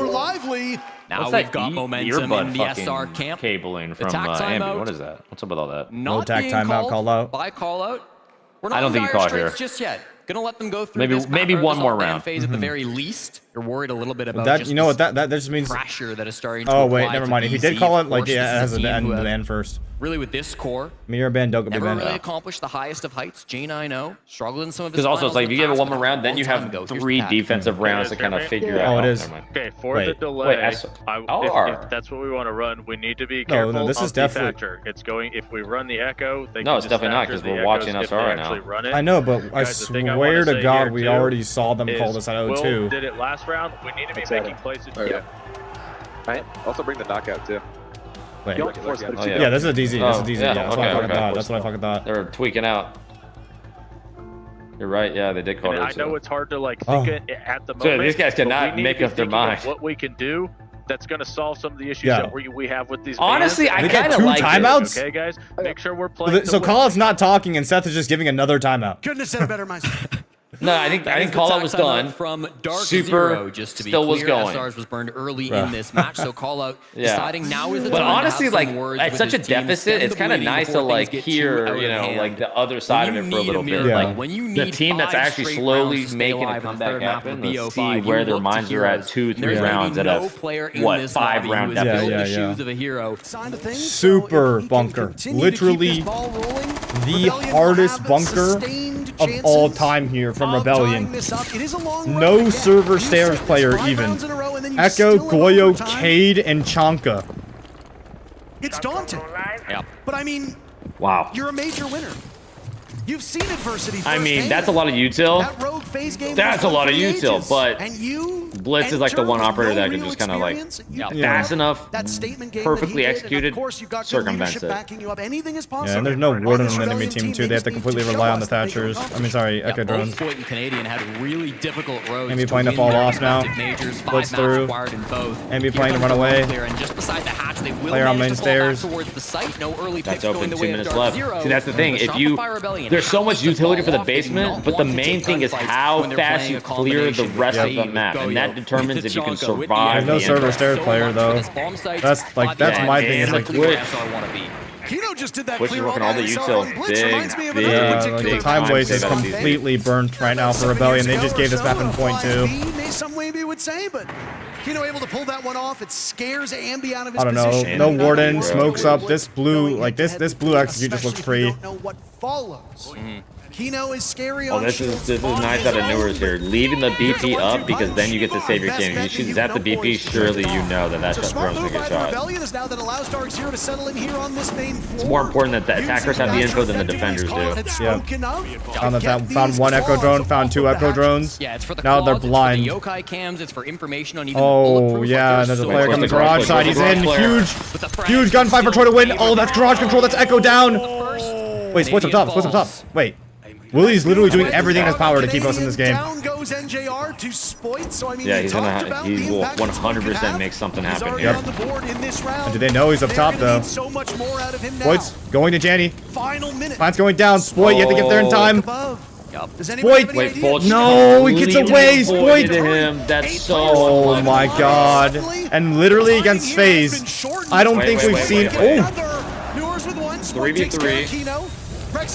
Now we've got momentum in the SR camp.
Cabling from Ambi. What is that? What's up with all that?
No attack timeout call out.
By call out.
I don't think you call it here.
Just yet. Gonna let them go through
maybe one more round
phase at the very least. You're worried a little bit about
that.
Just
You know what that just means?
Pressure that is starting to
Oh wait, never mind. If he did call it, like it has an end ban first.
Really, with this core,
Mirror ban, don't go
never
ban.
really accomplished the highest of heights. J9O struggled in some of his.
Because also it's like if you give it one more round, then you have 3 defensive rounds to kind of figure out.
Oh, it is.
Okay, for the delay, if that's what we want to run, we need to be careful.
No, this is definitely.
It's going. If we run the Echo,
no, it's definitely not because we're watching SR right now.
I know, but I swear to God, we already saw them call this at 0-2.
Did it last round? We need to be making places.
Yeah. Right. Also bring the knockout too.
Wait. Yeah, this is a DZ. This is a DZ. Yeah, that's what I fucking thought. That's what I fucking thought.
They're tweaking out. You're right. Yeah, they did call it.
I know it's hard to like think at the moment.
So these guys cannot make up their mind.
What we can do that's going to solve some of the issues that we have with these.
Honestly, I kind of like
timeouts.
Okay, guys, make sure we're playing.
So Callout's not talking, and Seth is just giving another timeout.
Couldn't have said it better myself.
No, I think Callout was done.
From Dark
Super
Zero, just to be
still
clear,
was going.
SRs was burned early in this match, so Callout deciding now is the time.
But honestly,
to have some words
at
with
such a
his team,
deficit, it's kind of nice to like hear, you know, like the other side of it for a little bit.
Like when you need
the team that's actually slowly making a comeback happen. Let's see where their minds are at 2-3 rounds out of what 5 round deficit.
Super bunker, literally the hardest bunker of all time here from Rebellion. No server stairs player even. Echo, Goyo, Cade, and Chanka.
It's daunting.
Yeah.
But I mean,
wow.
You're a major winner. You've seen adversity.
I mean, that's a lot of util. That's a lot of util, but Blitz is like the one operator that can just kind of like fast enough, perfectly executed, circumvents it.
Yeah, and there's no Warden on the enemy team too. They have to completely rely on the Thatchers. I mean, sorry, Echo drones.
Both and Canadian had really difficult roads.
Enemy playing to fall off now. Blitz through. Enemy playing to run away. Player on main stairs.
That's open. 2 minutes left. See, that's the thing. If you there's so much utility for the basement, but the main thing is how fast you clear the rest of the map, and that determines if you can survive.
There's no server stairs player though. That's my thing. Is like
Kino just did that
Which is working all the util.
Big the time waste is completely burnt right now for Rebellion. They just gave this map in .2.
Some maybe would say, but Kino able to pull that one off. It scares Ambi out of his
I don't
position.
know. No Warden, smokes up. This blue, like this blue execute just looks free.
Don't know what follows. Kino is scary.
Oh, this is nice out of Newers here. Leaving the BP up because then you get to save your game. If you shoot at the BP, surely you know that shot throws a good shot. It's more important that the attackers have the info than the defenders do.
Yeah. Found 1 Echo drone, found 2 Echo drones.
Yeah, it's for the
now they're blind.
For the yokai cams, it's for information on even
oh, yeah, there's a player coming to garage side. He's in. Huge gunfight for Troy to win. Oh, that's garage control. That's Echo down. Wait, splits up top. Wait. Willie's literally doing everything in his power to keep us in this game.
Down goes NJR to Spoit, so I mean,
yeah, he will 100% make something happen here.
And do they know he's up top though? Spoit's going to Janny. Plant's going down. Spoit, you have to get there in time. Spoit!
Wait, Fulch.
No, he gets away, Spoit!
That's so
oh my god. And literally against FaZe, I don't think we've seen... Oh!
3v3.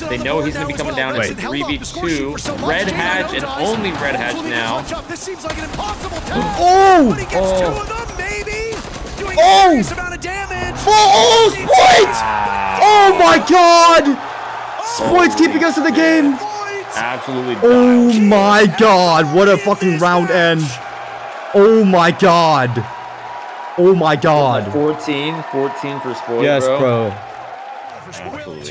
They know he's going to be coming down. It's 3v2. Red Hatch and only Red Hatch now.
This seems like an impossible task.
Oh!
But he gets 2 of them, maybe. Doing
a
serious amount of damage.
Oh, Spoit! Oh my god! Spoit's keeping us in the game.
Absolutely.
Oh my god! What a fucking round end. Oh my god. Oh my god.
14 for Spoit.
Yes, bro.
Absolutely.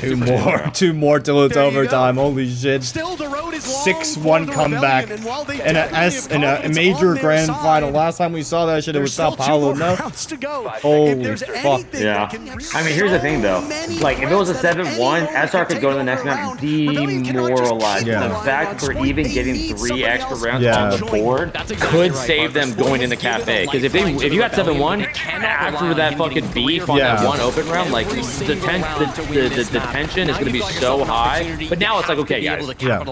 Two more till it's overtime. Holy shit. 6-1 comeback in a major grand final. Last time we saw that shit, it was Sao Paulo. No. Holy fuck.
Yeah. I mean, here's the thing though. Like, if it was a 7-1, SR could go to the next map demoralized.
Yeah.
The fact that we're even getting 3 extra rounds on the board could save them going into Cafe. Because if you got 7-1 after that fucking beef on that one open round, like the tension is going to be so high. But now it's like, okay, guys,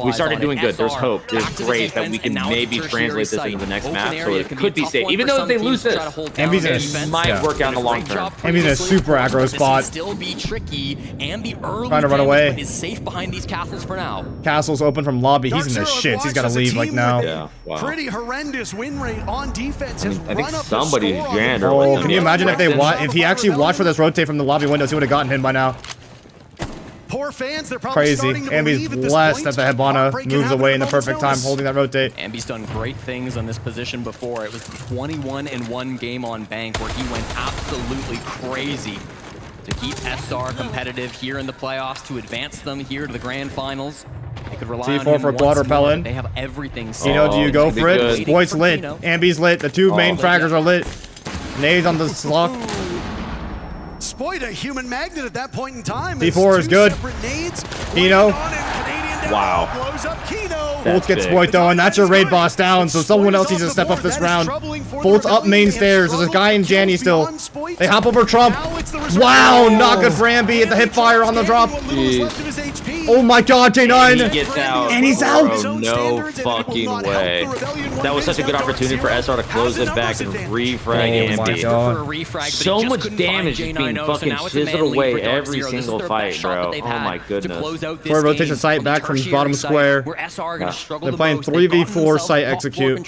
we start started doing good. There's hope. There's great that we can maybe translate this into the next map, so it could be safe. Even though if they lose this, it might work out in the long term.
Ambi's in a super aggro spot.
Still be tricky. Ambi early
trying to run away.
Is safe behind these castles for now.
Castle's open from lobby. He's in the shits. He's got to leave like now.
Yeah, wow.
Pretty horrendous win rate on defense.
I think somebody's janitor.
Oh, can you imagine if he actually watched for this rotate from the lobby windows, he would have gotten him by now.
Poor fans, they're probably
Crazy. Ambi's blessed that the Hibana moves away in the perfect time, holding that rotate.
Ambi's done great things on this position before. It was the 21-1 game on Bank where he went absolutely crazy to keep SR competitive here in the playoffs, to advance them here to the grand finals. They could rely on him
for quad repellent.
They have everything.
Kino, do you go for it? Spoit's lit. Ambi's lit. The two main fraggers are lit. Nades on the slot.
Spoit a human magnet at that point in time.
D4 is good. Kino.
Wow.
Bolts get Spoit though, and that's your raid boss down, so someone else needs to step up this round. Bolts up main stairs. There's a guy in Janny still. They hop over Trump. Wow, not good for Ambi at the hip fire on the drop.
Jeez.
Oh my god, J9!
He gets out.
And he's out!
Bro, no fucking way. That was such a good opportunity for SR to close it back and refrag Ambi. So much damage is being fucking chiseled away every single fight, bro. Oh my goodness.
Troy rotates the site back from bottom square. They're playing 3v4 site execute.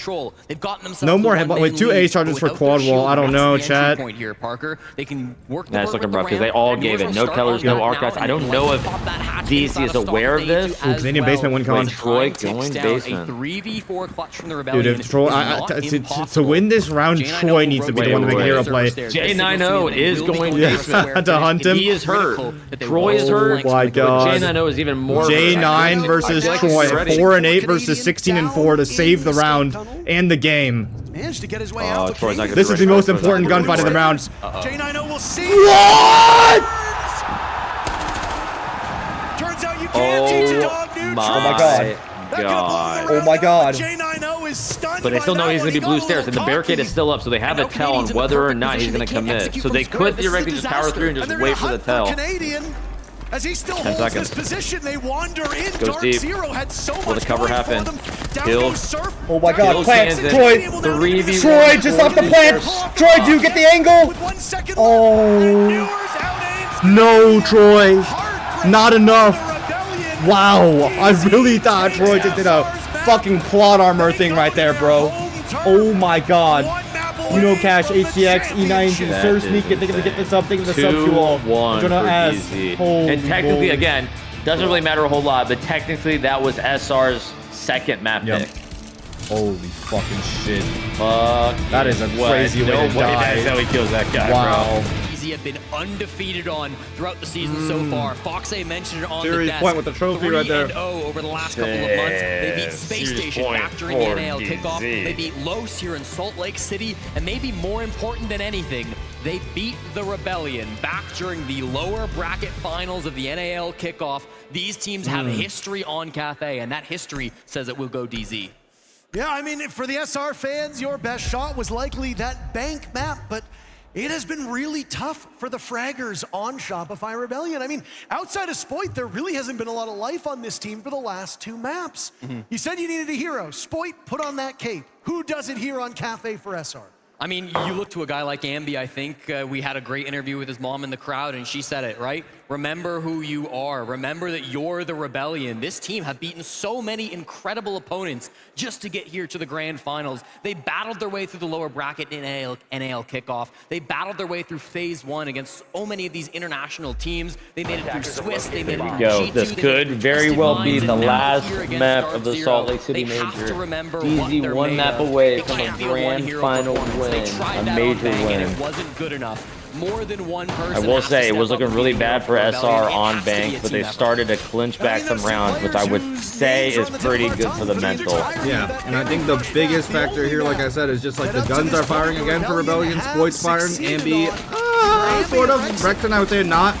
No more headbutt. Wait, 2 ace charges for quad wall. I don't know, chat.
That's looking rough because they all gave it. No Kellers, no Archives. I don't know if DC is aware of this.
Ooh, Canadian basement win con.
Troy going basement.
Dude, if Troy, to win this round, Troy needs to be the one to make a hero play.
J90 is going
to hunt him.
He is hurt. Troy is hurt.
Oh my god.
J90 is even more
J9 versus Troy. 4-8 versus 16-4 to save the round and the game.
Managed to get his way out.
This is the most important gunfight of the round.
J90 will see.
What?
Turns out you can't teach a dog new tricks.
Oh my god. Oh my god.
J90 is stunned.
But they still know he's going to be blue stairs, and the barricade is still up, so they have a tell on whether or not he's going to commit. So they could theoretically just power through and just wait for the tell.
As he still holds this position, they wander in.
Goes
Dark
deep.
Zero had so
Will
much
the cover
going for
happen?
them.
Kill.
Oh my god, plant.
Troy.
Troy, just off the plant. Troy, do you get the angle? Oh. No, Troy. Not enough. Wow. I really thought Troy just did a fucking plot armor thing right there, bro. Oh my god. You know, Cash, HCX, E90, Sir Sneak, thinking to get this up, thinking to sub you all.
2-1 for DZ. And technically, again, doesn't really matter a whole lot, but technically that was SR's second map pick.
Holy fucking shit.
Fuck.
That is a crazy way to die.
That's how he kills that guy,
wow.
bro.
Have been undefeated on throughout the season so far. Foxay mentioned it on
Series
the desk.
point with the trophy right there.
3-0 over the last couple of months. They beat Space Station after the NAL kickoff. They beat Los here in Salt Lake City, and maybe more important than anything, they beat the Rebellion back during the lower bracket finals of the NAL kickoff. These teams have history on Cathay, and that history says it will go DZ.
Yeah, I mean, for the SR fans, your best shot was likely that Bank map, but it has been really tough for the fraggers on Shopify Rebellion. I mean, outside of Spoit, there really hasn't been a lot of life on this team for the last 2 maps. You said you needed a hero. Spoit, put on that cape. Who does it here on Cafe for SR?
I mean, you look to a guy like Ambi, I think. We had a great interview with his mom in the crowd, and she said it, right? Remember who you are. Remember that you're the Rebellion. This team have beaten so many incredible opponents just to get here to the grand finals. They battled their way through the lower bracket in NAL kickoff. They battled their way through phase 1 against so many of these international teams. They made it through Swiss. They made it through G2.
This could very well be the last map of the Salt Lake City Major. DZ one map away from a grand final win, a major win.
It wasn't good enough. More than one person.
I will say it was looking really bad for SR on Bank, but they started to clinch back some rounds, which I would say is pretty good for the mental.
Yeah, and I think the biggest factor here, like I said, is just like the guns are firing again for Rebellion, Spoit's firing, Ambi, sort of. Rexon, I would say not.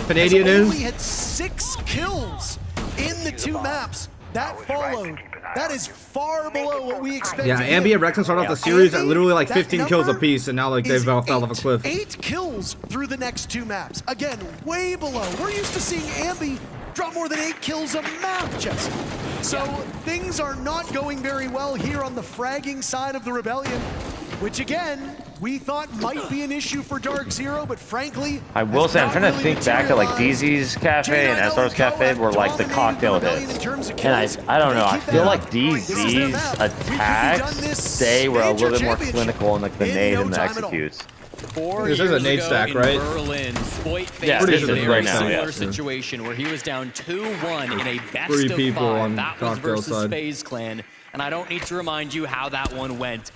Canadian is.
He had 6 kills in the 2 maps. That followed. That is far below what we expected.
Yeah, Ambi and Rexon started off the series at literally like 15 kills apiece, and now like they've fell off a cliff.
8 kills through the next 2 maps. Again, way below. We're used to seeing Ambi drop more than 8 kills a map, Jesse. So things are not going very well here on the fragging side of the Rebellion, which again, we thought might be an issue for Dark Zero, but frankly,
I will say, I'm trying to think back to like DZ's Cafe and SR's Cafe were like the cocktail hits. And I don't know, I feel like DZ's attacks, they were a little bit more clinical in like the nade and the executes.
This is a nade stack, right?
Berlin,
Yeah, this is right now,
similar
yeah.
situation where he was down 2-1 in a best
3
of
people
5.
on
That was
cocktail
versus
side.
FaZe Clan, and I don't need to remind you how that one went.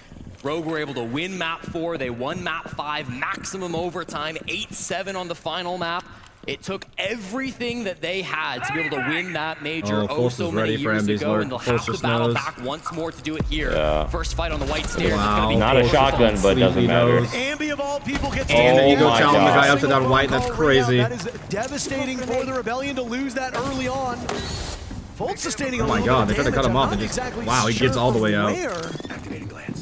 Rogue were able to win map 4, they won map 5, maximum overtime, 8-7 on the final map. It took everything that they had to be able to win that major so many years ago, and they'll have to battle back once more to do it here.
Yeah.
First fight on the white stairs.
Wow.
Is
Not a shotgun, but doesn't matter.
Ambi of all people gets
And then you go
my
challenge the
God.
guy upside down white. That's crazy.
That is devastating for the Rebellion to lose that early on. Fold sustaining a
Oh my
little
God,
bit
they tried to cut him off.
I'm
They
not
just,
exactly
wow, he gets
sure
all the
from
way out.
where,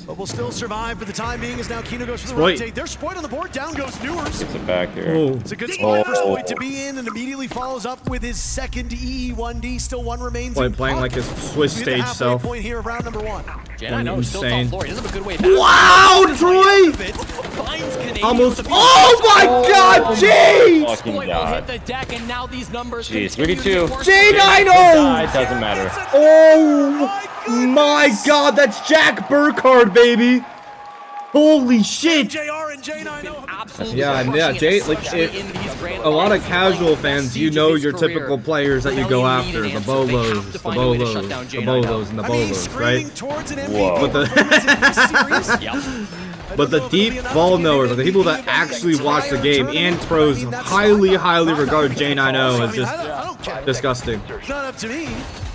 but will still survive for the time being as now Kino goes for the
Spoit.
rotate. There's Spoit on the board, down goes Newers.
Gets it back here.
Oh.
It's a good spot for Spoit to be in and immediately follows up with his second EE1D. Still one remains.
Spoit
in
playing like
pocket.
his Swiss
He's at the
stage
halfway
self.
point here of round number 1.
Jen, I know he's still top
Insane.
floor. He doesn't have a good way back.
Wow, Troy!
Finds Canadian
Almost.
with the-
Oh my God, Jay!
Spoit
Fucking
will hit
God.
the deck, and now these numbers
Jeez,
continue to
3v2.
get worse.
J90!
It doesn't matter.
Oh my God, that's Jack Burkhardt, baby! Holy shit!
JR and J90.
Absolutely
Yeah,
crushing
Jay,
it,
like,
especially in these grand
A lot of
finals.
casual fans, you know your typical players that you go
Rebellion
after.
needed
The
an answer. They have
Bolos,
to
the
find a way to
Bolos,
shut down
the
J90.
Bolos, and the
I mean,
Bolos,
screaming
right?
towards an
Whoa.
But the deep ball knowers, like the people that actually watch the game and pros highly regard J90 as just disgusting.
Not up to me.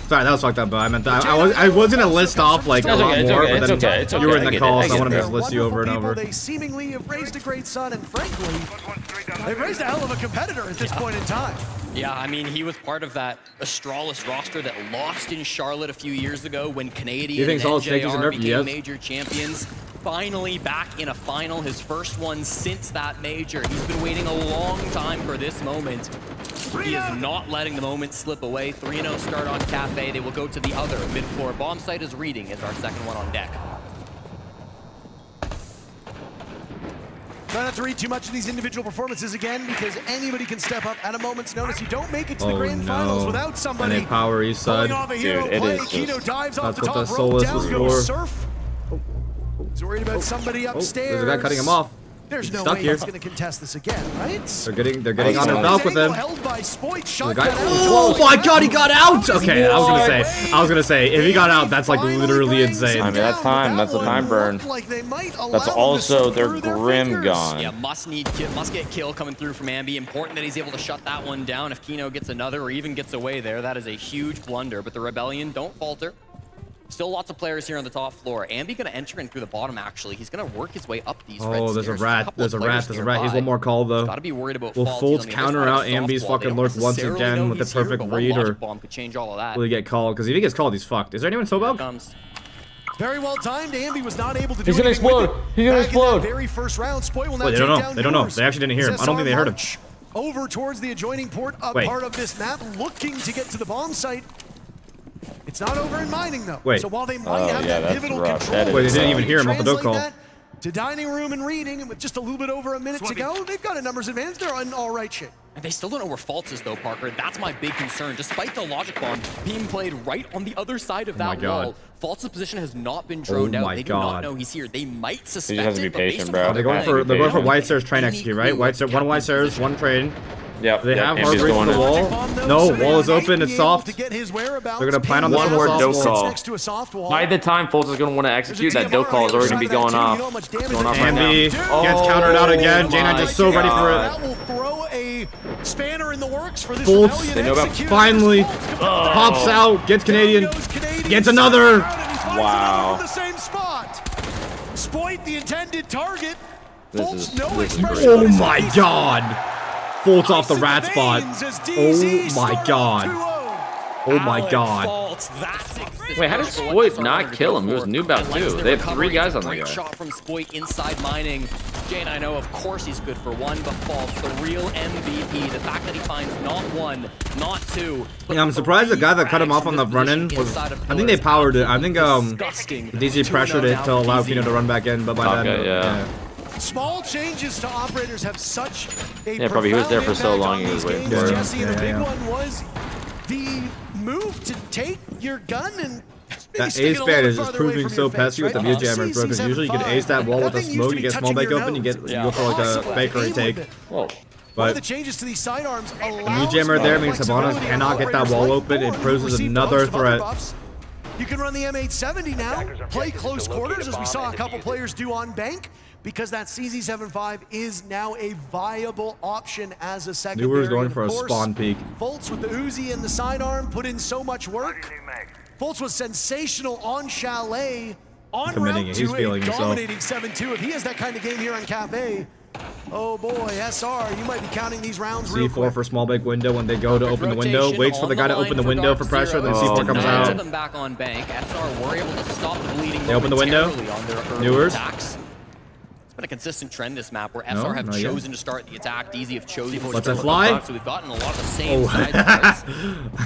Sorry, that was fucked up, but I meant that. I was gonna list off like a
It's
lot
okay,
more,
it's
but
okay,
then
it's
you were
okay,
in
I
the
get
call,
it,
so I
I
wanted to
get
just
it.
list you over and
Wonderful
over.
people. They seemingly have raised a great son, and frankly, they've raised a hell of a competitor at this point in time.
Yeah, I mean, he was part of that Astralis roster that lost in Charlotte a few years ago when Canadian
You think
and
Solid Snake is a
NJR
nerf?
became
Yes.
major champions. Finally back in a final, his first one since that major. He's been waiting a long time for this moment. He is not letting the moment slip away. 3-0 start on Cafe. They will go to the other mid-floor. Bomb site is reading as our second one on deck.
Try not to read too much of these individual performances again, because anybody can step up at a moment's notice. You don't make it to the grand finals without somebody
And a power east side.
pulling off a hero
Dude, it
play.
is
Kino
just-
dives off
That's
the
what
top
that
rope,
Solus
down
was
goes
for.
Surf. He's worried about somebody
Oh,
upstairs.
there's a guy cutting him off.
There's no
Stuck
way
here.
he's going to contest this again, right?
They're getting on his belt with him.
Held by Spoit,
The
shotgun
guy,
out.
oh my God, he got out! Okay, I was gonna say, if he got out, that's like literally insane.
I mean, that's time. That's a time burn. That's also their Grim gun.
Yeah, must get kill coming through from Ambi. Important that he's able to shut that one down. If Kino gets another or even gets away there, that is a huge blunder. But the Rebellion don't falter. Still lots of players here on the top floor. Ambi gonna enter in through the bottom, actually. He's gonna work his way up these red
Oh, there's a
stairs.
rat.
couple
There's a
of
rat.
players
There's a rat. He's
nearby.
one more call, though.
Gotta be worried about
Will
Falsies
Folds
on the other
counter
side of
out
the soft
Ambi's
wall. They
fucking
don't
lurk once
necessarily
again
know
with the
he's here,
perfect
but one
read,
logic
or
bomb could change all of that.
will he get called? Because if he gets called, he's fucked. Is there anyone so bad?
Comes.
Very well timed. Ambi was not able to do
He's gonna
anything with
explode.
it.
He's gonna
Back in that
explode.
very first round, Spoit will now
Wait, they
take
don't know.
down
They don't know.
Newers.
They actually didn't hear him. I don't think they heard him.
March over towards the adjoining port
Wait.
part of this map, looking to get to the bomb site. It's not over in mining, though.
Wait.
So while they might
Oh,
have
yeah,
that
that's
pivotal
rough.
control,
That is
Wait, they didn't even hear him off the dope
translate
call.
that to dining room and reading, and with just a little bit over a minute to go, they've got a numbers advantage. They're in all right shape.
And they still don't know where False is, though, Parker. That's my big concern. Despite the logic bomb being played right on the other side of
Oh my
that
God.
wall, False's position has not been droned out.
my
They do not
God.
know he's here. They might suspect
has to be
it, but based
patient,
on
bro.
how
They're going for
Patient.
white stairs train execute, right? White stairs, one white stairs, one train.
Yep.
They
yep,
have
Ambi's
hard break
going
for the
in.
wall. No, wall is open. It's soft.
To get his whereabouts,
They're gonna plan on the
One more
soft
dope
wall.
call.
next to a soft wall.
By the time Foltz is going to want to execute, that dope call is already going to be going off. Going off right now.
Ambi gets countered out again. J9 just so ready for it.
That will throw a spanner in the works for this
Foltz
Rebellion
They know about-
executor.
finally pops out, gets Canadian, gets another.
Wow.
The same spot. Spoit the intended target.
This
Foltz,
is-
no
this is
expression
great.
Oh
on his
my
face.
God. Foltz off the
Ice in
rat spot.
veins as
Oh
DZ
my
start
God.
2-0.
Oh my
Alex
God.
False, that's
Wait, how did Spoit not kill him? He was noob out too. They have 3 guys on that
Great
guy.
shot from Spoit inside mining. Jane, I know, of course he's good for one, but False, the real MVP. The fact that he finds not one, not two.
Yeah, I'm surprised the guy that cut him off on the run-in was. I think they powered it. I think DZ pressured it to allow Kino to run back in, but by then.
Yeah.
Small changes to operators have such a
probably he was there for so long he was waiting for it.
Jesse, and the big one was the move to take your gun and
that ace ban is just proving so pesky with the View Jammers, bro, because usually you can ace that wall with a smoke, you get small bank open, you go for like a bakery take.
Whoa. But the changes to these sidearms
the View Jammer there means Sabanas cannot get that wall open. It poses another threat.
You can run the M870 now, play close quarters, as we saw a couple players do on bank, because that CZ75 is now a viable option as a secondary.
Newer's going for a spawn peek.
Fultz with the Uzi and the sidearm put in so much work. Fultz was sensational on Chalet, on round 2, dominating 7-2. If he has that kind of game here on Cafe, oh boy, SR, you might be counting these rounds real quick.
C4 for small big window when they go to open the window. Waits for the guy to open the window for pressure, then C4 comes out.
Them back on bank. SR were able to stop the bleeding.
They open the window. Newers.
It's been a consistent trend this map where SR have chosen to start the attack. DZ have chosen to
let that fly.
So we've gotten a lot of the same side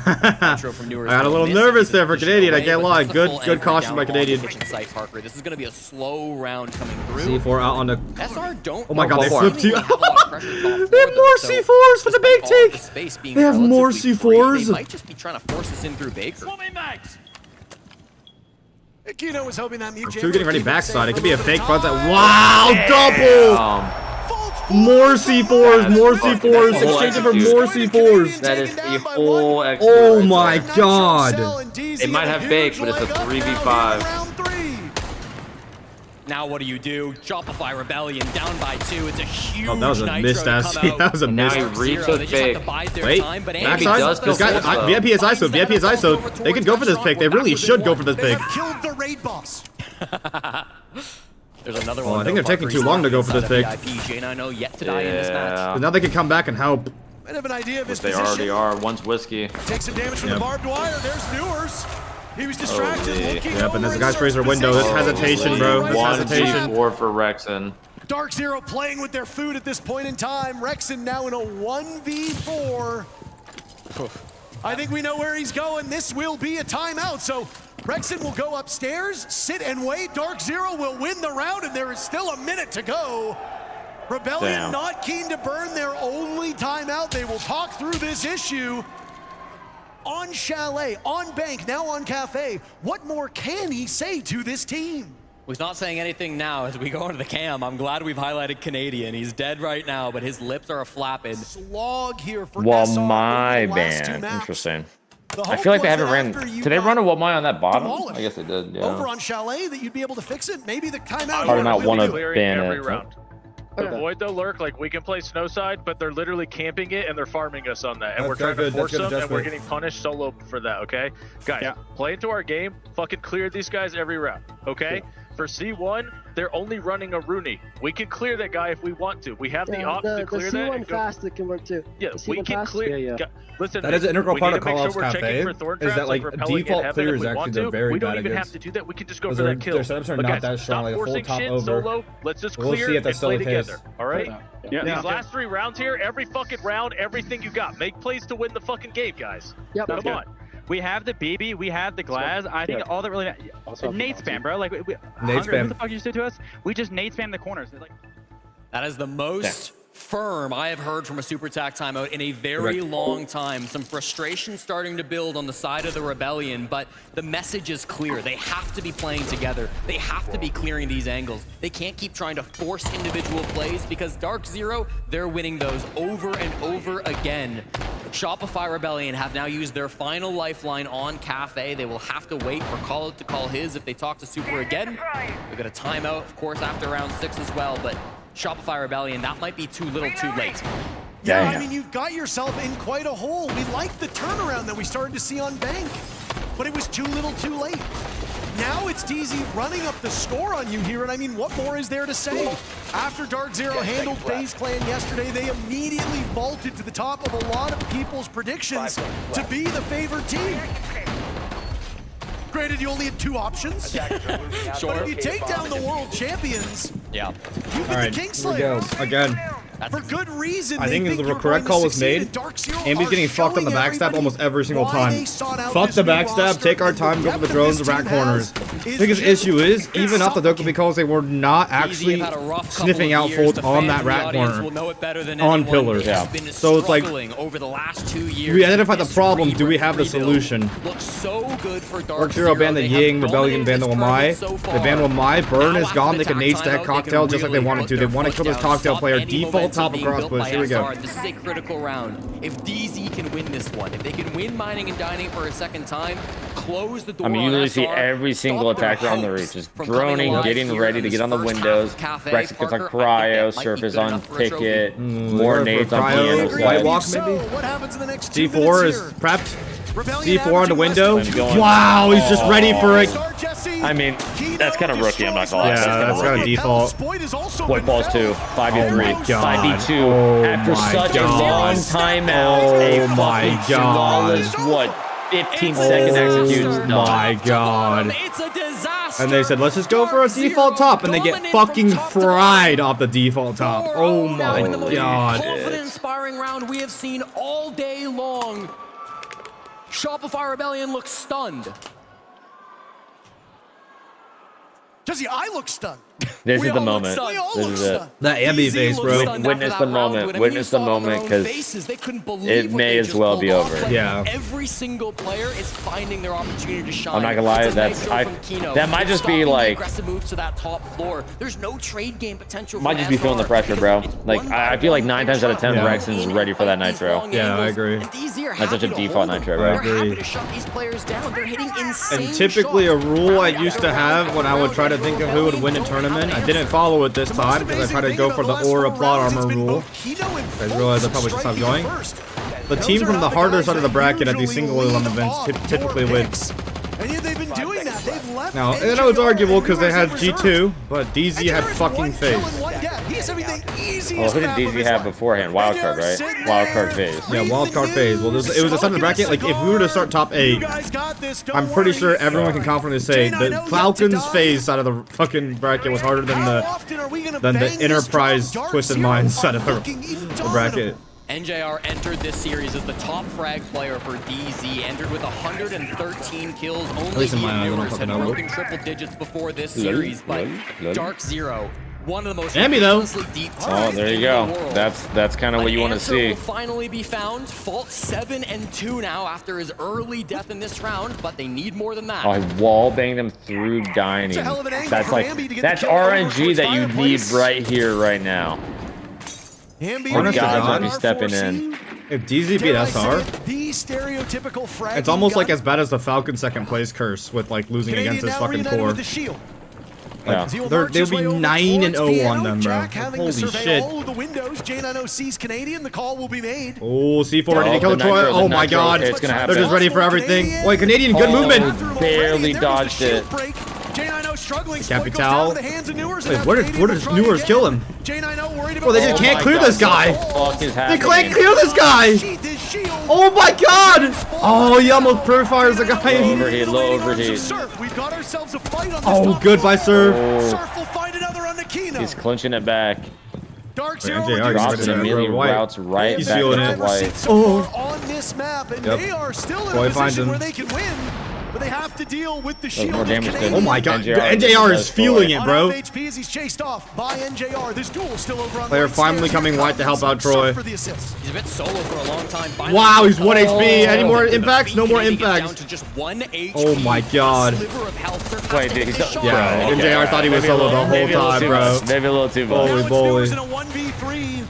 I
got a little nervous there for Canadian. I can't lie. Good caution by Canadian.
This is going to be a slow round coming through.
C4 out on the.
SR don't.
Oh my God, they flipped you. They have more C4s for the big take. They have more C4s.
They might just be trying to force this in through Baker.
Kino was hoping that mute
Two getting ready backside. It could be a fake front side. Wow, double! More C4s, more C4s. Exchanging for more C4s.
That is a full X.
Oh my God.
It might have baked, but it's a 3v5.
Now what do? Shopify Rebellion down by 2. It's a huge
that was a missed ass. That was a missed.
Now he retook big.
Wait, backside. This guy, VIP is ISO. VIP is ISO. They could go for this pick. They really should go for this pick.
Killed the raid boss.
There's another one.
I think they're taking too long to go for this pick.
Yeah.
Now they can come back and help.
I have an idea of his
They already are. One's whiskey.
Take some damage from the barbed wire. There's Newers. He was distracted.
Yep, and as the guy sprays their window, this hesitation, bro. This hesitation.
1v4 for Rexen.
Dark Zero playing with their food at this point in time. Rexen now in a 1v4. I think we know where he's going. This will be a timeout. So Rexen will go upstairs, sit and wait. Dark Zero will win the round, and there is still a minute to go. Rebellion not keen to burn their only timeout. They will talk through this issue. On Chalet, on Bank, now on Cafe. What more can he say to this team?
Well, he's not saying anything now as we go into the cam. I'm glad we've highlighted Canadian. He's dead right now, but his lips are flapping.
Slog here for
Well,
SR
my band. Interesting. I feel like they haven't ran. Did they run a Womai on that bottom? I guess they did. Yeah.
Over on Chalet, that you'd be able to fix it. Maybe the timeout.
Probably not want to ban
every
it.
round. Avoid the lurk, like we can play Snowside, but they're literally camping it and they're farming us on that. And we're trying to force them and we're getting punished solo for that, okay? Guys, play into our game, fucking clear these guys every round, okay? For C1, they're only running a Rooney. We can clear that guy if we want to. We have the option to clear that.
The C1 fast that can work too.
Yeah, we can clear. Listen,
that is an integral part of Call-Outs Cafe, is that like default clear is actually they're very bad against.
We don't even have to do that. We can just go for that kill.
Their setups are not that strong, like a full top over.
Solo. Let's just clear and play together, all right?
Yeah.
These last 3 rounds here, every fucking round, everything you got. Make plays to win the fucking game, guys.
Yep.
Come on.
We have the BB, we have the Glass. I think all that really nade spam, bro. Like
nade
spam. What the
spam.
fuck you just do to us? We just nade spam the corners. Like
that is the most firm I have heard from a super attack timeout in a very long time. Some frustration starting to build on the side of the Rebellion, but the message is clear. They have to be playing together. They have to be clearing these angles. They can't keep trying to force individual plays because Dark Zero, they're winning those over and over again. Shopify Rebellion have now used their final lifeline on Cafe. They will have to wait for Call-Out to call his if they talk to Super again. They've got a timeout, of course, after round 6 as well, but Shopify Rebellion, that might be too little too late.
Yeah, I mean, you've got yourself in quite a hole. We like the turnaround that we started to see on Bank, but it was too little too late. Now it's DZ running up the score on you here, and I mean, what more is there to say? After Dark Zero handled FaZe Clan yesterday, they immediately vaulted to the top of a lot of people's predictions to be the favored team. granted, you only had 2 options. Sure. But if you take down the world champions,
yeah.
You get the Kingslayer.
Again.
For good reason.
I think the correct call was made. Ambi's getting fucked on the backstab almost every single time. Fuck the backstab, take our time, go for the drones, rat corners. Biggest issue is, even off the Doku, because they were not actually sniffing out folds on that rat corner. On pillars.
Yeah.
So it's like, we identified the problem, do we have the solution? Dark Zero banned the Ying, Rebellion banned the Wamai. They banned Wamai, Burn is gone, they can nade stack Cocktail just like they wanted to. They want to kill this Cocktail player, default top across push. Here we go.
This is a critical round. If DZ can win this one, if they can win mining and dining for a second time, close the door.
I mean, you literally see every single attacker on the reach just droning, getting ready to get on the windows. Rex gets on cryo, Surface on ticket, more nades on piano
White walk maybe. C4 is prepped. C4 on the window. Wow, he's just ready for it.
I mean, that's kind of rookie, I'm not gonna lie.
Yeah, that's kind of default.
White balls 2, 5v3, 5v2. After such a long timeout, a fucking flawless, what, 15-second execution.
Oh my god. And they said, let's just go for a default top, and they get fucking fried off the default top. Oh my god.
Confident-inspiring round we have seen all day long. Shopify Rebellion looks stunned.
Jesse, I look stunned.
This is the moment. This is it.
That Ambi face, bro.
Witness the moment. Witness the moment, because it may as well be over.
Yeah.
Every single player is finding their opportunity to shine.
I'm not gonna lie, that might just be like,
moves to that top floor. There's no trade game potential.
Might just be feeling the pressure, bro. Like I feel like 9 times out of 10, Rex is ready for that nitro.
Yeah, I agree.
That's such a default nitro, bro.
I agree. And typically a rule I used to have when I would try to think of who would win a tournament, I didn't follow it this time because I tried to go for the Aura plot armor rule. I realized I probably should stop going. The team from the harder side of the bracket at these single element events typically wins.
And yet they've been doing that. They've left.
Now, I know it's arguable because they had G2, but DZ had fucking face.
Well, who did DZ have beforehand? Wildcard, right? Wildcard phase.
Yeah, wildcard phase. Well, it was a side of the bracket. Like, if we were to start top 8, I'm pretty sure everyone can confidently say the Falcons phase side of the fucking bracket was harder than the Enterprise Twisted Minds side of the bracket.
NJR entered this series as the top frag player for DZ, entered with 113 kills. Only he and Viewers had broken triple digits before this series, but Dark Zero, one of the most deep
oh, there you go. That's kind of what you want to see.
Will finally be found. Fault 7-2 now after his early death in this round, but they need more than that.
Oh, I wall banged him through dining. That's RNG that you need right here, right now. Oh God, be stepping in.
If DZ beat SR, it's almost like as bad as the Falcon second place curse with like losing against his fucking core. Like, they'll be 9-0 on them, bro. Holy shit. Oh, C4 ready to kill the Troy. Oh my god. They're just ready for everything. Wait, Canadian, good movement.
Barely dodged it.
Capital. Wait, where did Newers kill him? Oh, they just can't clear this guy. They can't clear this guy. Oh my god. Oh, he almost purifies the guy.
Overheat, low overheat.
Oh, goodbye, Surf.
He's clinching it back.
Dark
Zero drops a million routes right back into White.
Oh, on this map, and they are still in a position where
they
can win. But they have to deal with the shield.
Oh my god, NJR is feeling it, bro.
He's chased off by NJR. This duel still over on
Player finally coming White to help out Troy.
He's a bit solo for a long time.
Wow, he's 1 HP. Any more impacts? No more impacts. Oh my god.
Wait, dude, he's
yeah, NJR thought he was solo the whole time, bro.
Maybe a little too much.
Holy bully.
In a 1v3.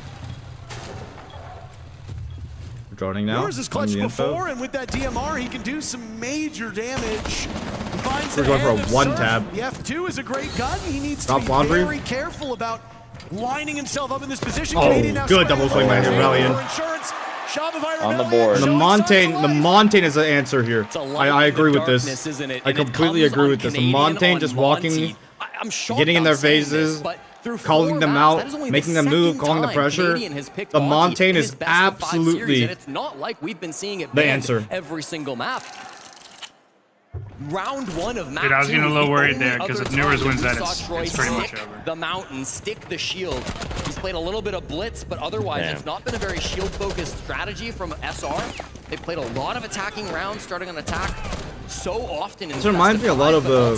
Droning now.
Yours is clutch before, and with that DMR, he can do some major damage.
We're going for a one tab.
The F2 is a great gun. He needs to be very careful about lining himself up in this position.
Oh, good double swing by Rebellion.
On the board.
The Montaigne is the answer here. I agree with this. I completely agree with this. The Montaigne just walking, getting in their faces, calling them out, making them move, calling the pressure. The Montaigne is absolutely
it's not like we've been seeing it
the answer.
Every single map. round one of map
Dude, I was getting a little worried there,
because
if Newers wins that, it's pretty much over.
The mountain, stick the shield. He's played a little bit of blitz, but otherwise it's not been a very shield-focused strategy from SR. They've played a lot of attacking rounds, starting on attack so often.
This reminds me a lot of the...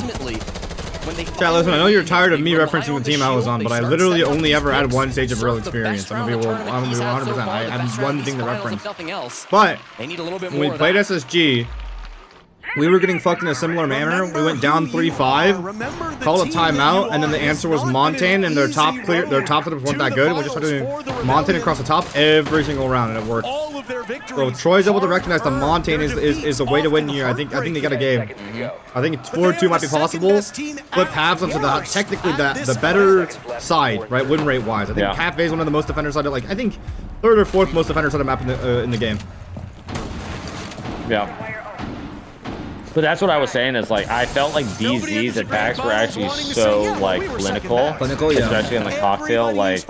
Chat, listen, I know you're tired of me referencing the team I was on, but I literally only ever had one stage of real experience. I'm gonna be 100%. I have one thing to reference. But when we played SSG, we were getting fucked in a similar manner. We went down 3-5, called a timeout, and then the answer was Montaigne, and their top flippers weren't that good. We just started doing Montaigne across the top every single round, and it worked. So Troy's able to recognize the Montaigne is a way to win here. I think they got a game. I think 4-2 might be possible. Flip halves onto the technically the better side, right? Win rate wise. I think Cafe is one of the most defender sided. Like I think third or fourth most defender sided map in the game.
Yeah. But that's what I was saying is like I felt like DZ's attacks were actually so like clinical, especially in the cocktail like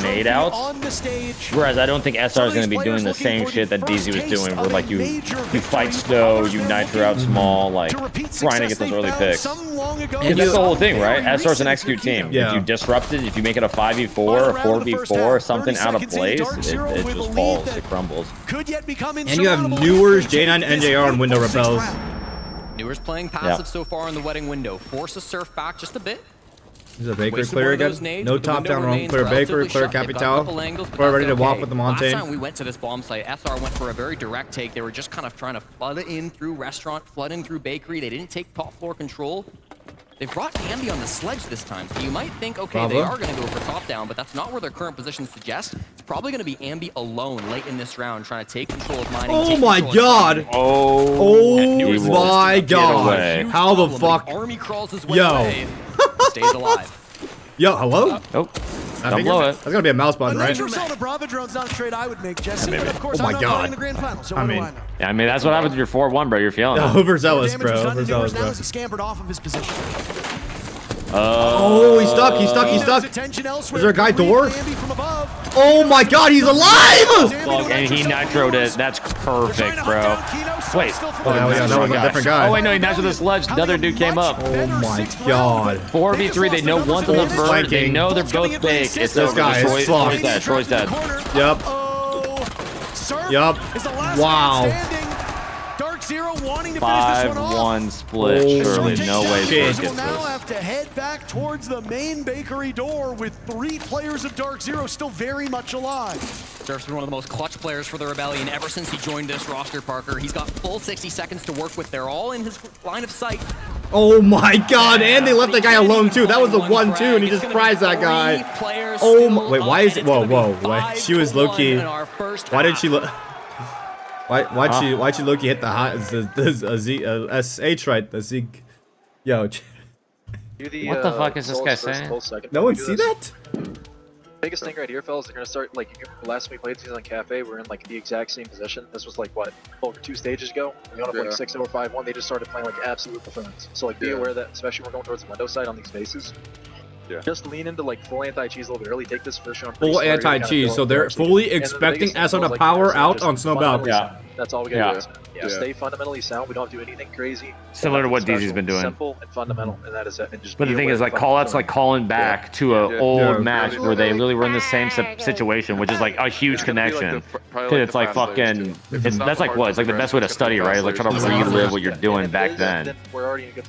nade outs. Whereas I don't think SR is going to be doing the same shit that DZ was doing, where like you fight slow, you nitro out small, like trying to get those early picks. And that's the whole thing, right? SR's an execute team. If you disrupt it, if you make it a 5v4 or 4v4, something out of place, it just falls, it crumbles.
And you have Newers, J9, NJR, and Window Repels.
Newers playing passive so far in the wedding window. Forces Surf back just a bit.
This is a Baker clear again. No top down roam. Clear Baker, clear Capital. We're ready to walk with the Montaigne.
Last time we went to this bomb site, SR went for a very direct take. They were just kind of trying to flood in through restaurant, flood in through bakery. They didn't take top floor control. They brought Ambi on the sledge this time, so you might think, okay, they are going to go for top down, but that's not where their current position suggests. It's probably going to be Ambi alone late in this round, trying to take control of mining.
Oh my god! Oh my god! How the fuck?
Army crawls his way away. Stays alive.
Yo, hello?
Nope. Don't blow it.
That's gonna be a mouse button, right?
Oh
my god. I mean,
yeah, I mean that's what happens if you're 4-1, bro. You're feeling it.
Overzealous, bro. Overzealous, bro.
He scampered off of his position.
Oh, he's stuck. He's stuck. He's stuck. Is there a guy door? Oh my god, he's alive!
And he nitroed it. That's perfect, bro. Wait.
Oh, yeah, that was a different guy.
Oh, wait, no, he nitroed the sledge. The other dude came up.
Oh my god.
4v3, they know one's on the verge. They know they're both big. It's
this guy is
Troy's dead. Troy's dead.
Yep. Yup. Wow.
5-1 split. Surely no way Surf gets
now
this.
have to head back towards the main bakery door with 3 players of Dark Zero still very much alive.
Surf's been one of the most clutch players for the Rebellion ever since he joined this roster, Parker. He's got full 60 seconds to work with. They're all in his line of sight.
Oh my god, and they left that guy alone too. That was a 1-2 and he just prized that guy. Oh my, wait, why is it? Whoa, wait. She was low-key. Why did she look? Why'd she low-key hit the hot SH right? The Zig. Yo.
What the fuck is this guy saying?
No one see that?
Biggest thing right here, fellas, they're gonna start like last time we played season on Cafe, we're in like the exact same position. This was like what, over 2 stages ago. We went up like 6-0, 5-1. They just started playing like absolute buffoons. So like be aware that, especially when we're going towards the window side on these bases. Just lean into like full anti-cheese a little bit early. Take this first round.
Full anti-cheese, so they're fully expecting SR to power out on Snowbell.
Yeah, that's all we gotta do. Yeah, stay fundamentally sound. We don't do anything crazy.
Similar to what DZ's been doing.
Simple and fundamental, and that is it. And just
but the thing is, like, call-outs like calling back to an old match where they really were in the same situation, which is like a huge connection. It's like fucking, that's like what? It's like the best way to study, right? It's like trying to relive what you're doing back then.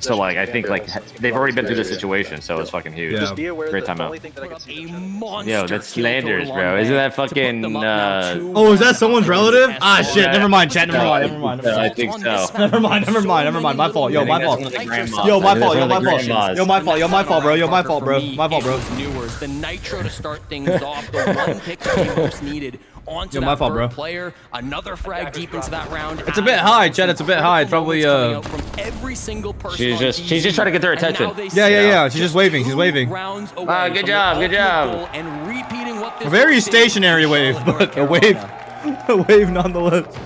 So like, I think like they've already been through this situation, so it's fucking huge. Great timeout. Yo, that's slanders, bro. Isn't that fucking?
Oh, is that someone's relative? Ah, shit. Never mind, chat. Never mind.
I think so.
Never mind. My fault. Yo, my fault. Yo, my fault. My fault, bro. My fault, bro.
Newers, the nitro to start things off. The one pick that most needed. Onto
my fault, bro.
Player, another frag deep into that round.
It's a bit high, Chad. It's a bit high. It's probably
from every single person.
She's just trying to get their attention.
Yeah. She's just waving. She's waving.
Good job.
And repeating what this
a very stationary wave, but a wave nonetheless.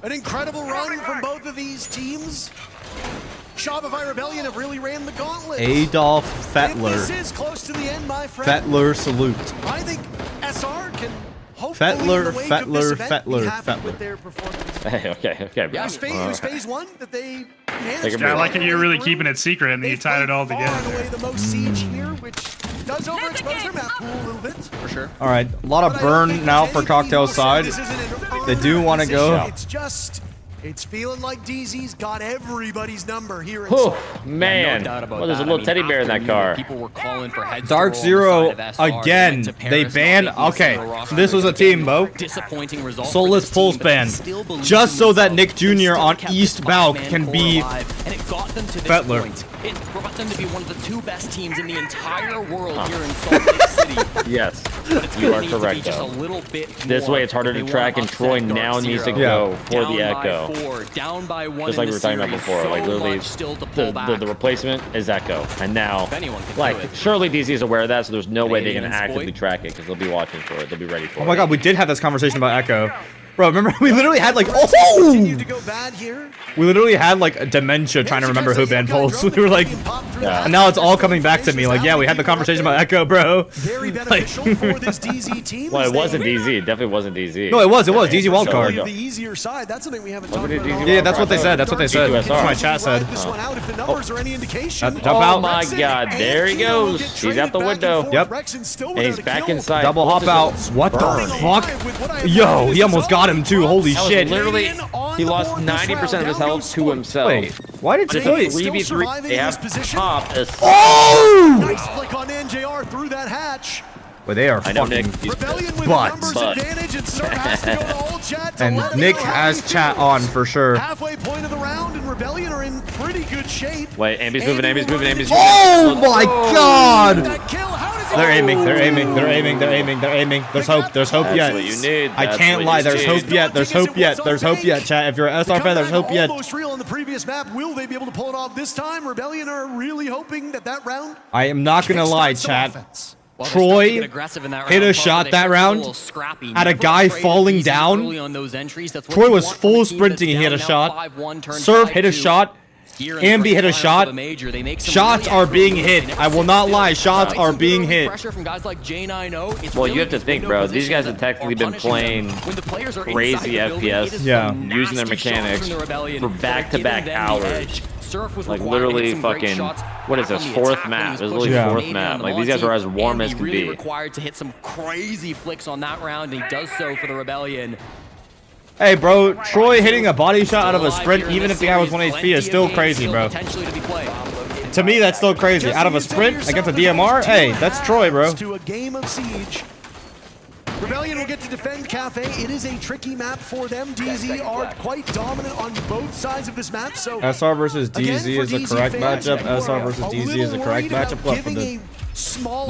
An incredible run from both of these teams. Shopify Rebellion have really ran the gauntlet.
Adolf Fettler.
This is close to the end, my friend.
Fettler salute.
I think SR can hopefully
Fettler.
with their performance.
Okay.
Yeah, it was phase 1 that they
Yeah, I like it. You're really keeping it secret, and then you tied it all together.
The most siege here, which does overexpose their map pool a little bit. For sure.
All right, a lot of burn now for Cocktail's side. They do want to go.
It's feeling like DZ's got everybody's number here.
Man, well, there's a little teddy bear in that car.
People were calling for head
Dark Zero again. They banned. Okay, this was a team, Bo.
Disappointing result.
Soulless Pulse ban, just so that Nick Jr. on East Balk can be Fettler.
It brought them to be one of the 2 best teams in the entire world here in Salt Lake City.
Yes, you are correct, though. This way it's harder to track, and Troy now needs to go for the Echo. Just like we were talking about before, like literally the replacement is Echo. And now, like, surely DZ is aware of that, so there's no way they can actively track it, because they'll be watching for it. They'll be ready for it.
Oh my god, we did have this conversation about Echo. Bro, remember we literally had like we literally had like a dementia trying to remember who banned Pulse. We were like, and now it's all coming back to me. Like, yeah, we had the conversation about Echo, bro.
Very beneficial for this DZ team.
Well, it wasn't DZ. It definitely wasn't DZ.
No, it was. DZ wildcard.
The easier side. That's something we haven't talked about.
Yeah, that's what they said. That's what they said. That's what my chat said. Jump out.
Oh my god, there he goes. He's out the window.
Yep.
And he's back inside.
Double hop out. What the fuck? Yo, he almost got him too. Holy shit.
Literally, he lost 90% of his health to himself.
Wait, why did he
play? 3v3. They have top.
Oh!
Nice flick on NJR through that hatch.
But they are fucking butts. And Nick has chat on for sure.
Halfway point of the round, and Rebellion are in pretty good shape.
Wait, Ambi's moving, Ambi's moving, Ambi's moving.
Oh my god! They're aiming, they're aiming, they're aiming, they're aiming, they're aiming. There's hope yet.
That's what you need.
I can't lie, there's hope yet, there's hope yet, there's hope yet, chat. If you're an SR fan, there's hope yet.
Almost real on the previous map. Will they be able to pull it off this time? Rebellion are really hoping that round.
I am not gonna lie, chat. Troy hit a shot that round at a guy falling down. Troy was full sprinting and he hit a shot. Serve hit a shot. Ambi hit a shot. Shots are being hit. I will not lie. Shots are being hit.
Well, you have to think, bro. These guys have technically been playing crazy FPS, using their mechanics for back-to-back hours. Like literally fucking, what is this, 4th map? This is literally 4th map. Like these guys are as warm as can be.
Required to hit some crazy flicks on that round, and he does so for the Rebellion.
Hey, bro, Troy hitting a body shot out of a sprint, even if the guy was 1 HP, is still crazy, bro. To me, that's still crazy. Out of a sprint against a DMR, hey, that's Troy, bro.
To a game of Siege. Rebellion will get to defend Cafe. It is a tricky map for them. DZ are quite dominant on both sides of this map. So
SR versus DZ is a correct matchup. SR versus DZ is a correct matchup. What for the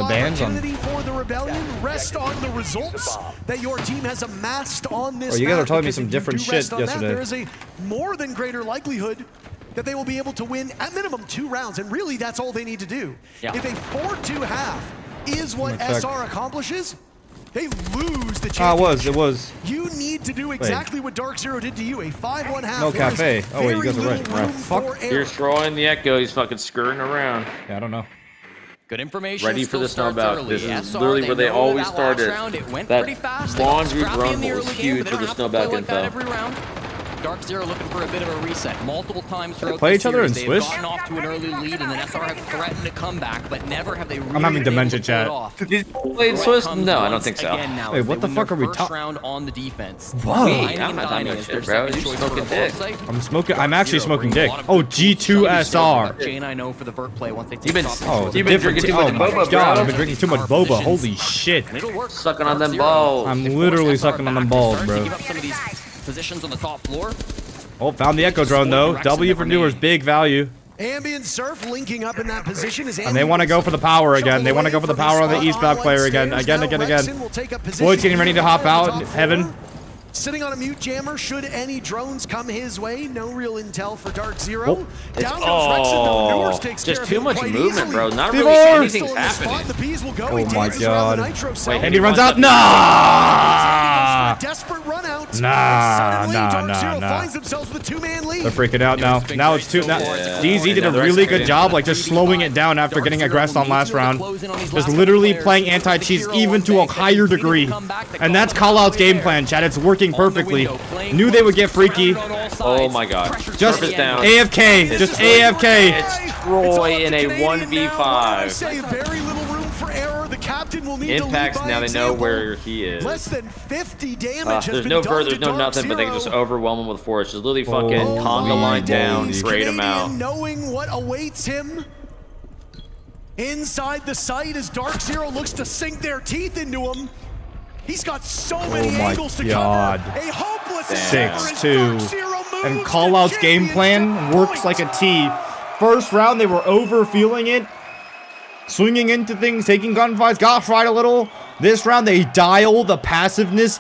bans on?
For the Rebellion, rest on the results that your team has amassed on this.
Oh, you guys
map,
are telling me some different shit yesterday.
There is a more than greater likelihood that they will be able to win at minimum 2 rounds, and really that's all they need to do. If a 4-2 half is what SR accomplishes, they lose the championship.
It was.
You need to do exactly what Dark Zero did to you, a 5-1 half.
No Cafe. Oh wait, you guys are right. Bro, fuck.
Here's Troy in the Echo. He's fucking skirting around.
Yeah, I don't know.
Good information.
Ready for the snowbout. This is literally where they always started. That laundry rumble was huge for the snowbout info.
Dark Zero looking for a bit of a reset. Multiple times throughout
play each other in
they've
Swish?
gotten off to an early lead, and then SR have threatened to come back, but never have they really
I'm having dementia chat.
Played Swiss? No, I don't think so.
Wait, what the fuck are we talking?
Round on the defense.
Whoa.
I'm not talking about shit, bro. You're smoking dick.
I'm actually smoking dick. Oh, G2SR.
Jane, I know for the vert play once they take
You've been drinking too much
boba,
boba,
God,
bro.
I've been drinking too much boba. Holy shit.
Sucking on them balls.
I'm literally sucking on them balls, bro.
Positions on the top floor.
Oh, found the Echo drone though. W for Newer's big value.
Ambient Surf linking up in that position is
and they want to go for the power again. They want to go for the power on the eastbound player again. Again. Boyd's getting ready to hop out. Heaven.
Sitting on a mute jammer, should any drones come his way. No real intel for Dark Zero. Down goes Rexon, takes
just
care
too
of
much
quite
movement,
easily.
bro. Not really anything's happening.
The bees will go.
Oh my god.
Wait,
and he runs out. Nah.
Desperate run out.
Nah.
Finds themselves with a 2-man lead.
They're freaking out now. Now it's 2. Now, DZ did a really good job, like just slowing it down after getting aggressed on last round. Just literally playing anti-cheats even to a higher degree. And that's Callout's game plan, chat. It's working perfectly. Knew they would get freaky.
Oh my god.
Just
Surface down.
AFK. Just AFK.
It's Troy in a 1v5.
Very little room for error. The captain will need
Impacts,
to lead by
now they know
example.
where he is.
Less than 50 damage.
There's no further, there's no nothing, but they can just overwhelm him with force. Just literally fucking conga line down, grade him out.
Knowing what awaits him inside the site as Dark Zero looks to sink their teeth into him. He's got so many angles to cover. A hopeless
6-2. And Callout's game plan works like a T. First round, they were over feeling it. Swinging into things, taking gunfights, got fried a little. This round, they dial the passiveness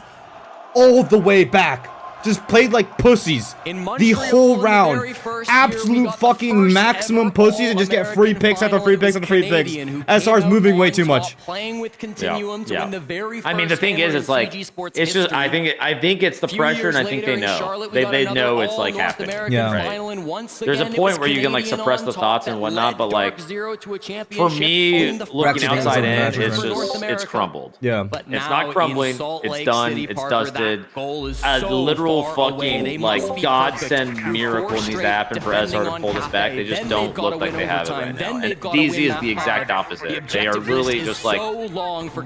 all the way back. Just played like pussies the whole round. Absolute fucking maximum pussies and just get free picks after free picks after free picks. SR's moving way too much.
I mean, the thing is, it's like, it's just, I think it's the pressure, and I think they know. They know it's like happening. Right? There's a point where you can like suppress the thoughts and whatnot, but like, for me, looking outside in, it's just, it's crumbled.
Yeah.
It's not crumbling, it's done, it's dusted. A literal fucking like godsend miracle needs to happen for SR to pull this back. They just don't look like they have it right now. And DZ is the exact opposite. They are really just like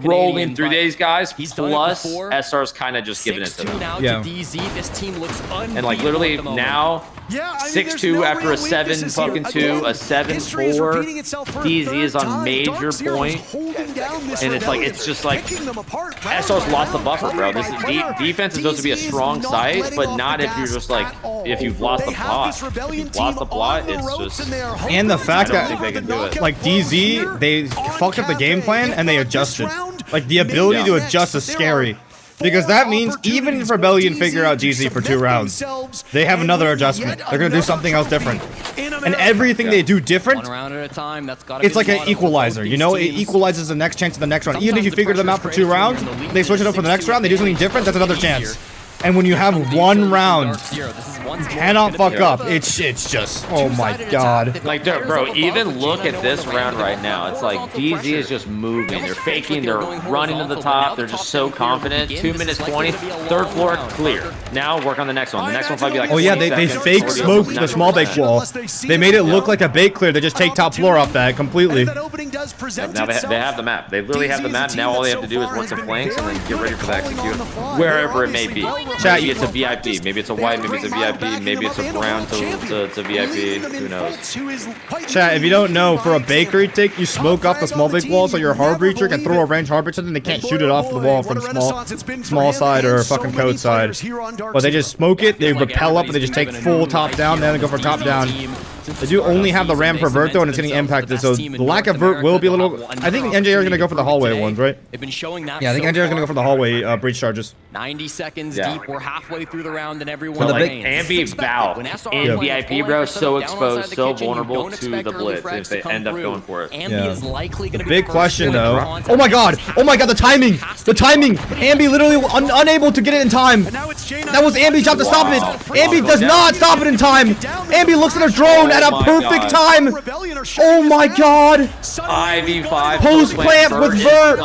rolling through these guys. Plus SR's kind of just giving it to them.
Yeah.
And like literally now 6-2 after a 7-2, a 7-4. DZ is on major point, and it's like it's just like SR's lost the buffer, bro. This is defense is supposed to be a strong side, but not if you're just like if you've lost the plot. If you've lost the plot, it's just
and the fact that
they can do it.
like DZ, they fucked up the game plan and they adjusted. Like the ability to adjust is scary. Because that means even if Rebellion figure out DZ for 2 rounds, they have another adjustment. They're going to do something else different. And everything they do different, it's like an equalizer, you know? It equalizes the next chance of the next round. Even if you figure them out for 2 rounds, they switch it up for the next round, they do something different, that's another chance. And when you have 1 round, you cannot fuck up. It's just, oh my god.
Like, bro, even look at this round right now. It's like DZ is just moving. They're faking. They're running to the top. They're just so confident. 2 minutes 20. 3rd floor clear. Now work on the next one. The next one might be like.
Oh yeah, they fake smoked the small bake wall. They made it look like a bake clear. They just take top floor off that completely.
Now they have the map. They literally have the map. Now all they have to do is work the flanks and then get ready for the execute wherever it may be.
Chat,
maybe it's a VIP, maybe it's a white, maybe it's a VIP, maybe it's a brown to VIP, who knows.
Chat, if you don't know, for a bakery tick, you smoke off the small bake wall so your hard breacher can throw a range hard breacher and they can't shoot it off the wall from small side or fucking code side. But they just smoke it, they repel up, and they just take full top down, then they go for top down. They do only have the ram for vert though, and it's getting impacted, so the lack of vert will be a little. I think NJR is gonna go for the hallway ones, right?
They've been showing that.
Yeah, I think NJR is gonna go for the hallway breach charges.
90 seconds deep. We're halfway through the round, and everyone.
But like Ambi Bow in VIP, bro, so exposed, so vulnerable to the blitz if they end up going for it.
Yeah. The big question though. Oh my god! Oh my god! The timing! The timing! Ambi literally unable to get it in time. That was Ambi's job to stop it. Ambi does not stop it in time. Ambi looks at a drone at a perfect time. Oh my god!
5v5
post plant with vert.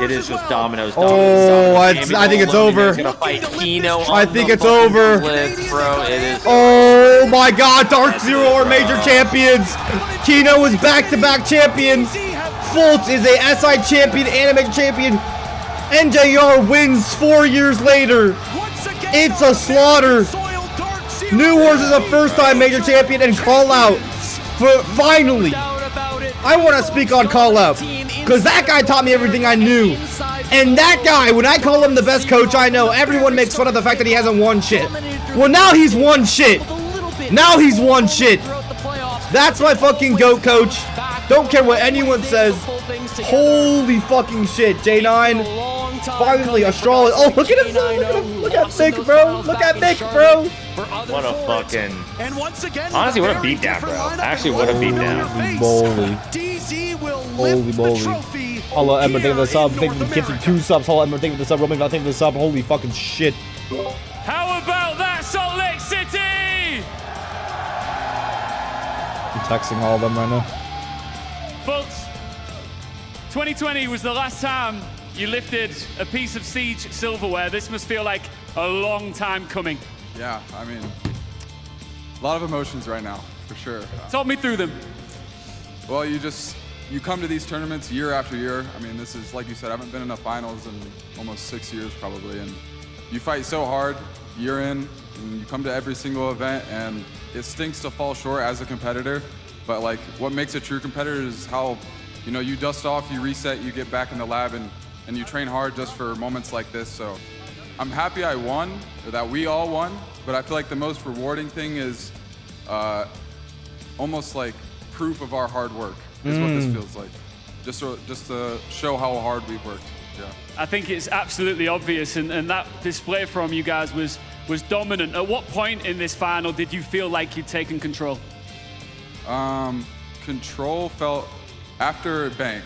It is just dominoes.
Oh, I think it's over. I think it's over. Oh my god, Dark Zero are major champions. Kino is back-to-back champion. Fultz is a SI champion and a major champion. NJR wins 4 years later. It's a slaughter. New Wars is a first-time major champion, and Call Out for finally. I want to speak on Call Out because that guy taught me everything I knew. And that guy, when I call him the best coach I know, everyone makes fun of the fact that he hasn't won shit. Well, now he's won shit. Now he's won shit. That's my fucking GOAT coach. Don't care what anyone says. Holy fucking shit, J9. Finally, Astralis. Oh, look at him. Look at Mick, bro. Look at Mick, bro.
What a fucking. Honestly, what a beatdown, bro. Actually, what a beatdown.
Holy moly. Hello, Ember, thank you for the sub. Thank you for the 2 subs. Hello, Ember, thank you for the sub. Roman, thank you for the sub. Holy fucking shit.
How about that, Salt Lake City?
I'm texting all of them right now.
Folks, 2020 was the last time you lifted a piece of Siege silverware. This must feel like a long time coming.
Yeah, I mean, a lot of emotions right now, for sure.
Talk me through them.
Well, you come to these tournaments year after year. I mean, this is, like you said, I haven't been in a finals in almost 6 years probably, and you fight so hard year in, and you come to every single event, and it stinks to fall short as a competitor, but like what makes a true competitor is how, you know, you dust off, you reset, you get back in the lab, and you train hard just for moments like this. So I'm happy I won, or that we all won, but I feel like the most rewarding thing is almost like proof of our hard work is what this feels like. Just to show how hard we've worked. Yeah.
I think it's absolutely obvious, and that display from you guys was dominant. At what point in this final did you feel like you'd taken control?
Control felt after Bank.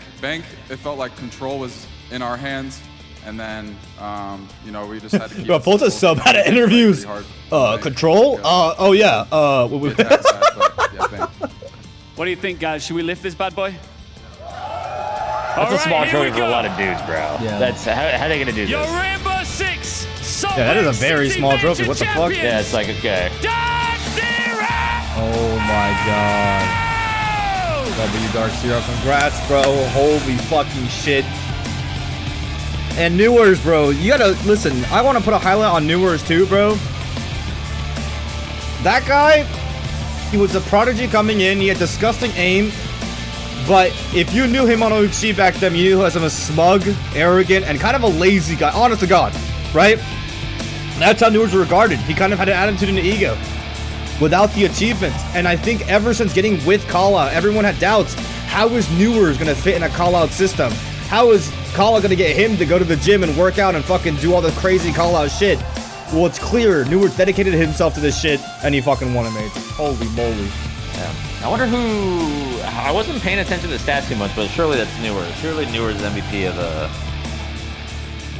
It felt like control was in our hands, and then you know, we just had to keep.
Bro, Fult's a sub out of interviews. Control? Oh yeah.
What do you think, guys? Should we lift this bad boy?
That's a small trophy for a lot of dudes, bro.
Yeah.
That's how are they gonna do
Your
this?
Rainbow Six.
Yeah, that is a very small trophy. What the fuck?
Yeah, it's like okay.
Oh my god. W Dark Zero, congrats, bro. Holy fucking shit. And Newers, bro. You gotta listen. I want to put a highlight on Newers too, bro. That guy, he was a prodigy coming in. He had disgusting aim. But if you knew him on OG back then, you knew him as a smug, arrogant, and kind of a lazy guy. Honest to God, right? That's how Newers was regarded. He kind of had an attitude and an ego without the achievements. And I think ever since getting with Kala, everyone had doubts. How is Newers going to fit in a call-out system? How is Kala going to get him to go to the gym and work out and fucking do all the crazy call-out shit? Well, it's clear Newers dedicated himself to this shit, and he fucking won it, mate. Holy moly.
Yeah. I wonder who. I wasn't paying attention to the stats too much, but surely that's Newers. Surely Newers is MVP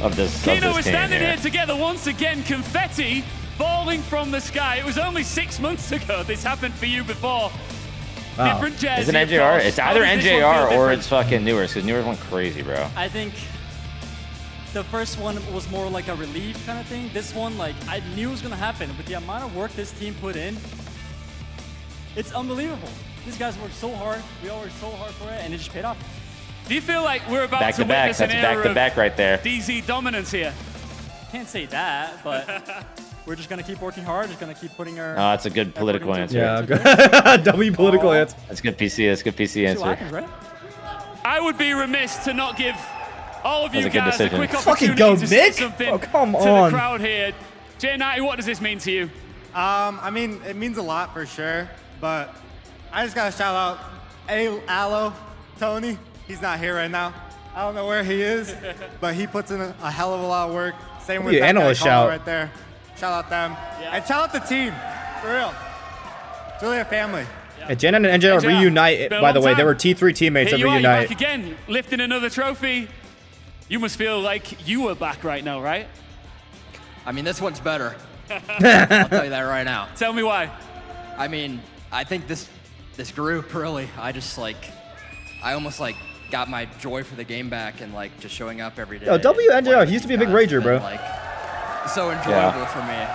of this.
Kino is
team
standing
here
here together once again. Confetti falling from the sky. It was only 6 months ago. This happened for you before.
Wow.
Different jersey.
Is it NJR? It's either NJR or it's fucking Newers, because Newers went crazy, bro.
I think the first one was more like a relief kind of thing. This one, like, I knew it was gonna happen. With the amount of work this team put in, it's unbelievable. These guys worked so hard. We all worked so hard for it, and it just paid off.
Do you feel like we're about
back
to
to back?
witness
That's
an
back
era
to
of
back right there.
DZ dominance here?
Can't say that, but we're just gonna keep working hard. Just gonna keep putting our.
Oh, that's a good political answer.
Yeah, W political answer.
That's good PC. That's good PC answer.
Happens, right?
I would be remiss to not give all of you
That's a good
guys a
decision.
quick
Fucking
opportunity
go,
to say
Nick.
something
Oh, come
to
on.
the crowd here. J90, what does this mean to you?
I mean, it means a lot for sure, but I just gotta shout out Aloe, Tony. He's not here right now. I don't know where he is, but he puts in a hell of a lot of work. Same with that guy
analyst
Colin
shout.
right there. Shout out them. And shout out the team, for real. It's really a family.
Yeah, Jen and NJ
NJ,
reunite,
been a
by the
long
way.
time.
They were T3 teammates
Here
that
you are, you're
reunite.
back again, lifting another trophy. You must feel like you were back right now, right?
I mean, this one's better. I'll tell you that right now.
Tell me why.
I mean, I think this group really, I almost like got my joy for the game back and like just showing up every day.
Yo, WNJR, he used to be a big rager, bro.
Like, so enjoyable for me.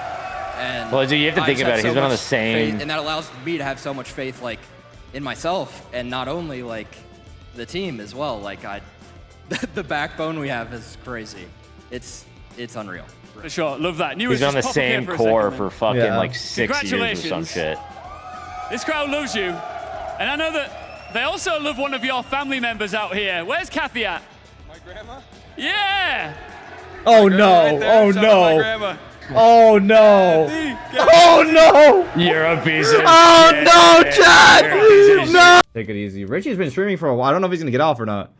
And
Well, dude, you have to
I
think
just
about
have
it. He's
so
been on the
much
same.
faith, and that allows me to have so much faith, like, in myself, and not only like the team as well. Like the backbone we have is crazy. It's unreal.
For sure, love that.
He's on the same core for fucking like 6 years or some
Congratulations.
shit.
This crowd loves you, and I know that they also love one of your family members out here. Where's Kathy at?
My grandma?
Yeah.
Oh no!
Right there.
Oh
Shout out my
no!
grandma.
Oh no! Oh no!
You're a piece of
Oh
shit.
no,
You're a
Chad!
piece of
No! Take it easy. Richie's been streaming for a while. I don't know if he's gonna get off or not.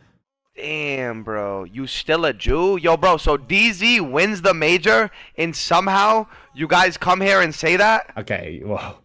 Damn, bro. You still a Jew? Yo, bro, so DZ wins the major and somehow you guys come here and say that?
Okay, well.